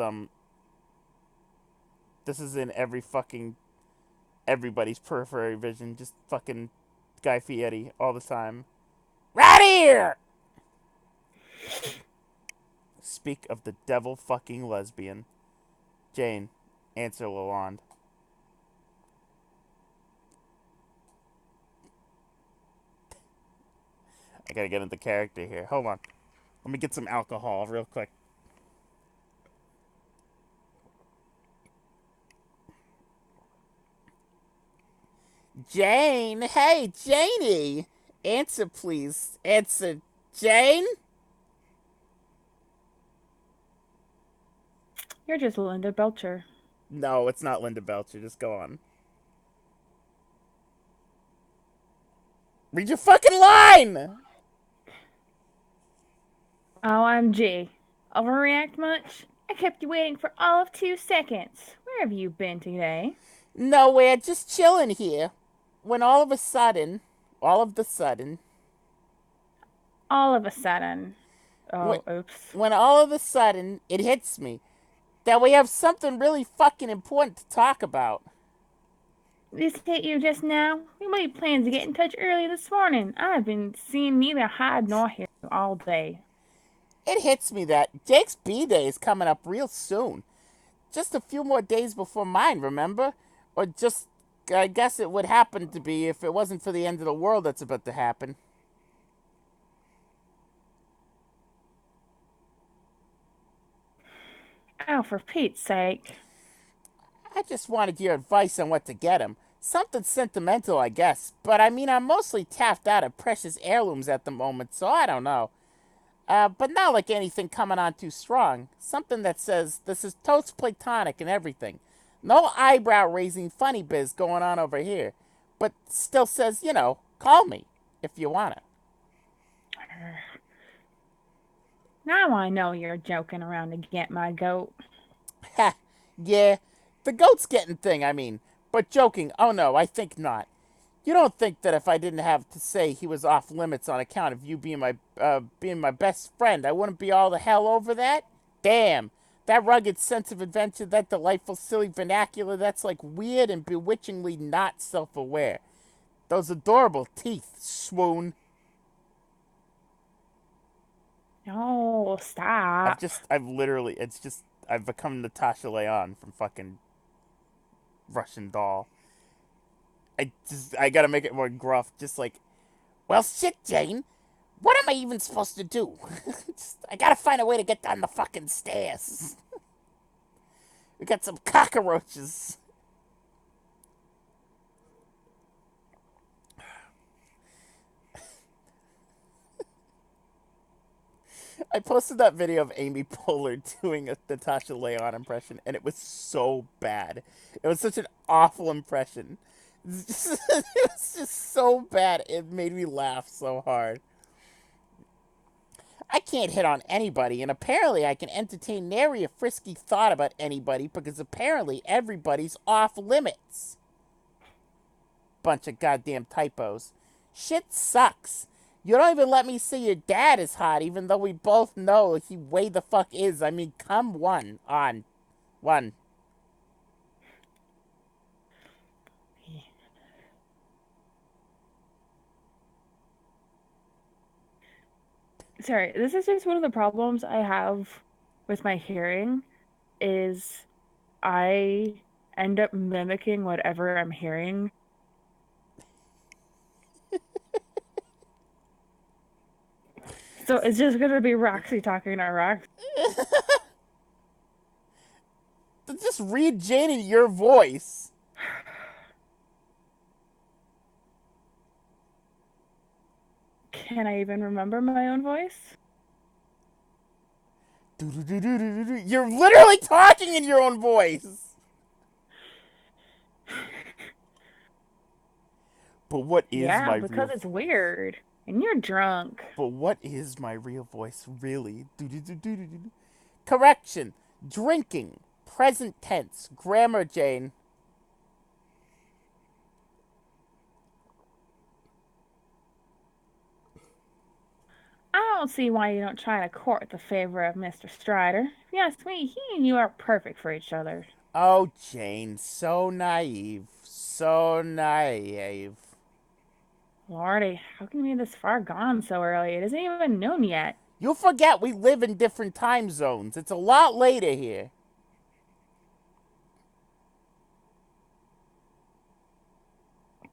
Speaker 1: in everybody's periphery vision. Just fucking Guy Fieri all the time. Right here! Speak of the devil fucking lesbian. Jane, answer Lalonde. I gotta get into character here. Hold on. Let me get some alcohol real quick. Jane! Hey, Janie! Answer, please. Answer, Jane?
Speaker 3: You're just Linda Belcher.
Speaker 1: No, it's not Linda Belcher. Just go on. Read your fucking line!
Speaker 3: OMG. Overreact much? I kept you waiting for all of 2 seconds. Where have you been today?
Speaker 1: Nowhere, just chilling here. When all of a sudden,
Speaker 3: All of a sudden.
Speaker 1: when,
Speaker 3: Oh, oops.
Speaker 1: when all of a sudden it hits me that we have something really fucking important to talk about.
Speaker 3: This hit you just now? We made plans to get in touch early this morning. I've been seeing neither hide nor hair all day.
Speaker 1: It hits me that Jake's B-Day is coming up real soon. Just a few more days before mine, remember? Or just, I guess it would happen to be if it wasn't for the end of the world that's about to happen.
Speaker 3: Oh, for Pete's sake.
Speaker 1: I just wanted your advice on what to get him. Something sentimental, I guess. But I mean, I'm mostly tapped out of precious heirlooms at the moment, so I don't know. But not like anything coming on too strong. Something that says this is toast platonic and everything. No eyebrow raising funny biz going on over here. But still says, call me if you wanna.
Speaker 3: Now I know you're joking around to get my goat.
Speaker 1: Ha, yeah. The goat's getting thing, I mean. But joking, oh no, I think not. You don't think that if I didn't have to say he was off limits on account of you being my best friend, I wouldn't be all the hell over that? Damn. That rugged sense of adventure, that delightful silly vernacular, that's like weird and bewitchingly not self-aware. Those adorable teeth, swoon.
Speaker 3: No, stop.
Speaker 1: I've become Natasha Leon from fucking Russian Doll. I gotta make it more gruff, just like, well, shit, Jane. What am I even supposed to do? I gotta find a way to get down the fucking stairs. We got some cockroaches. I posted that video of Amy Poehler doing a Natasha Leon impression, and it was so bad. It was such an awful impression. It was just so bad. It made me laugh so hard. I can't hit on anybody, and apparently I can entertain nary a frisky thought about anybody because apparently everybody's off limits. Bunch of goddamn typos. Shit sucks. You don't even let me say your dad is hot, even though we both know he way the fuck is. I mean, come on.
Speaker 3: Sorry, this is just one of the problems I have with my hearing is I end up mimicking whatever I'm hearing. So it's just gonna be Roxy talking to Rox.
Speaker 1: Just read Jane in your voice.
Speaker 3: Can I even remember my own voice?
Speaker 1: You're literally talking in your own voice. But what is
Speaker 3: Yeah,
Speaker 1: my
Speaker 3: because
Speaker 1: real
Speaker 3: it's weird. And you're drunk.
Speaker 1: But what is my real voice really? Correction. Drinking. Present tense. Grammar, Jane.
Speaker 3: I don't see why you don't try to court the favor of Mr. Strider. If you ask me, he and you are perfect for each other.
Speaker 1: Oh, Jane. So naive. So naive.
Speaker 3: Lordy, how can you be this far gone so early? It isn't even noon yet.
Speaker 1: You forget we live in different time zones. It's a lot later here.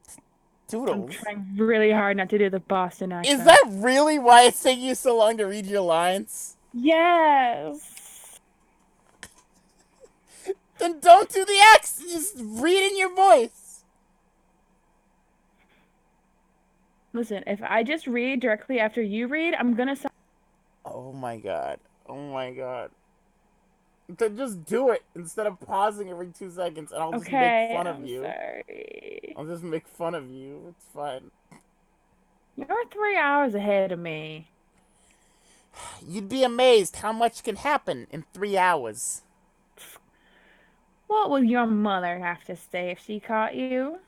Speaker 3: I'm
Speaker 1: Toodles.
Speaker 3: trying really hard not to do the Boston
Speaker 1: Is
Speaker 3: accent.
Speaker 1: that really why it's taking you so long to read your lines?
Speaker 3: Yes!
Speaker 1: Then don't do the accent. Just read in your voice.
Speaker 3: Listen, if I just read directly after you read, I'm gonna sound.
Speaker 1: Oh my god. Oh my god. Then just do it instead of pausing every 2 seconds, and I'll just make
Speaker 3: Okay,
Speaker 1: fun of
Speaker 3: I'm
Speaker 1: you.
Speaker 3: sorry.
Speaker 1: I'll just make fun of you. It's fine.
Speaker 3: You're 3 hours ahead of me.
Speaker 1: You'd be amazed how much can happen in 3 hours.
Speaker 3: What would your mother have to say if she caught you?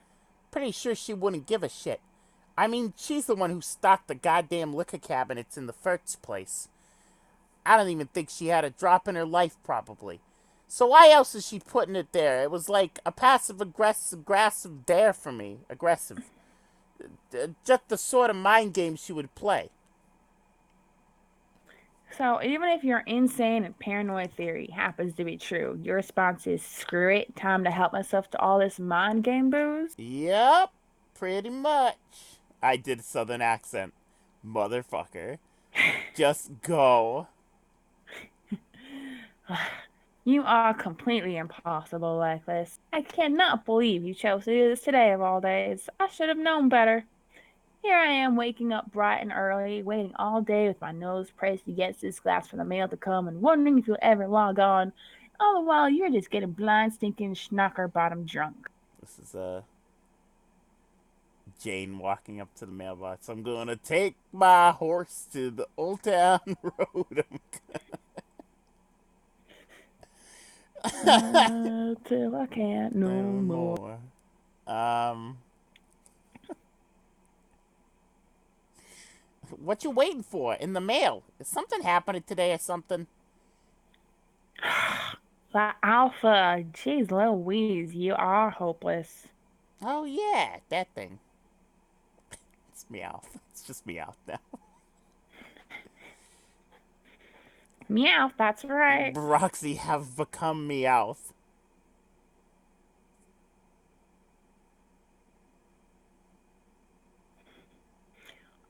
Speaker 1: Pretty sure she wouldn't give a shit. I mean, she's the one who stocked the goddamn liquor cabinets in the first place. I don't even think she had a drop in her life, probably. So why else is she putting it there? It was like a passive aggressive dare for me. Aggressive. Just the sort of mind game she would play.
Speaker 3: So, even if your insane and paranoid theory happens to be true, your response is screw it, time to help myself to all this mind game booze?
Speaker 1: Yep, pretty much. I did a southern accent. Motherfucker. Just go.
Speaker 3: You are completely impossible like this. I cannot believe you chose to do this today of all days. I should have known better. Here I am waking up bright and early, waiting all day with my nose pressed against this glass for the mail to come and wondering if you'll ever log on. All the while you're just getting blind, stinking, schnocker bottom drunk.
Speaker 1: This is Jane walking up to the mailbox. I'm gonna take my horse to the old town road.
Speaker 3: Till I can't no
Speaker 1: No
Speaker 3: more.
Speaker 1: more. Um, what you waiting for? In the mail? Is something happening today or something?
Speaker 3: The Alpha, jeez Louise, you are hopeless.
Speaker 1: Oh yeah, that thing. It's Meowth. It's just Meowth now.
Speaker 3: Meow, that's right.
Speaker 1: Roxy have become Meowth.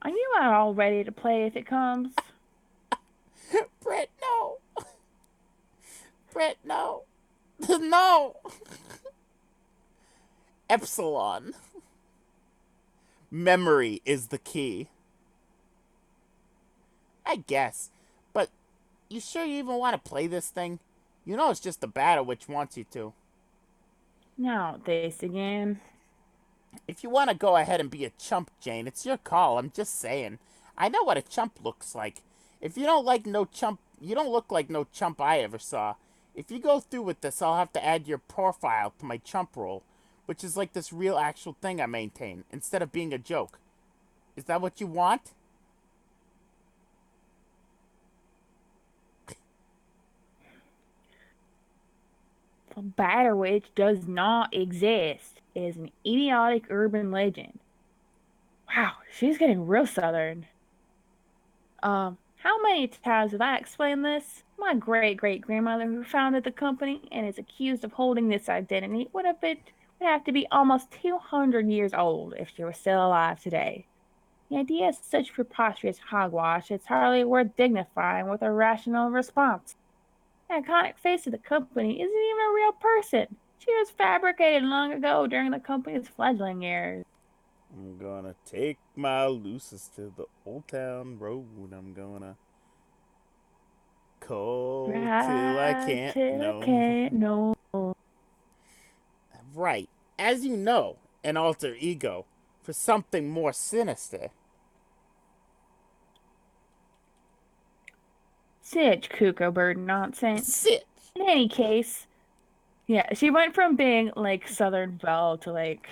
Speaker 3: Are you all ready to play if it comes?
Speaker 1: Brett, no. Brett, no. No. Epsilon. Memory is the key. I guess. But you sure you even want to play this thing? You know it's just the battle which wants you to.
Speaker 3: Now, this again.
Speaker 1: If you want to go ahead and be a chump, Jane, it's your call. I'm just saying. I know what a chump looks like. If you don't like no chump, you don't look like no chump I ever saw. If you go through with this, I'll have to add your profile to my chump roll, which is like this real actual thing I maintain, instead of being a joke. Is that what you want?
Speaker 3: The Batter Witch does not exist. It is an idiotic urban legend. Wow, she's getting real southern. How many times have I explained this? My great great grandmother who founded the company and is accused of holding this identity would have to be almost 200 years old if she were still alive today. The idea is such preposterous hogwash it's hardly worth dignifying with a rational response. The iconic face of the company isn't even a real person. She was fabricated long ago during the company's fledgling years.
Speaker 1: I'm gonna take my Lucis to the Old Town Road. I'm gonna call till I
Speaker 3: Right
Speaker 1: can't.
Speaker 3: till I
Speaker 1: No.
Speaker 3: can't no more.
Speaker 1: Right. As you know, an alter ego for something more sinister.
Speaker 3: Such cuckoo bird nonsense.
Speaker 1: Sit.
Speaker 3: In any case, yeah, she went from being like Southern Belle to like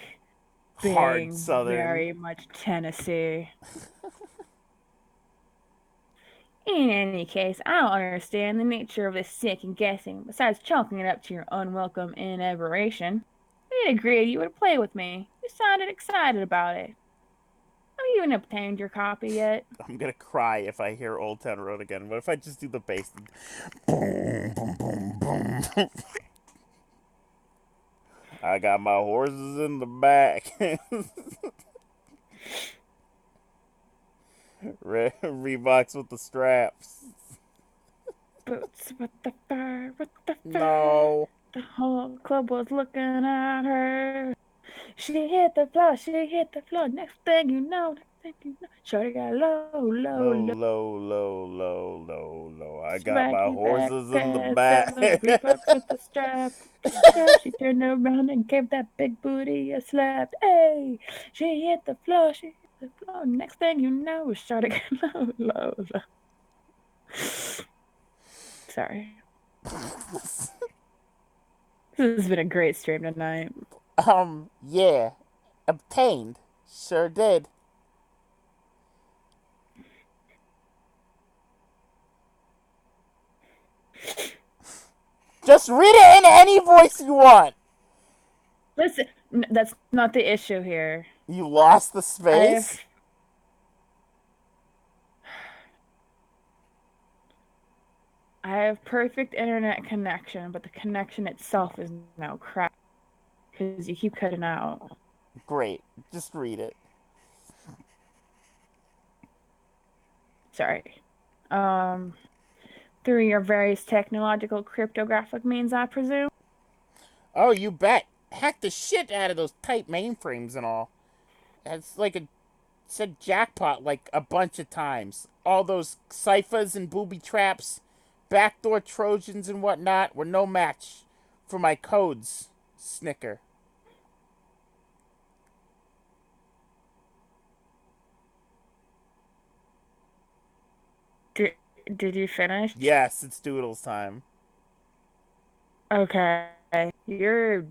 Speaker 1: Hard
Speaker 3: being
Speaker 1: Southern.
Speaker 3: very much Tennessee. In any case, I don't understand the nature of this second guessing, besides chalking it up to your unwelcome inebriation. We had agreed you would play with me. You sounded excited about it. Have you even obtained your copy yet?
Speaker 1: I'm gonna cry if I hear Old Town Road again. What if I just do the bass? Boom, boom, boom, boom. I got my horses in the back. Reeboks with the straps.
Speaker 3: Boots with the fur, with the fur.
Speaker 1: No.
Speaker 3: The whole club was looking at her. She hit the floor, she hit the floor. Next thing you know, Shorty got low, low,
Speaker 1: Low,
Speaker 3: low.
Speaker 1: low, low, low, low, low. I got my
Speaker 3: Swagging back
Speaker 1: horses in the
Speaker 3: past
Speaker 1: back.
Speaker 3: the Reeboks with the strap, with the strap. She turned around and gave that big booty a slap. Hey, she hit the floor, she hit the floor. Next thing you know, Shorty got low, low, low. Sorry. This has been a great stream tonight.
Speaker 1: Yeah. Obtained. Sure did. Just read it in any voice you want.
Speaker 3: Listen, that's not the issue here.
Speaker 1: You lost the
Speaker 3: I
Speaker 1: space?
Speaker 3: have I have perfect internet connection, but the connection itself is now crap because you keep cutting out.
Speaker 1: Great. Just read it.
Speaker 3: Sorry. Um, through your various technological cryptographic means, I presume.
Speaker 1: Oh, you bet. Hacked the shit out of those tight mainframes and all. It's like a said jackpot like a bunch of times. All those ciphers and booby traps, backdoor Trojans and whatnot were no match for my codes, Snicker.
Speaker 3: Did Did you finish?
Speaker 1: Yes, it's Doodles time.
Speaker 3: Okay. You're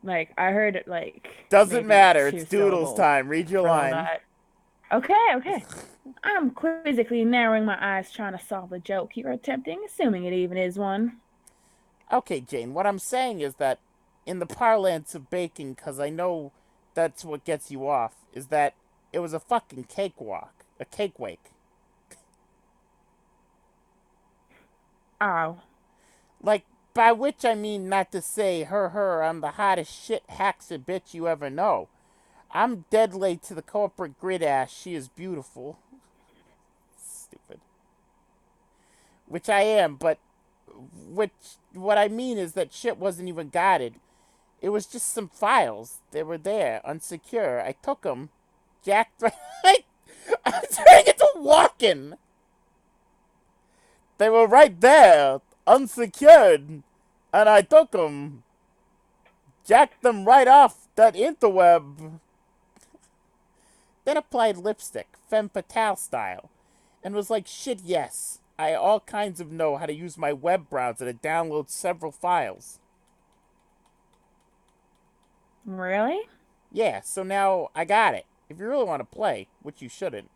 Speaker 3: like I heard it like
Speaker 1: Doesn't
Speaker 3: maybe
Speaker 1: matter, it's
Speaker 3: two
Speaker 1: Doodles
Speaker 3: syllables
Speaker 1: time. Read your
Speaker 3: for all
Speaker 1: line.
Speaker 3: that. Okay, okay. I'm quizzically narrowing my eyes trying to solve the joke you're attempting, assuming it even is one.
Speaker 1: Okay, Jane, what I'm saying is that in the parlance of baking, because I know that's what gets you off, is that it was a fucking cakewalk. A cake wake.
Speaker 3: Oh.
Speaker 1: Like, by which I mean not to say, her, I'm the hottest shit hackser bitch you ever know. I'm dead late to the corporate grid ass, she is beautiful. Stupid. Which I am, but which, what I mean is that shit wasn't even guarded. It was just some files. They were there, unsecure. I took them, jacked right. I'm trying to walk in. They were right there, unsecured, and I took them, jacked them right off that interweb. Then applied lipstick, femme fatale style, and was like, shit, yes. I all kinds of know how to use my web browser to download several files.
Speaker 3: Really?
Speaker 1: Yeah, so now I got it. If you really want to play, which you shouldn't.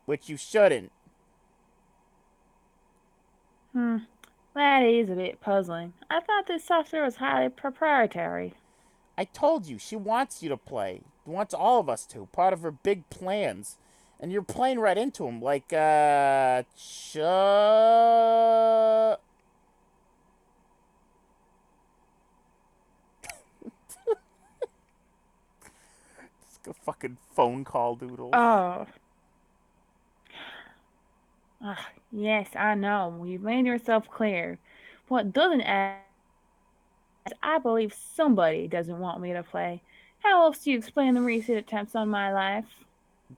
Speaker 1: Which you shouldn't.
Speaker 3: Hmm. That is a bit puzzling. I thought this software was highly proprietary.
Speaker 1: I told you, she wants you to play. Wants all of us to. Part of her big plans. And you're playing right into them. Like, It's a fucking phone call, Doodles.
Speaker 3: Oh, yes, I know. You've made yourself clear. What doesn't add is I believe somebody doesn't want me to play. How else do you explain the recent attempts on my life?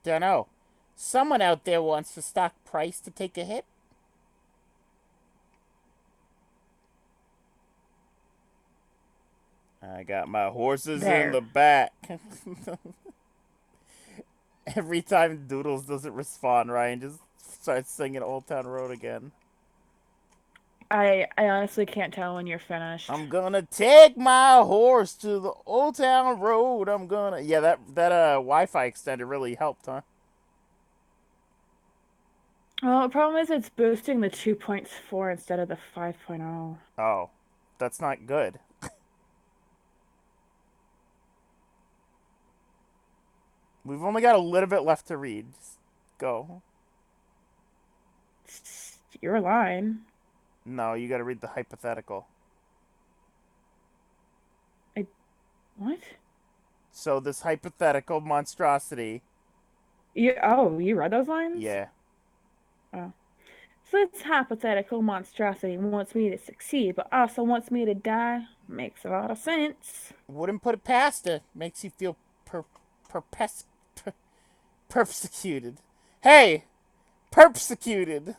Speaker 1: Dunno. Someone out there wants to stock Price to take a hit. I got my horses in
Speaker 3: There.
Speaker 1: the back. Every time Doodles doesn't respond, Ryan just starts singing Old Town Road again.
Speaker 3: I honestly can't tell when you're finished.
Speaker 1: I'm gonna take my horse to the Old Town Road. I'm gonna. Yeah, that Wi-Fi extender really helped, huh?
Speaker 3: Well, the problem is it's boosting the 2.4 instead of the 5.0.
Speaker 1: Oh, that's not good. We've only got a little bit left to read. Just go.
Speaker 3: It's your line.
Speaker 1: No, you got to read the hypothetical.
Speaker 3: I what?
Speaker 1: So this hypothetical monstrosity.
Speaker 3: You read those lines?
Speaker 1: Yeah.
Speaker 3: Oh. So this hypothetical monstrosity wants me to succeed, but also wants me to die. Makes a lot of sense.
Speaker 1: Wouldn't put it past her. Makes you feel perpes- per- persecuted. Hey, persecuted.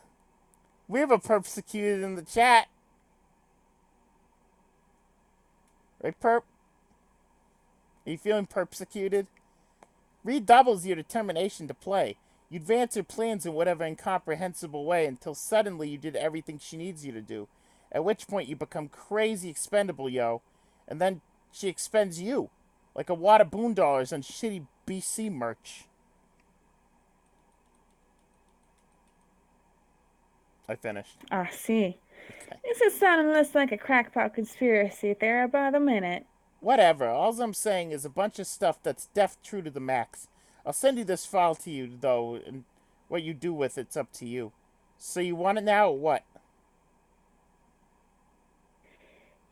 Speaker 1: We have a persecuted in the chat. Right, Perp? Are you feeling persecuted? Redoubles your determination to play. You advance her plans in whatever incomprehensible way until suddenly you did everything she needs you to do. At which point you become crazy expendable, yo. And then she expends you. Like a wad of boondollars on shitty BC merch. I finished.
Speaker 3: I see.
Speaker 1: Okay.
Speaker 3: This is sounding less like a crackpot conspiracy theory by the minute.
Speaker 1: Whatever. All I'm saying is a bunch of stuff that's deaf true to the max. I'll send you this file to you, though, and what you do with it's up to you. So you want it now or what?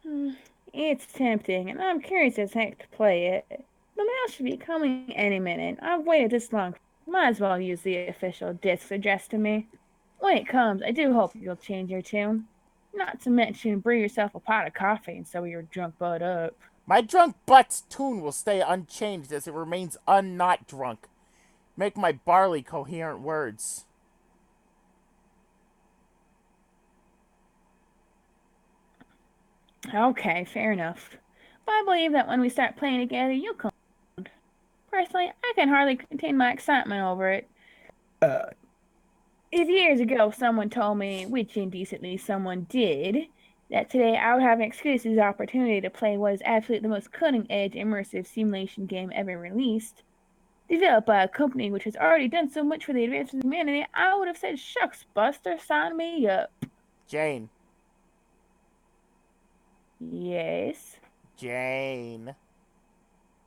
Speaker 3: Hmm, it's tempting, and I'm curious as heck to play it. The mail should be coming any minute. I've waited this long. Might as well use the official discs addressed to me. When it comes, I do hope you'll change your tune. Not to mention, brew yourself a pot of coffee and sew your drunk butt up.
Speaker 1: My drunk butt's tune will stay unchanged as it remains unnot drunk. Make my barley coherent words.
Speaker 3: Okay, fair enough. But I believe that when we start playing together, you'll come. Personally, I can hardly contain my excitement over it. If years ago someone told me, which indecently someone did, that today I would have an exclusive opportunity to play what is absolutely the most cutting edge immersive simulation game ever released, developed by a company which has already done so much for the advancement of humanity, I would have said, shucks, Buster, sign me up.
Speaker 1: Jane.
Speaker 3: Yes.
Speaker 1: Jane.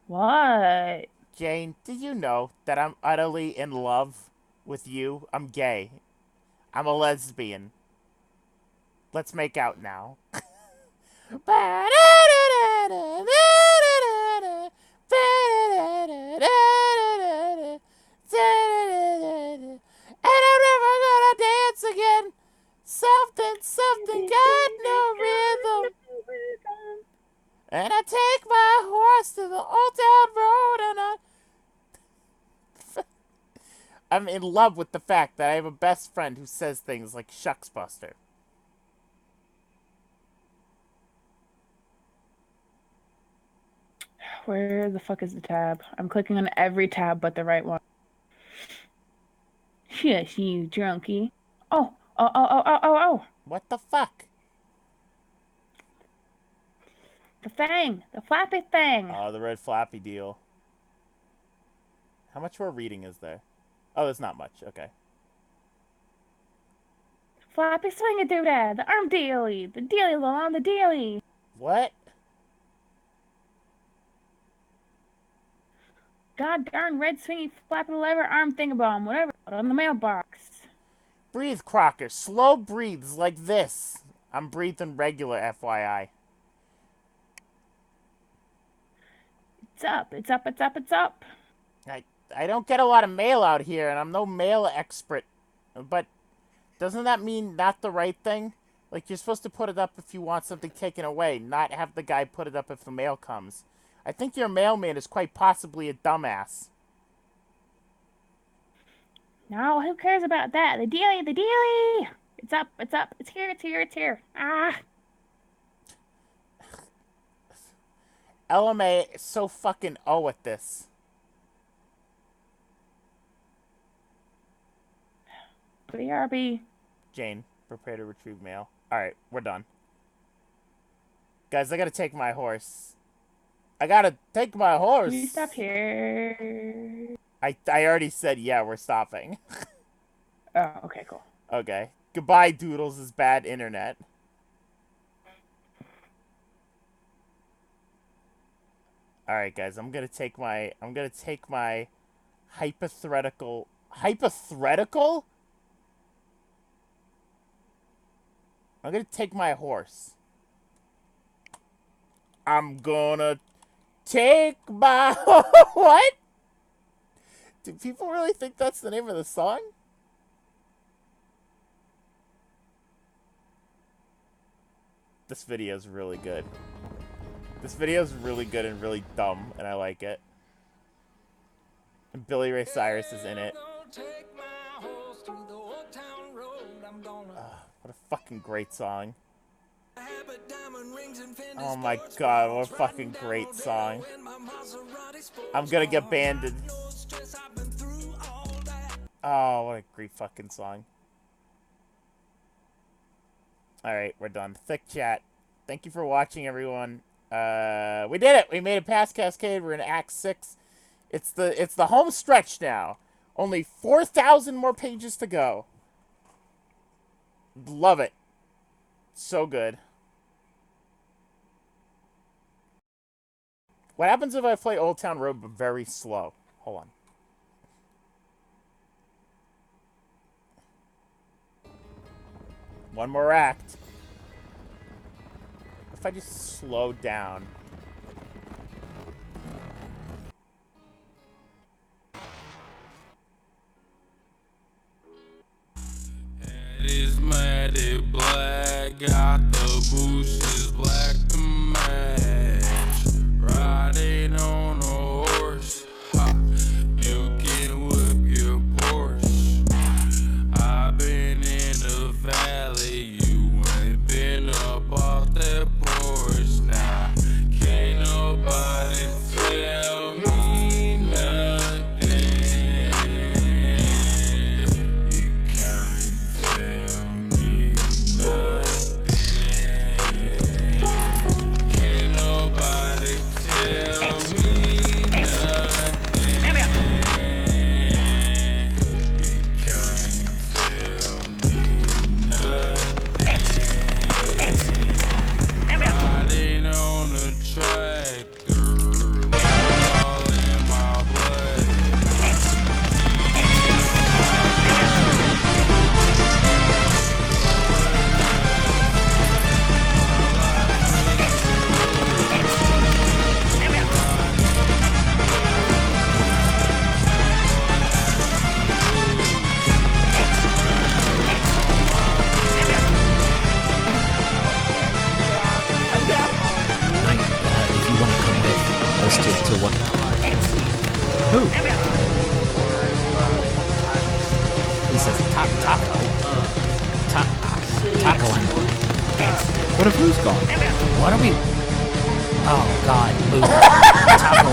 Speaker 3: What?
Speaker 1: Jane, did you know that I'm utterly in love with you? I'm gay. I'm a lesbian. Let's make out now. And I'm never gonna dance again. Something, something got no rhythm. And I take my horse to the old town road and I'm in love with the fact that I have a best friend who says things like shucks buster.
Speaker 3: Where the fuck is the tab? I'm clicking on every tab but the right one. Shush, you drunkie. Oh.
Speaker 1: What the fuck?
Speaker 3: The thing. The flappy thing.
Speaker 1: Oh, the red flappy deal. How much more reading is there? Oh, there's not much. Okay.
Speaker 3: Flappy swing a doodad. The arm dealy. The dealy on the dealy.
Speaker 1: What?
Speaker 3: god darn red swingy flapping lever arm thingabomb, whatever, on the mailbox.
Speaker 1: Breathe, Crocker. Slow breathes like this. I'm breathing regular, FYI.
Speaker 3: It's up, it's up, it's up, it's up.
Speaker 1: I don't get a lot of mail out here, and I'm no mail expert. But doesn't that mean not the right thing? Like, you're supposed to put it up if you want something taken away, not have the guy put it up if the mail comes. I think your mailman is quite possibly a dumbass.
Speaker 3: No, who cares about that? The dealie, the dealie! It's up, it's up, it's here, it's here, it's here. Ah!
Speaker 1: LMA is so fucking at this.
Speaker 3: BRB.
Speaker 1: Jane, prepare to retrieve mail. Alright, we're done. Guys, I gotta take my horse. I gotta take my horse!
Speaker 3: Can you stop here?
Speaker 1: I already said, yeah, we're stopping.
Speaker 3: Oh, okay, cool.
Speaker 1: Okay. Goodbye, Doodles' bad internet. Alright, guys, I'm gonna take my hypothetical... Hypothetical? I'm gonna take my horse. I'm gonna take my... What? Do people really think that's the name of the song? This video is really good. This video is really good and really dumb, and I like it. And Billy Ray Cyrus is in it. What a fucking great song. Oh my god, what a fucking great song. I'm gonna get banned. Oh, what a great fucking song. Alright, we're done. Thick chat. Thank you for watching, everyone. We did it! We made it past Cascade. We're in Act 6. It's the home stretch now. Only 4,000 more pages to go. Love it. So good. What happens if I play Old Town Road but very slow? Hold on. One more act. If I just slow down.
Speaker 4: It is matted black, got the bushes black to match. Riding on a horse, ha, you can whip your Porsche. I've been in the valley, you ain't been up off that porch. Now, can't nobody tell me nothing. You can't tell me nothing. Can't nobody tell me nothing. You can't tell me nothing. Riding on a tractor, all in my blood.
Speaker 2: If you want to come with us to what? Who? He says taco. Taco. What if Lou's gone? What are we? Oh God, Lou. Taco.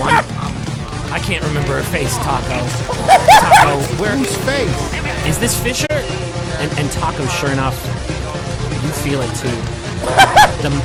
Speaker 2: I can't remember her face. Taco. Taco. Whose face? Is this Fisher? And Taco, sure enough, you feel it too. The